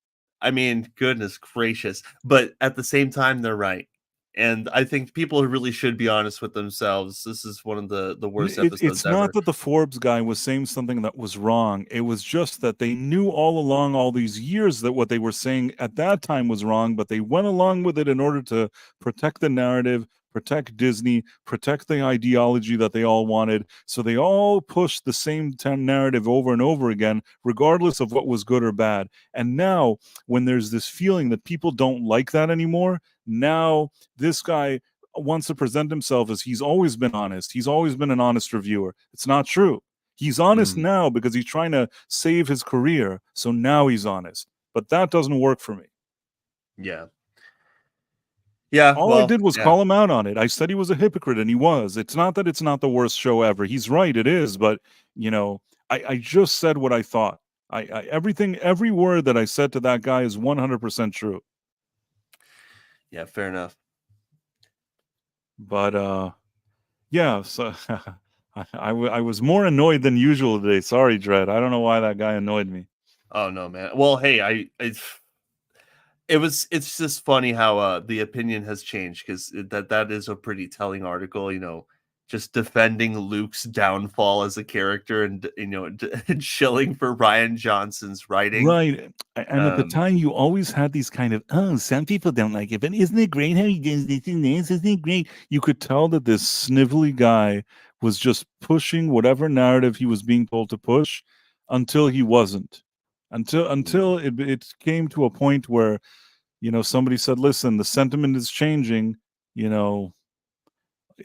A: I mean, goodness gracious, but at the same time, they're right, and I think people really should be honest with themselves. This is one of the worst
B: It's
A: episodes
B: not
A: ever.
B: that the Forbes guy was saying something that was wrong. It was just that they knew all along, all these years, that what they were saying at that time was wrong, but they went along with it in order to protect the narrative, protect Disney, protect the ideology that they all wanted. So they all pushed the same narrative over and over again, regardless of what was good or bad. And now, when there's this feeling that people don't like that anymore, now this guy wants to present himself as he's always been honest. He's always been an honest reviewer. It's not true. He's honest
A: Mm,
B: now because he's trying to save his career. So now he's honest. But that doesn't work for me.
A: yeah. Yeah,
B: All I
A: well,
B: did was
A: yeah.
B: call him out on it. I said he was a hypocrite, and he was. It's not that it's not the worst show ever. He's right, it is. But, you know, I just said what I thought. Every word that I said to that guy is 100% true.
A: Yeah, fair enough.
B: But, yeah, so I was more annoyed than usual today. Sorry, Dread. I don't know why that guy annoyed me.
A: Oh, no, man. Well, hey, it's just funny how, the opinion has changed, 'cause that is a pretty telling article, just defending Luke's downfall as a character and, and shilling for Ryan Johnson's writing.
B: Right. And at the
A: Um,
B: time, you always had these kind of, oh, some people don't like it, but isn't it great how he does this and this? Isn't it great? You could tell that this snivelly guy was just pushing whatever narrative he was being told to push until he wasn't.
A: mm,
B: Until it came to a point where, somebody said, listen, the sentiment is changing, you know,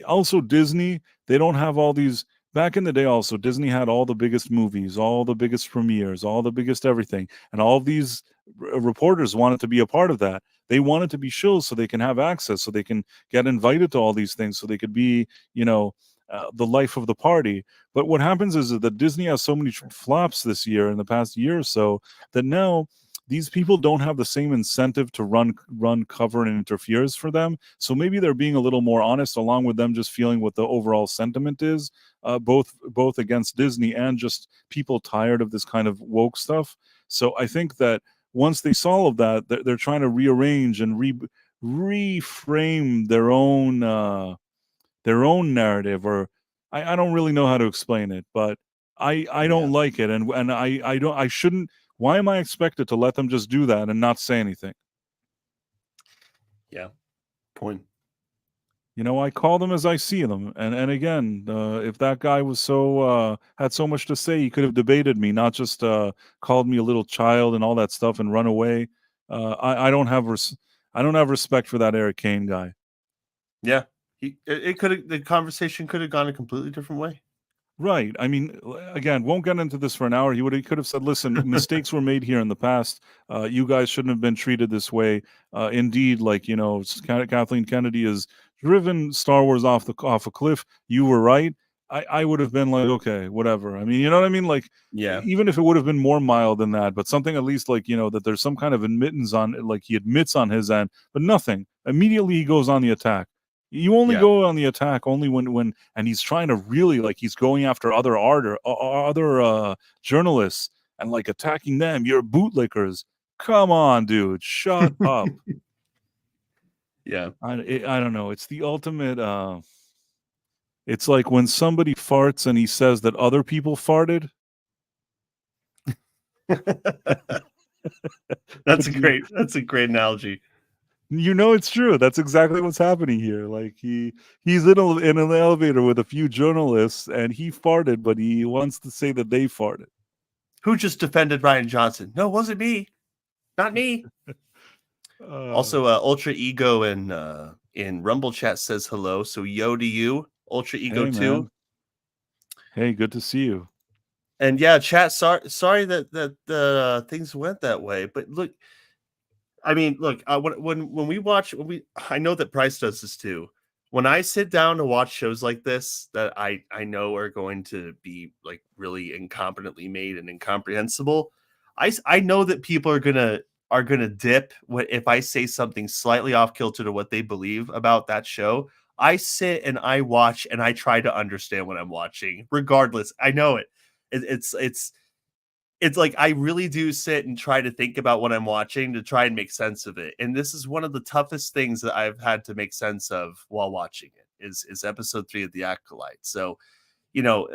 B: also Disney, they don't have all these. Back in the day, also Disney had all the biggest movies, all the biggest premieres, all the biggest everything, and all of these reporters wanted to be a part of that. They wanted to be shills so they can have access, so they can get invited to all these things, so they could be, the life of the party. But what happens is that Disney has so many flops this year, in the past year or so, that now these people don't have the same incentive to run cover and interferes for them. So maybe they're being a little more honest, along with them just feeling what the overall sentiment is, both against Disney and just people tired of this kind of woke stuff. So I think that once they solve that, they're trying to rearrange and reframe their own narrative, or I don't really know how to explain it, but I don't like it, and I shouldn't. Why am I expected to let them just do that and not say anything?
A: Yeah. Point.
B: You know, I call them as I see them, and again, if that guy was had so much to say, he could have debated me, not just called me a little child and all that stuff and run away. I don't have I don't have respect for that Eric Kane guy.
A: Yeah. It could have, the conversation could have gone a completely different way.
B: Right. I mean, again, won't get into this for an hour. He could have said, "Listen, mistakes were made here in the past. You guys shouldn't have been treated this way. Indeed, like, you know, Kathleen Kennedy has driven Star Wars off a cliff. You were right." I would have been like, okay, whatever. I mean, you know what I mean? Like,
A: Yeah.
B: even if it would have been more mild than that, but something at least like, you know, that there's some kind of admittance on, like he admits on his end, but nothing. Immediately he goes on the attack. You only go on the attack only when and he's trying to really, like, he's going after other journalists and like attacking them. You're bootlickers. Come on, dude, shut up.
A: Yeah.
B: I don't know. It's the ultimate. It's like when somebody farts and he says that other people farted.
A: That's a great analogy.
B: You know, it's true. That's exactly what's happening here. Like he's in an elevator with a few journalists and he farted, but he wants to say that they farted.
A: Who just defended Rian Johnson? No, it wasn't me. Not me. Also, Ultra Ego in Rumble Chat says hello. So yo to you, Ultra Ego
B: hey,
A: 2.
B: Man. Hey, good to see you.
A: And yeah, chat. Sorry that things went that way. But look, I mean, look, when we watch, I know that Price does this too. When I sit down to watch shows like this that I know are going to be like really incompetently made and incomprehensible, I know that people are gonna dip if I say something slightly off kilter to what they believe about that show. I sit and I watch and I try to understand what I'm watching, regardless. I know it. It's like I really do sit and try to think about what I'm watching to try and make sense of it. And this is one of the toughest things that I've had to make sense of while watching it is episode 3 of The Acolyte. So, you know,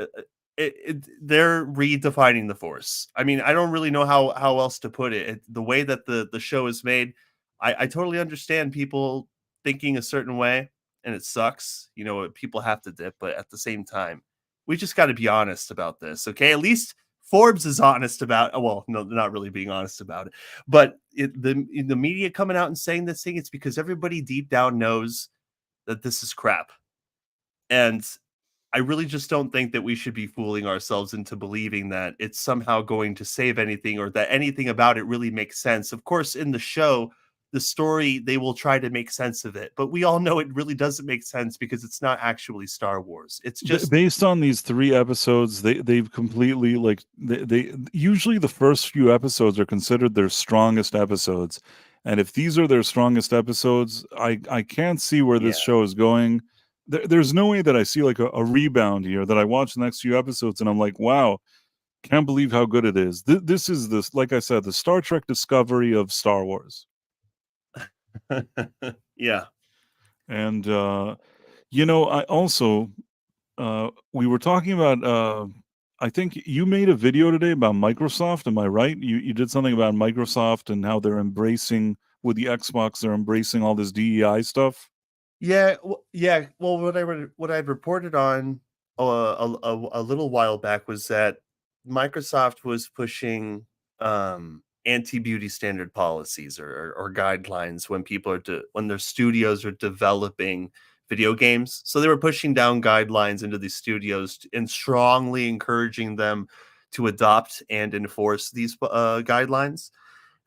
A: they're redefining the Force. I mean, I don't really know how else to put it. The way that the show is made, I totally understand people thinking a certain way, and it sucks. You know, people have to dip, but at the same time, we just got to be honest about this, okay? At least Forbes is honest about. Well, no, they're not really being honest about it, but the media coming out and saying this thing, it's because everybody deep down knows that this is crap, and I really just don't think that we should be fooling ourselves into believing that it's somehow going to save anything or that anything about it really makes sense. Of course, in the show, the story, they will try to make sense of it, but we all know it really doesn't make sense because it's not actually Star Wars. It's just
B: based on these 3 episodes, they've completely, like, they usually the first few episodes are considered their strongest episodes. And if these are their strongest episodes, I can't see where this show is going. There's no way that I see like a rebound here, that I watch the next few episodes and I'm like, wow, can't believe how good it is. This is like I said, the Star Trek Discovery of Star Wars.
A: yeah.
B: And you know, I also we were talking about I think you made a video today about Microsoft. Am I right? You did something about Microsoft and how they're embracing, with the Xbox, they're embracing all this DEI stuff.
A: Yeah, yeah. Well, what I reported on a little while back was that Microsoft was pushing anti-beauty standard policies or guidelines when people are when their studios are developing video games. So they were pushing down guidelines into these studios and strongly encouraging them to adopt and enforce these guidelines.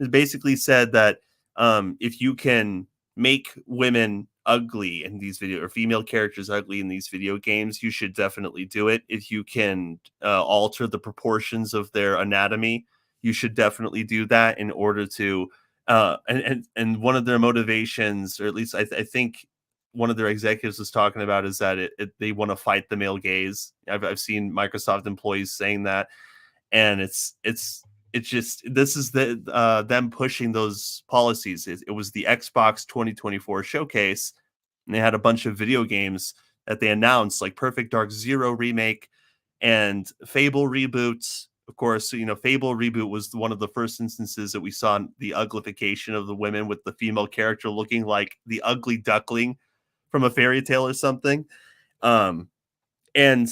A: It basically said that if you can make women ugly in these video or female characters ugly in these video games, you should definitely do it. If you can alter the proportions of their anatomy, you should definitely do that in order to and one of their motivations, or at least I think one of their executives was talking about, is that they want to fight the male gaze. I've seen Microsoft employees saying that, and it's just, this is them pushing those policies. It was the Xbox 2024 showcase, and they had a bunch of video games that they announced, like Perfect Dark Zero remake and Fable reboots. Of course, Fable reboot was one of the first instances that we saw the uglification of the women, with the female character looking like the ugly duckling from a fairy tale or something. Um, and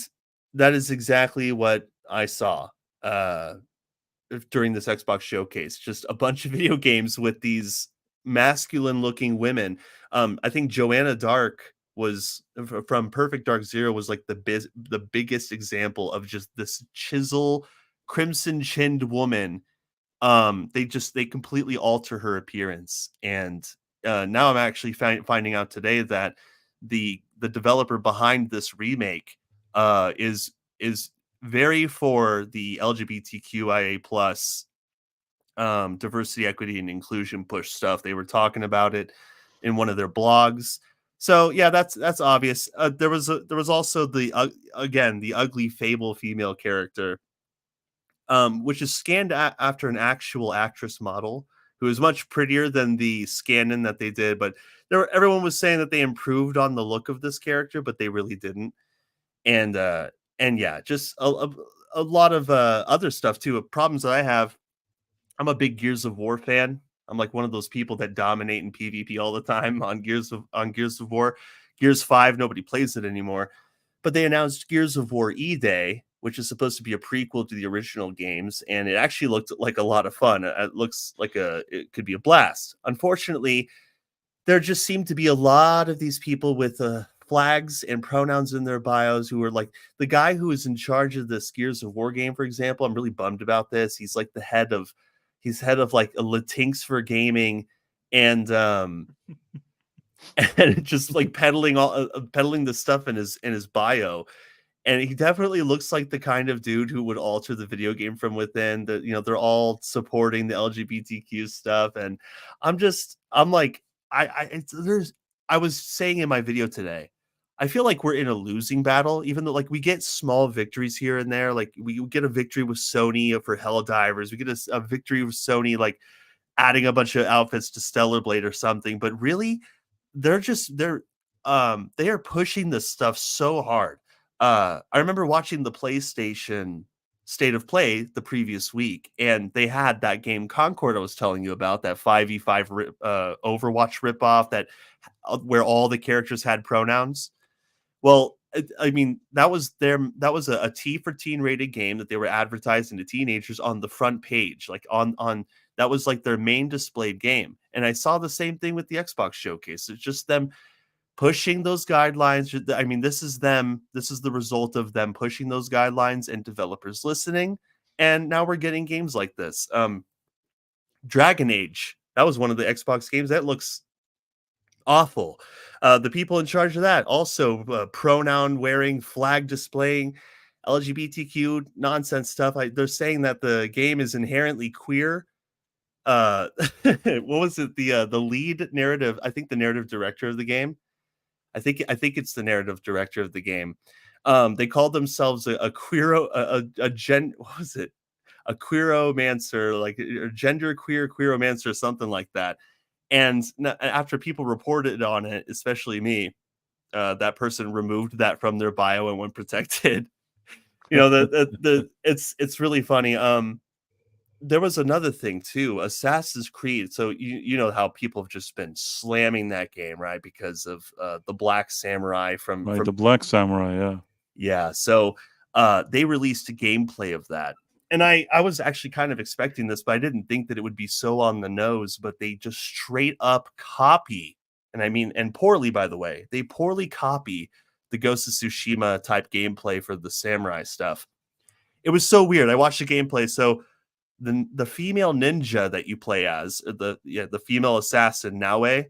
A: that is exactly what I saw during this Xbox showcase. Just a bunch of video games with these masculine looking women. I think Joanna Dark was from Perfect Dark Zero, was like the biggest example of just this chisel, crimson chinned woman. They completely alter her appearance, and now I'm actually finding out today that the developer behind this remake is very for the LGBTQIA plus diversity, equity, and inclusion push stuff. They were talking about it in one of their blogs. So yeah, that's obvious. There was also again the ugly Fable female character, which is scanned after an actual actress model who is much prettier than the scan-in that they did. But everyone was saying that they improved on the look of this character, but they really didn't. And yeah, just a lot of other stuff too. Problems that I have. I'm a big Gears of War fan. I'm like one of those people that dominate in PvP all the time on Gears of War. Gears 5, nobody plays it anymore. But they announced Gears of War E-Day, which is supposed to be a prequel to the original games, and it actually looked like a lot of fun. It looks like it could be a blast. Unfortunately, there just seem to be a lot of these people with flags and pronouns in their bios who are like the guy who is in charge of this Gears of War game, for example. I'm really bummed about this. He's like he's head of like a Latinx for gaming, and and just like peddling the stuff in his bio. And he definitely looks like the kind of dude who would alter the video game from within. That they're all supporting the LGBTQ stuff, and I'm like, I was saying in my video today, I feel like we're in a losing battle, even though like we get small victories here and there. Like we get a victory with Sony for Helldivers, we get a victory with Sony like adding a bunch of outfits to Stellar Blade or something. But really, they are pushing this stuff so hard. I remember watching the PlayStation State of Play the previous week, and they had that game Concord I was telling you about, that 5v5 Overwatch ripoff where all the characters had pronouns. Well, I mean, that was a T for teen rated game that they were advertising to teenagers on the front page, like on that was like their main displayed game. And I saw the same thing with the Xbox showcase. It's just them pushing those guidelines. I mean, this is the result of them pushing those guidelines and developers listening. And now we're getting games like this. Dragon Age, that was one of the Xbox games that looks awful. The people in charge of that also pronoun wearing, flag displaying, LGBTQ nonsense stuff. They're saying that the game is inherently queer. What was it? The lead narrative, I think the narrative director of the game. I think it's the narrative director of the game. They called themselves a queero, what was it? A queeromancer, like a gender queeromancer, or something like that. And after people reported on it, especially me, that person removed that from their bio and went protected. It's really funny. There was another thing too, Assassin's Creed. So you know how people have just been slamming that game, right? Because of the Black Samurai
B: Right, the Black Samurai, yeah.
A: Yeah. So they released a gameplay of that. And I was actually kind of expecting this, but I didn't think that it would be so on the nose. But they just straight up copy, and I mean, and poorly, by the way, they poorly copy the Ghost of Tsushima type gameplay for the samurai stuff. It was so weird. I watched the gameplay. So the female ninja that you play as, the female assassin Naue,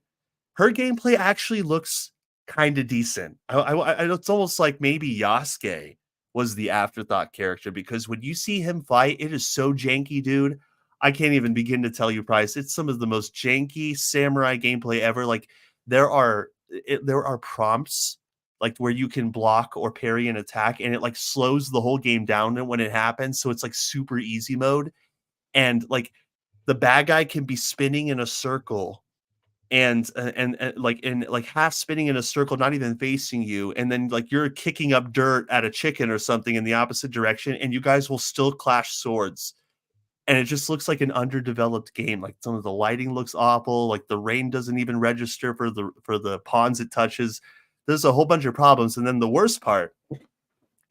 A: her gameplay actually looks kind of decent. It's almost like maybe Yasuke was the afterthought character, because when you see him fight, it is so janky, dude. I can't even begin to tell you price. It's some of the most janky samurai gameplay ever. Like there are prompts like where you can block or parry an attack, and it like slows the whole game down when it happens. So it's like super easy mode, and like the bad guy can be spinning in a circle and like in like half spinning in a circle, not even facing you, and then like you're kicking up dirt at a chicken or something in the opposite direction, and you guys will still clash swords. And it just looks like an underdeveloped game. Like some of the lighting looks awful. Like the rain doesn't even register for the pawns it touches. There's a whole bunch of problems, and then the worst part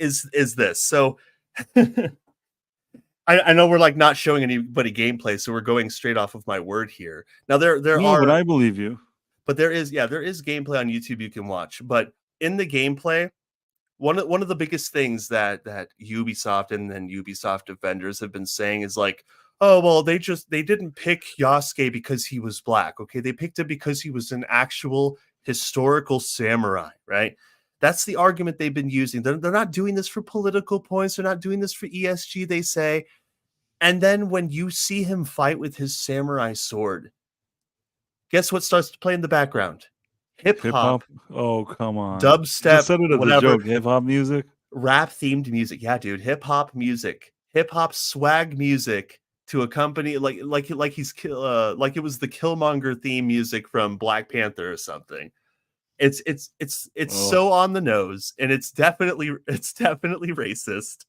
A: is this. So I know we're like not showing anybody gameplay, so we're going straight off of my word here. Now there
B: No, but
A: are
B: I believe you.
A: but there is gameplay on YouTube you can watch. But in the gameplay, one of the biggest things that Ubisoft and then Ubisoft defenders have been saying is like, oh well, they didn't pick Yasuke because he was black. Okay, they picked him because he was an actual historical samurai, right? That's the argument they've been using. They're not doing this for political points. They're not doing this for ESG, they say. And then when you see him fight with his samurai sword, guess what starts to play in the background? Hip
B: Hip
A: hop,
B: hop? Oh, come on. You just
A: dubstep,
B: said it as a
A: whatever,
B: joke. Hip hop music?
A: rap themed music. Yeah, dude, hip hop music, hip hop swag music to accompany like like it was the Killmonger theme music from Black Panther or something. It's
B: Oh,
A: so on the nose, and it's definitely racist.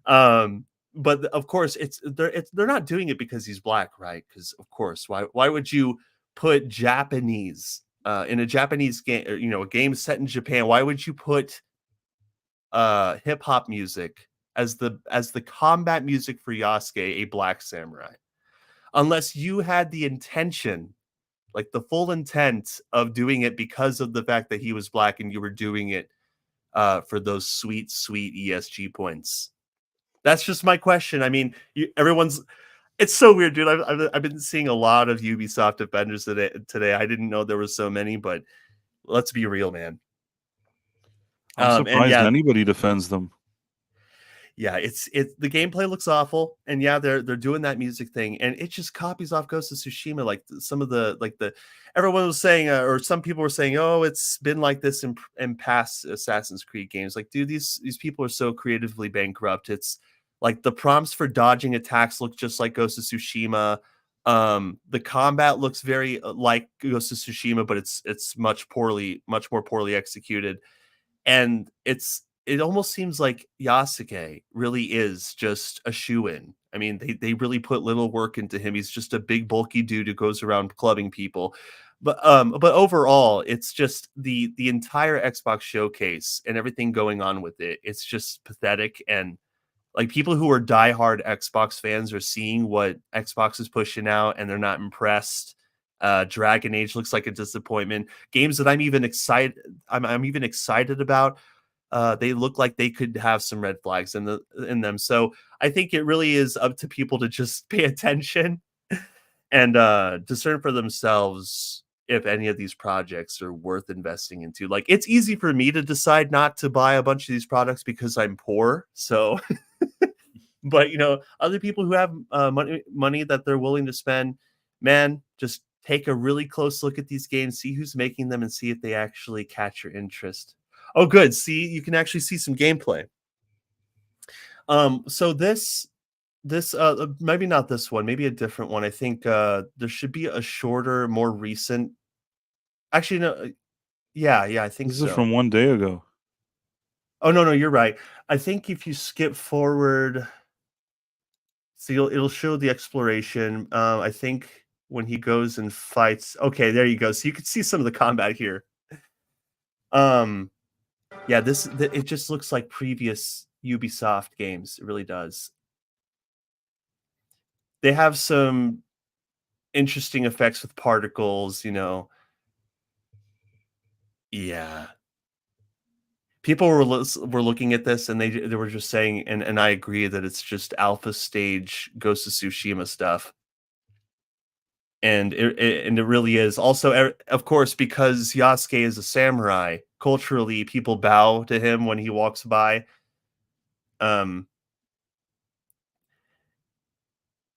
A: Um, but of course, they're not doing it because he's black, right? Because of course, why would you put Japanese in a Japanese game, or, a game set in Japan? Why would you put hip hop music as the combat music for Yasuke, a black samurai? Unless you had the intention, like the full intent of doing it because of the fact that he was black, and you were doing it for those sweet, sweet ESG points. That's just my question. I mean, everyone's. It's so weird, dude. I've been seeing a lot of Ubisoft defenders today. I didn't know there was so many, but let's be real, man.
B: I'm
A: And
B: surprised
A: yeah,
B: anybody defends them.
A: yeah, it's the gameplay looks awful, and yeah, they're doing that music thing, and it just copies off Ghost of Tsushima. Like some of the everyone was saying, or some people were saying, oh, it's been like this in past Assassin's Creed games. Like, dude, these people are so creatively bankrupt. It's like the prompts for dodging attacks look just like Ghost of Tsushima. The combat looks very like Ghost of Tsushima, but it's much more poorly executed, and it almost seems like Yasuke really is just a shoe-in. I mean, they really put little work into him. He's just a big bulky dude who goes around clubbing people. But overall, it's just the entire Xbox showcase and everything going on with it. It's just pathetic, and like people who are diehard Xbox fans are seeing what Xbox is pushing out, and they're not impressed. Dragon Age looks like a disappointment. Games that I'm even excited about, they look like they could have some red flags in them. So I think it really is up to people to just pay attention and discern for themselves if any of these projects are worth investing into. Like, it's easy for me to decide not to buy a bunch of these products because I'm poor. So, but other people who have money that they're willing to spend, man, just take a really close look at these games, see who's making them, and see if they actually catch your interest. Oh, good. See, you can actually see some gameplay. So this maybe not this one, maybe a different one. I think there should be a shorter, more recent. Actually, no. Yeah, I think
B: This is
A: so.
B: from one day ago.
A: Oh no, you're right. I think if you skip forward, see, it'll show the exploration. I think when he goes and fights. Okay, there you go. So you can see some of the combat here. Um, yeah, it just looks like previous Ubisoft games. It really does. They have some interesting effects with particles. Yeah. People were looking at this, and they were just saying, and I agree that it's just alpha stage Ghost of Tsushima stuff. And it really is. Also, of course, because Yasuke is a samurai, culturally people bow to him when he walks by. Um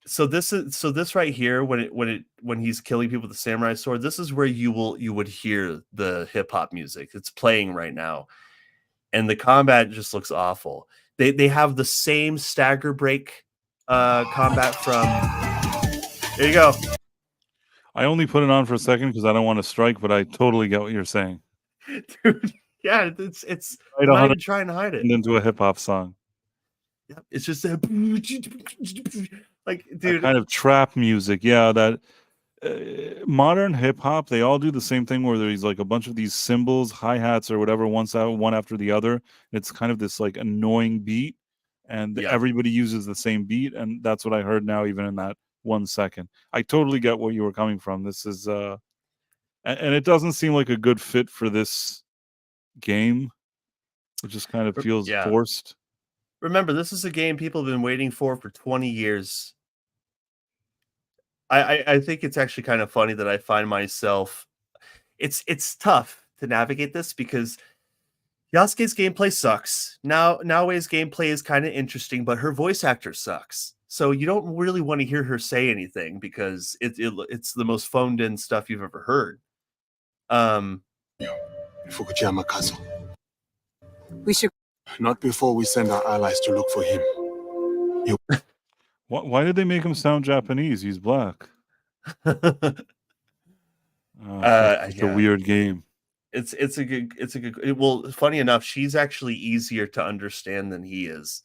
A: So this right here, when he's killing people with the samurai sword, this is where you would hear the hip hop music. It's playing right now, and the combat just looks awful. They have the same stagger break combat from. There you go.
B: I only put it on for a second because I don't want to strike, but I totally get what you're saying.
A: Dude, yeah, it's
B: Right,
A: I'm not
B: 100
A: even trying to hide it.
B: into a hip hop song.
A: Yeah, it's just like,
B: That
A: dude,
B: kind of trap music, yeah. That modern hip hop, they all do the same thing where there's like a bunch of these cymbals, hi hats, or whatever, one after the other. It's kind of this like annoying beat, and
A: yeah.
B: everybody uses the same beat, and that's what I heard now, even in that 1 second. I totally get where you were coming from. This is and it doesn't seem like a good fit for this game. It just kind of feels
A: Yeah.
B: forced.
A: Remember, this is a game people have been waiting for 20 years. I think it's actually kind of funny that I find myself it's tough to navigate this because Yasuke's gameplay sucks. Naoe's gameplay is kind of interesting, but her voice actor sucks. So you don't really want to hear her say anything because it's the most phoned in stuff you've ever heard.
C: Fukuyama Castle.
D: We should.
C: Not before we send our allies to look for him.
B: Why did they make him sound Japanese? He's black. It's a
A: Yeah.
B: weird game.
A: It's a good well, funny enough, she's actually easier to understand than he is.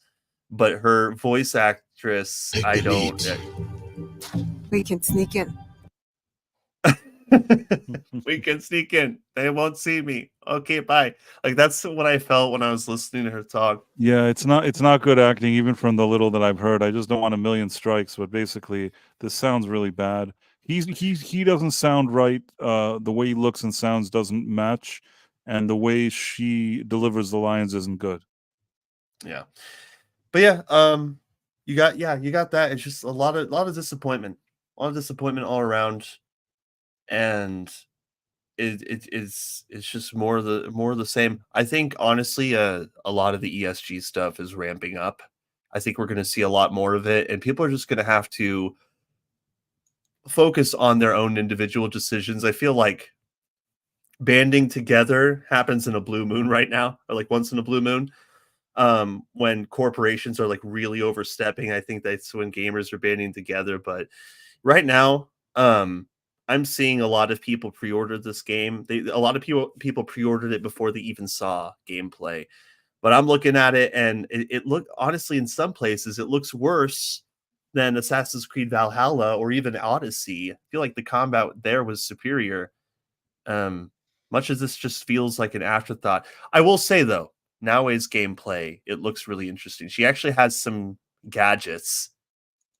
A: But her voice actress, I don't
D: We can sneak in.
A: we can sneak in. They won't see me. Okay, bye. Like that's what I felt when I was listening to her talk.
B: Yeah, it's not good acting, even from the little that I've heard. I just don't want a million strikes, but basically this sounds really bad. He doesn't sound right. The way he looks and sounds doesn't match, and the way she delivers the lines isn't good.
A: Yeah. But yeah, you got that. It's just a lot of disappointment. A lot of disappointment all around. And it's just more of the same. I think honestly, a lot of the ESG stuff is ramping up. I think we're going to see a lot more of it, and people are just going to have to focus on their own individual decisions. I feel like banding together happens in a blue moon right now, or like once in a blue moon. When corporations are like really overstepping, I think that's when gamers are banding together. But right now, I'm seeing a lot of people pre-order this game. A lot of people pre-ordered it before they even saw gameplay. But I'm looking at it, and it look honestly in some places it looks worse than Assassin's Creed Valhalla or even Odyssey. I feel like the combat there was superior. Much as this just feels like an afterthought. I will say though, Naoe's gameplay, it looks really interesting. She actually has some gadgets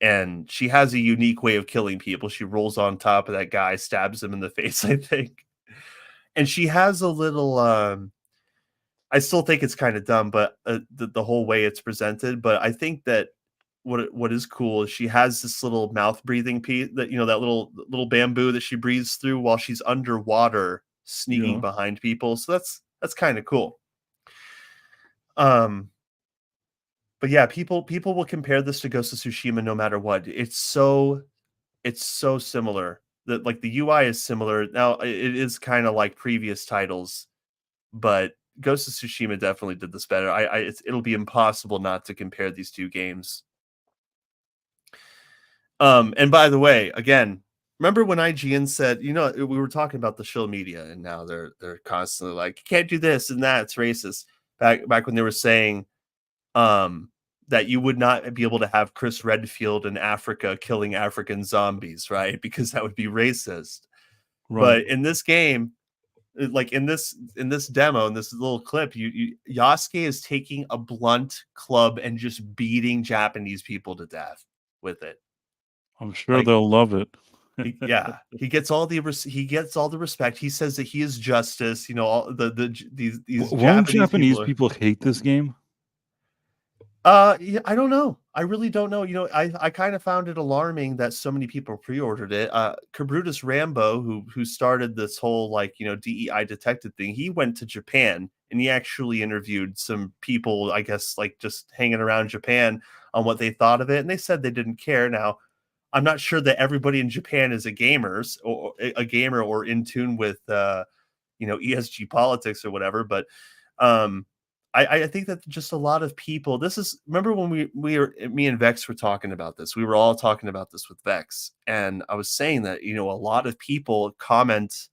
A: and she has a unique way of killing people. She rolls on top of that guy, stabs him in the face, I think. And she has a little I still think it's kind of dumb, but the whole way it's presented, but I think that what is cool is she has this little mouth breathing piece that that little bamboo that she breathes through while she's underwater sneaking behind people. So that's kind of cool. But yeah, people will compare this to Ghost of Tsushima no matter what. It's so similar. That like the UI is similar. Now it is kind of like previous titles, but Ghost of Tsushima definitely did this better. It'll be impossible not to compare these two games. And by the way, again, remember when IGN said, we were talking about the shill media, and now they're constantly like, you can't do this and that, it's racist. Back when they were saying that you would not be able to have Chris Redfield in Africa killing African zombies, right? Because that would be racist.
B: Right.
A: But in this game, like in this demo, in this little clip, Yasuke is taking a blunt club and just beating Japanese people to death with it.
B: I'm sure they'll love it.
A: Yeah, he gets all the respect. He says that he is justice. All these
B: Won't Japanese people hate this game?
A: Yeah, I don't know. I really don't know. I kind of found it alarming that so many people pre-ordered it. Kabrutus Rambo, who started this whole DEI detective thing, he went to Japan and he actually interviewed some people, I guess, like just hanging around Japan on what they thought of it, and they said they didn't care. Now, I'm not sure that everybody in Japan is a gamer or in tune with ESG politics or whatever. But I think that just a lot of people. This is remember when me and Vex were talking about this. We were all talking about this with Vex, and I was saying that a lot of people comment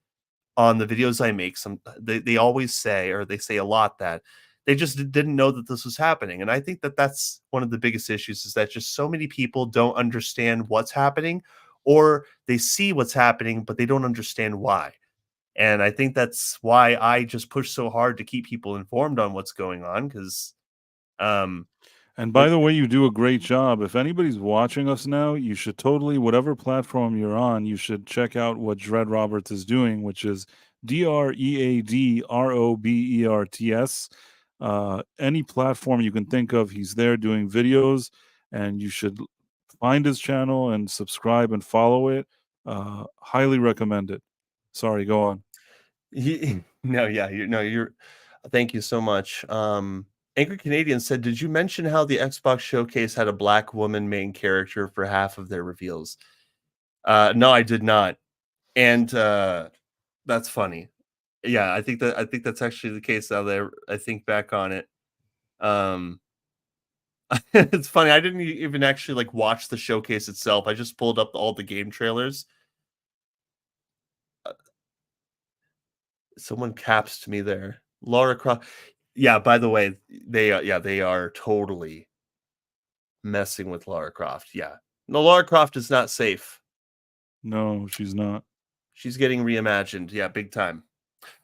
A: on the videos I make. They always say, or they say a lot, that they just didn't know that this was happening. And I think that that's one of the biggest issues, is that just so many people don't understand what's happening, or they see what's happening, but they don't understand why. And I think that's why I just push so hard to keep people informed on what's going on. Because,
B: And by the way, you do a great job. If anybody's watching us now, you should totally, whatever platform you're on, you should check out what Dreadroberts is doing, which is DREADROBERTS. Any platform you can think of, he's there doing videos, and you should find his channel and subscribe and follow it. Highly recommend it. Sorry, go on.
A: you're. Thank you so much. Angry Canadian said, "Did you mention how the Xbox showcase had a black woman main character for half of their reveals?" No, I did not, and that's funny. Yeah, I think that's actually the case now that I think back on it. It's funny. I didn't even actually watch the showcase itself. I just pulled up all the game trailers. Someone caps to me there. Lara Croft. Yeah, by the way, they are totally messing with Lara Croft. Yeah. No, Lara Croft is not safe.
B: No, she's not.
A: She's getting reimagined. Yeah, big time.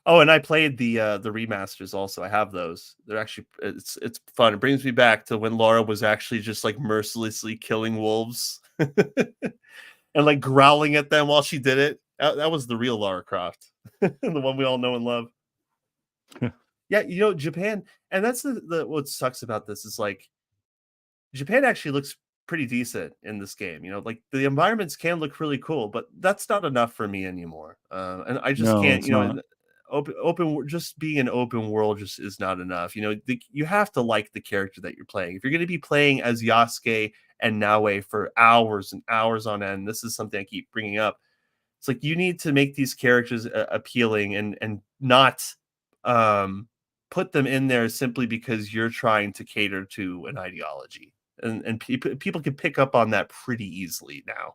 A: Oh, and I played the remasters also. I have those. They're actually it's fun. It brings me back to when Lara was actually just mercilessly killing wolves and growling at them while she did it. That was the real Lara Croft. The one we all know and love. Yeah, Japan, and that's the what sucks about this is Japan actually looks pretty decent in this game. The environments can look really cool, but that's not enough for me anymore. And I just
B: No,
A: can't,
B: it's not.
A: open just being an open world just is not enough. You have to like the character that you're playing. If you're going to be playing as Yasuke and Naoe for hours and hours on end, this is something I keep bringing up. It's you need to make these characters appealing and not put them in there simply because you're trying to cater to an ideology. And people can pick up on that pretty easily now.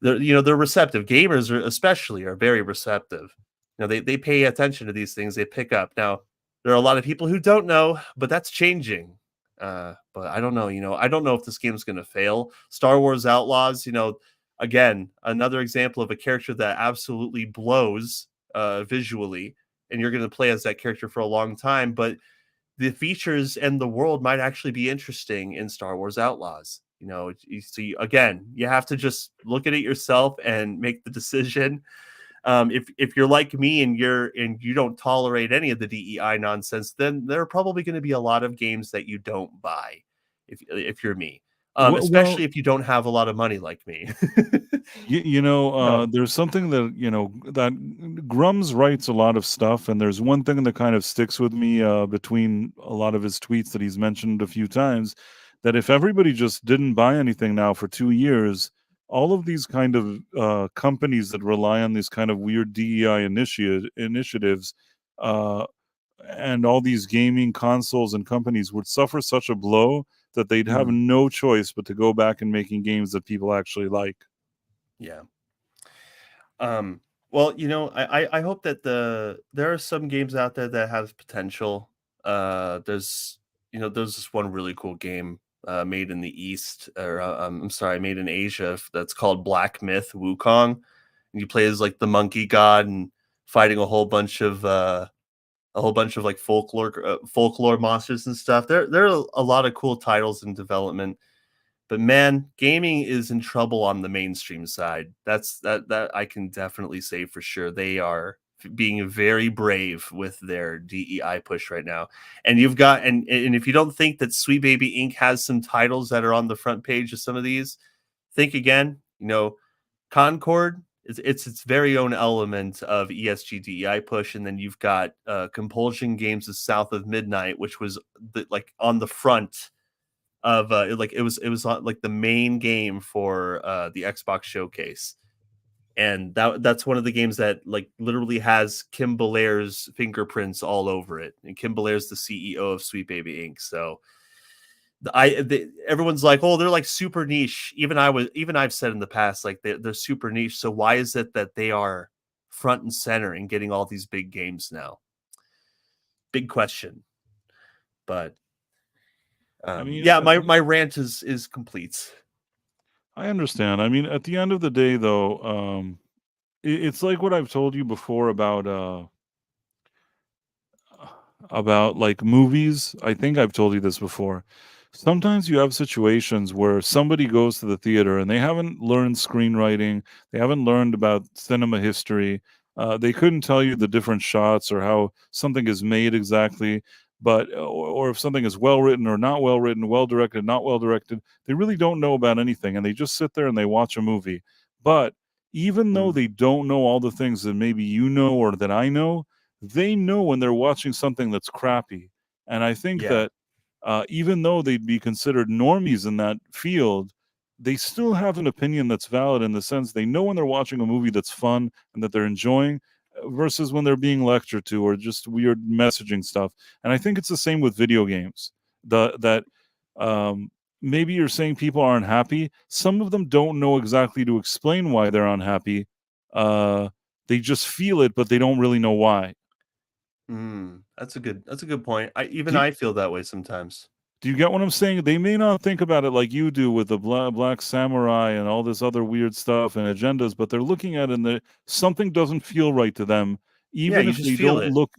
A: They're receptive. Gamers especially are very receptive. They pay attention to these things. They pick up. Now, there are a lot of people who don't know, but that's changing. But I don't know. I don't know if this game's going to fail. Star Wars Outlaws, again, another example of a character that absolutely blows visually, and you're going to play as that character for a long time. But the features and the world might actually be interesting in Star Wars Outlaws. Again, you have to just look at it yourself and make the decision. If you're like me and you don't tolerate any of the DEI nonsense, then there are probably going to be a lot of games that you don't buy. If you're me, especially if you don't have a lot of money like me.
B: There's something that that Grums writes a lot of stuff, and there's one thing that kind of sticks with me between a lot of his tweets that he's mentioned a few times, that if everybody just didn't buy anything now for 2 years, all of these kind of companies that rely on these kind of weird DEI initiatives and all these gaming consoles and companies would suffer such a blow that they'd have no choice but to go back and making games that people actually like.
A: Yeah. Well, I hope that there are some games out there that have potential. There's this one really cool game made in the East, or I'm sorry, made in Asia, that's called Black Myth Wukong. And you play as the monkey god and fighting a whole bunch of folklore monsters and stuff. There are a lot of cool titles in development. But man, gaming is in trouble on the mainstream side. That I can definitely say for sure. They are being very brave with their DEI push right now. And you've got and if you don't think that Sweet Baby Inc. has some titles that are on the front page of some of these, think again. Concord it's its very own element of ESG DEI push, and then you've got Compulsion Games' South of Midnight, which was on the front of it was like the main game for the Xbox showcase. And that's one of the games that like literally has Kim Belair's fingerprints all over it. And Kim Belair's the CEO of Sweet Baby Inc. So everyone's like, oh, they're like super niche. Even I've said in the past, like they're super niche. So why is it that they are front and center and getting all these big games now? Big question. But
B: I mean,
A: yeah, my rant is complete.
B: I understand. I mean, at the end of the day, though, it's like what I've told you before about like movies. I think I've told you this before. Sometimes you have situations where somebody goes to the theater and they haven't learned screenwriting, they haven't learned about cinema history. They couldn't tell you the different shots or how something is made exactly, but or if something is well written or not well written, well directed, not well directed. They really don't know about anything, and they just sit there and they watch a movie. But even though they don't know all the things that maybe you know or that I know, they know when they're watching something that's crappy. And I think
A: Yeah.
B: that even though they'd be considered normies in that field, they still have an opinion that's valid in the sense they know when they're watching a movie that's fun and that they're enjoying versus when they're being lectured to or just weird messaging stuff. And I think it's the same with video games. That maybe you're saying people aren't happy. Some of them don't know exactly to explain why they're unhappy. They just feel it, but they don't really know why.
A: That's a good point.
B: Do you,
A: I feel that way sometimes.
B: do you get what I'm saying? They may not think about it like you do with the Black Samurai and all this other weird stuff and agendas, but they're looking at it and something doesn't feel right to them,
A: Yeah,
B: even
A: you
B: if
A: just
B: they
A: feel
B: don't
A: it.
B: look.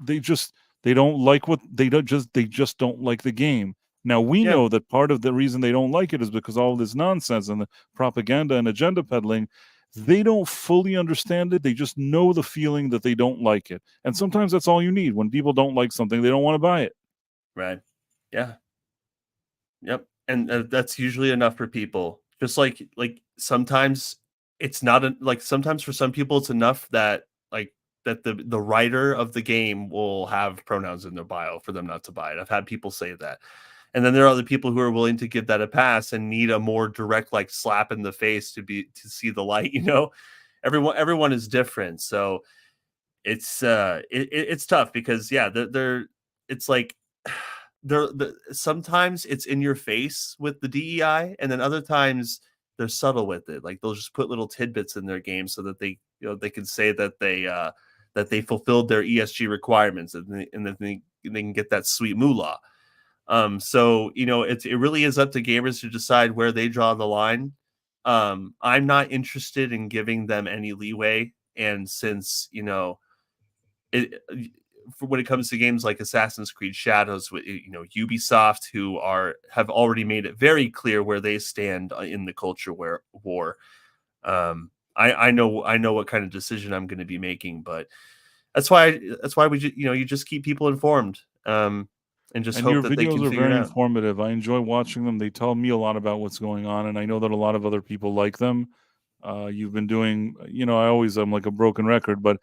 B: They don't like what they just don't like the game. Now we
A: Yeah,
B: know that part of the reason they don't like it is because all this nonsense and the propaganda and agenda peddling. They don't fully understand it. They just know the feeling that they don't like it, and sometimes that's all you need. When people don't like something, they don't want to buy it.
A: right. Yeah. Yep. And that's usually enough for people. Just like sometimes it's not like sometimes for some people it's enough that like that the writer of the game will have pronouns in their bio for them not to buy it. I've had people say that. And then there are other people who are willing to give that a pass and need a more direct like slap in the face to see the light, you know? Everyone is different. So it's tough because yeah, they're it's like sometimes it's in your face with the DEI, and then other times they're subtle with it. Like they'll just put little tidbits in their game so that they can say that they fulfilled their ESG requirements and then they can get that sweet moolah. So it really is up to gamers to decide where they draw the line. I'm not interested in giving them any leeway, and since it for when it comes to games like Assassin's Creed Shadows with Ubisoft, who have already made it very clear where they stand in the culture war. I know what kind of decision I'm going to be making, but that's why you just keep people informed, and just
B: And
A: hope
B: your
A: that they
B: videos
A: can
B: are
A: figure it
B: very
A: out.
B: informative. I enjoy watching them. They tell me a lot about what's going on, and I know that a lot of other people like them. You've been doing, I'm like a broken record, but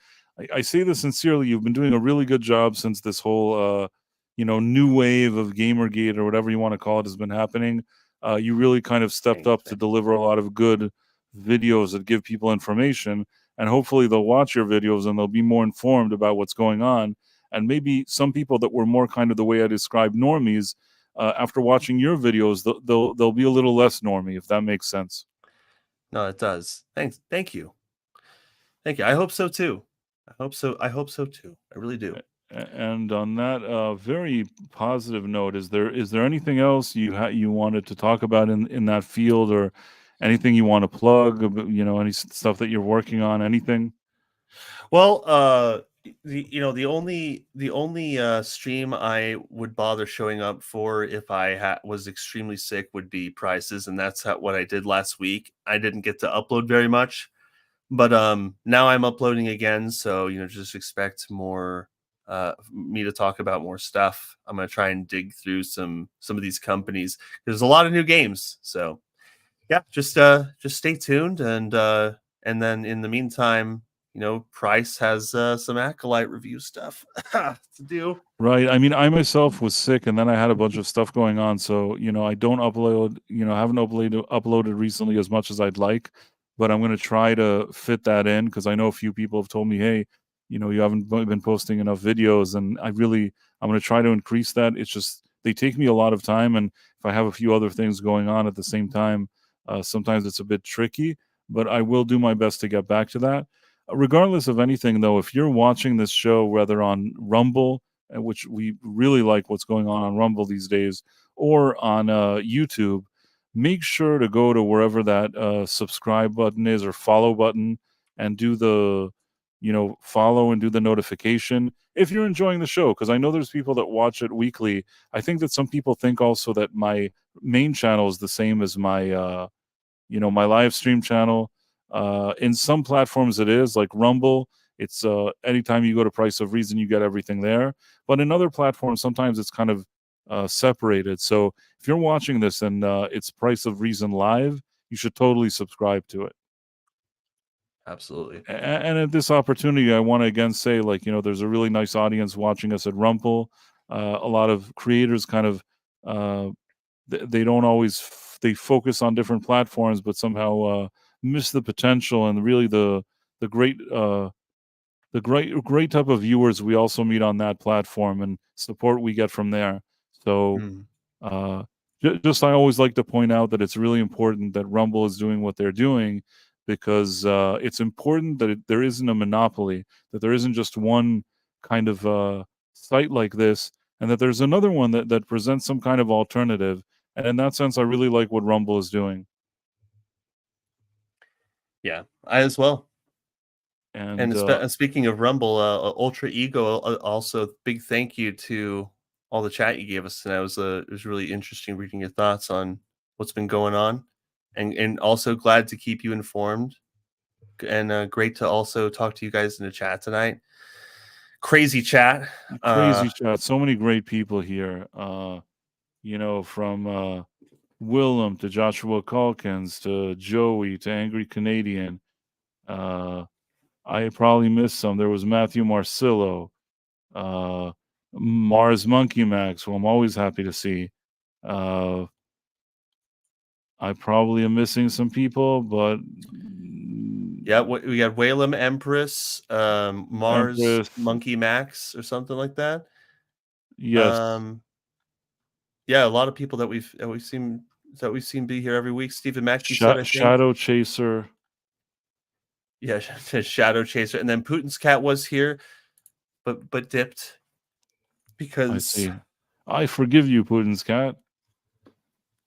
B: I say this sincerely. You've been doing a really good job since this whole, new wave of Gamergate or whatever you want to call it has been happening. You really kind of stepped up to deliver a lot of good videos that give people information, and hopefully they'll watch your videos and they'll be more informed about what's going on. And maybe some people that were more kind of the way I described normies, after watching your videos, they'll be a little less normie, if that makes sense.
A: No, it does. Thank you. Thank you. I hope so too. I hope so too. I really do.
B: And on that very positive note, is there anything else you wanted to talk about in that field, or anything you want to plug? Any stuff that you're working on? Anything?
A: Well, the only stream I would bother showing up for if I was extremely sick would be prices, and that's what I did last week. I didn't get to upload very much, but now I'm uploading again, so just expect more me to talk about more stuff. I'm gonna try and dig through some of these companies. There's a lot of new games, so yeah, just stay tuned, and then in the meantime, Price has some Acolyte review stuff to do.
B: Right. I mean, I myself was sick, and then I had a bunch of stuff going on. So, I don't upload, haven't uploaded recently as much as I'd like, but I'm going to try to fit that in because I know a few people have told me, hey, you haven't been posting enough videos, and I'm going to try to increase that. It's just, they take me a lot of time. And if I have a few other things going on at the same time, sometimes it's a bit tricky, but I will do my best to get back to that. Regardless of anything, though, if you're watching this show, whether on Rumble, which we really like what's going on Rumble these days, or on YouTube, make sure to go to wherever that subscribe button is or follow button and do the, follow and do the notification if you're enjoying the show. Because I know there's people that watch it weekly. I think that some people think also that my main channel is the same as my, my live stream channel. In some platforms it is, like Rumble. It's anytime you go to Price of Reason, you get everything there. But in other platforms, sometimes it's kind of separated. So if you're watching this and it's Price of Reason live, you should totally subscribe to it.
A: Absolutely.
B: And at this opportunity, I want to again say, there's a really nice audience watching us at Rumble. A lot of creators kind of, they don't always, they focus on different platforms, but somehow miss the potential and really the great great type of viewers we also meet on that platform and support we get from there. So just I always like to point out that it's really important that Rumble is doing what they're doing, because it's important that there isn't a monopoly, that there isn't just one kind of site like this, and that there's another one that presents some kind of alternative. And in that sense, I really like what Rumble is doing.
A: Yeah, I as well.
B: And
A: Speaking of Rumble, Ultra Ego, also big thank you to all the chat you gave us tonight. It was really interesting reading your thoughts on what's been going on, and also glad to keep you informed, and great to also talk to you guys in the chat tonight. Crazy chat.
B: Chat. So many great people here. From Willem to Joshua Calkins to Joey to Angry Canadian. I probably missed some. There was Matthew Marcillo, Mars Monkey Max, who I'm always happy to see. I probably am missing some people, but
A: yeah, we got Whalem Empress, Mars
B: Empress.
A: Monkey Max, or something like that.
B: Yes.
A: Yeah, a lot of people that we've seen be here every week. Stephen Mack, you said, I think.
B: Shadow Chaser.
A: Yeah, Shadow Chaser, and then Putin's cat was here, but dipped because
B: I see. I forgive you, Putin's cat.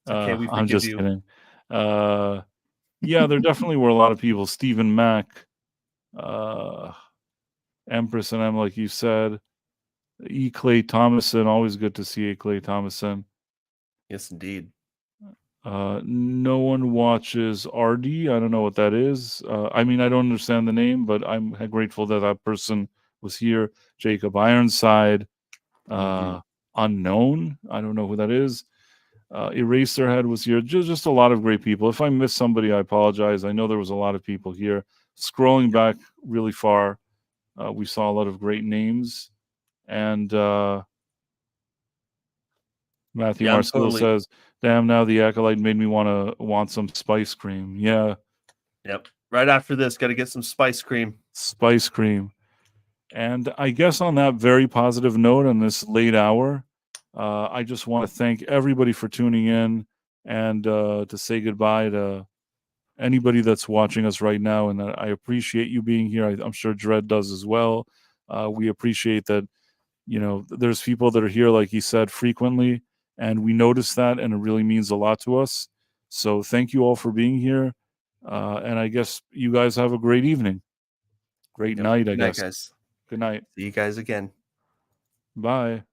A: Okay, we forgive
B: I'm just
A: you.
B: kidding. Yeah, there definitely were a lot of people. Stephen Mack, Empress and M, like you said. E. Clay Thomason, always good to see E. Clay Thomason.
A: Yes, indeed.
B: No one watches RD. I don't know what that is. I mean, I don't understand the name, but I'm grateful that that person was here. Jacob Ironside, Unknown. I don't know who that is. Eraserhead was here. Just a lot of great people. If I missed somebody, I apologize. I know there was a lot of people here. Scrolling back really far, we saw a lot of great names. And Matthew Marcelo says, damn, now the Acolyte made me want some spice cream. Yeah.
A: Yep. Right after this, got to get some spice cream.
B: Spice cream. And I guess on that very positive note, on this late hour, I just want to thank everybody for tuning in, and to say goodbye to anybody that's watching us right now. And I appreciate you being here. I'm sure Dread does as well. We appreciate that, there's people that are here, like he said, frequently, and we notice that, and it really means a lot to us. So thank you all for being here. And I guess you guys have a great evening. Great night, I guess.
A: Good night, guys.
B: Good night.
A: See you guys again.
B: Bye.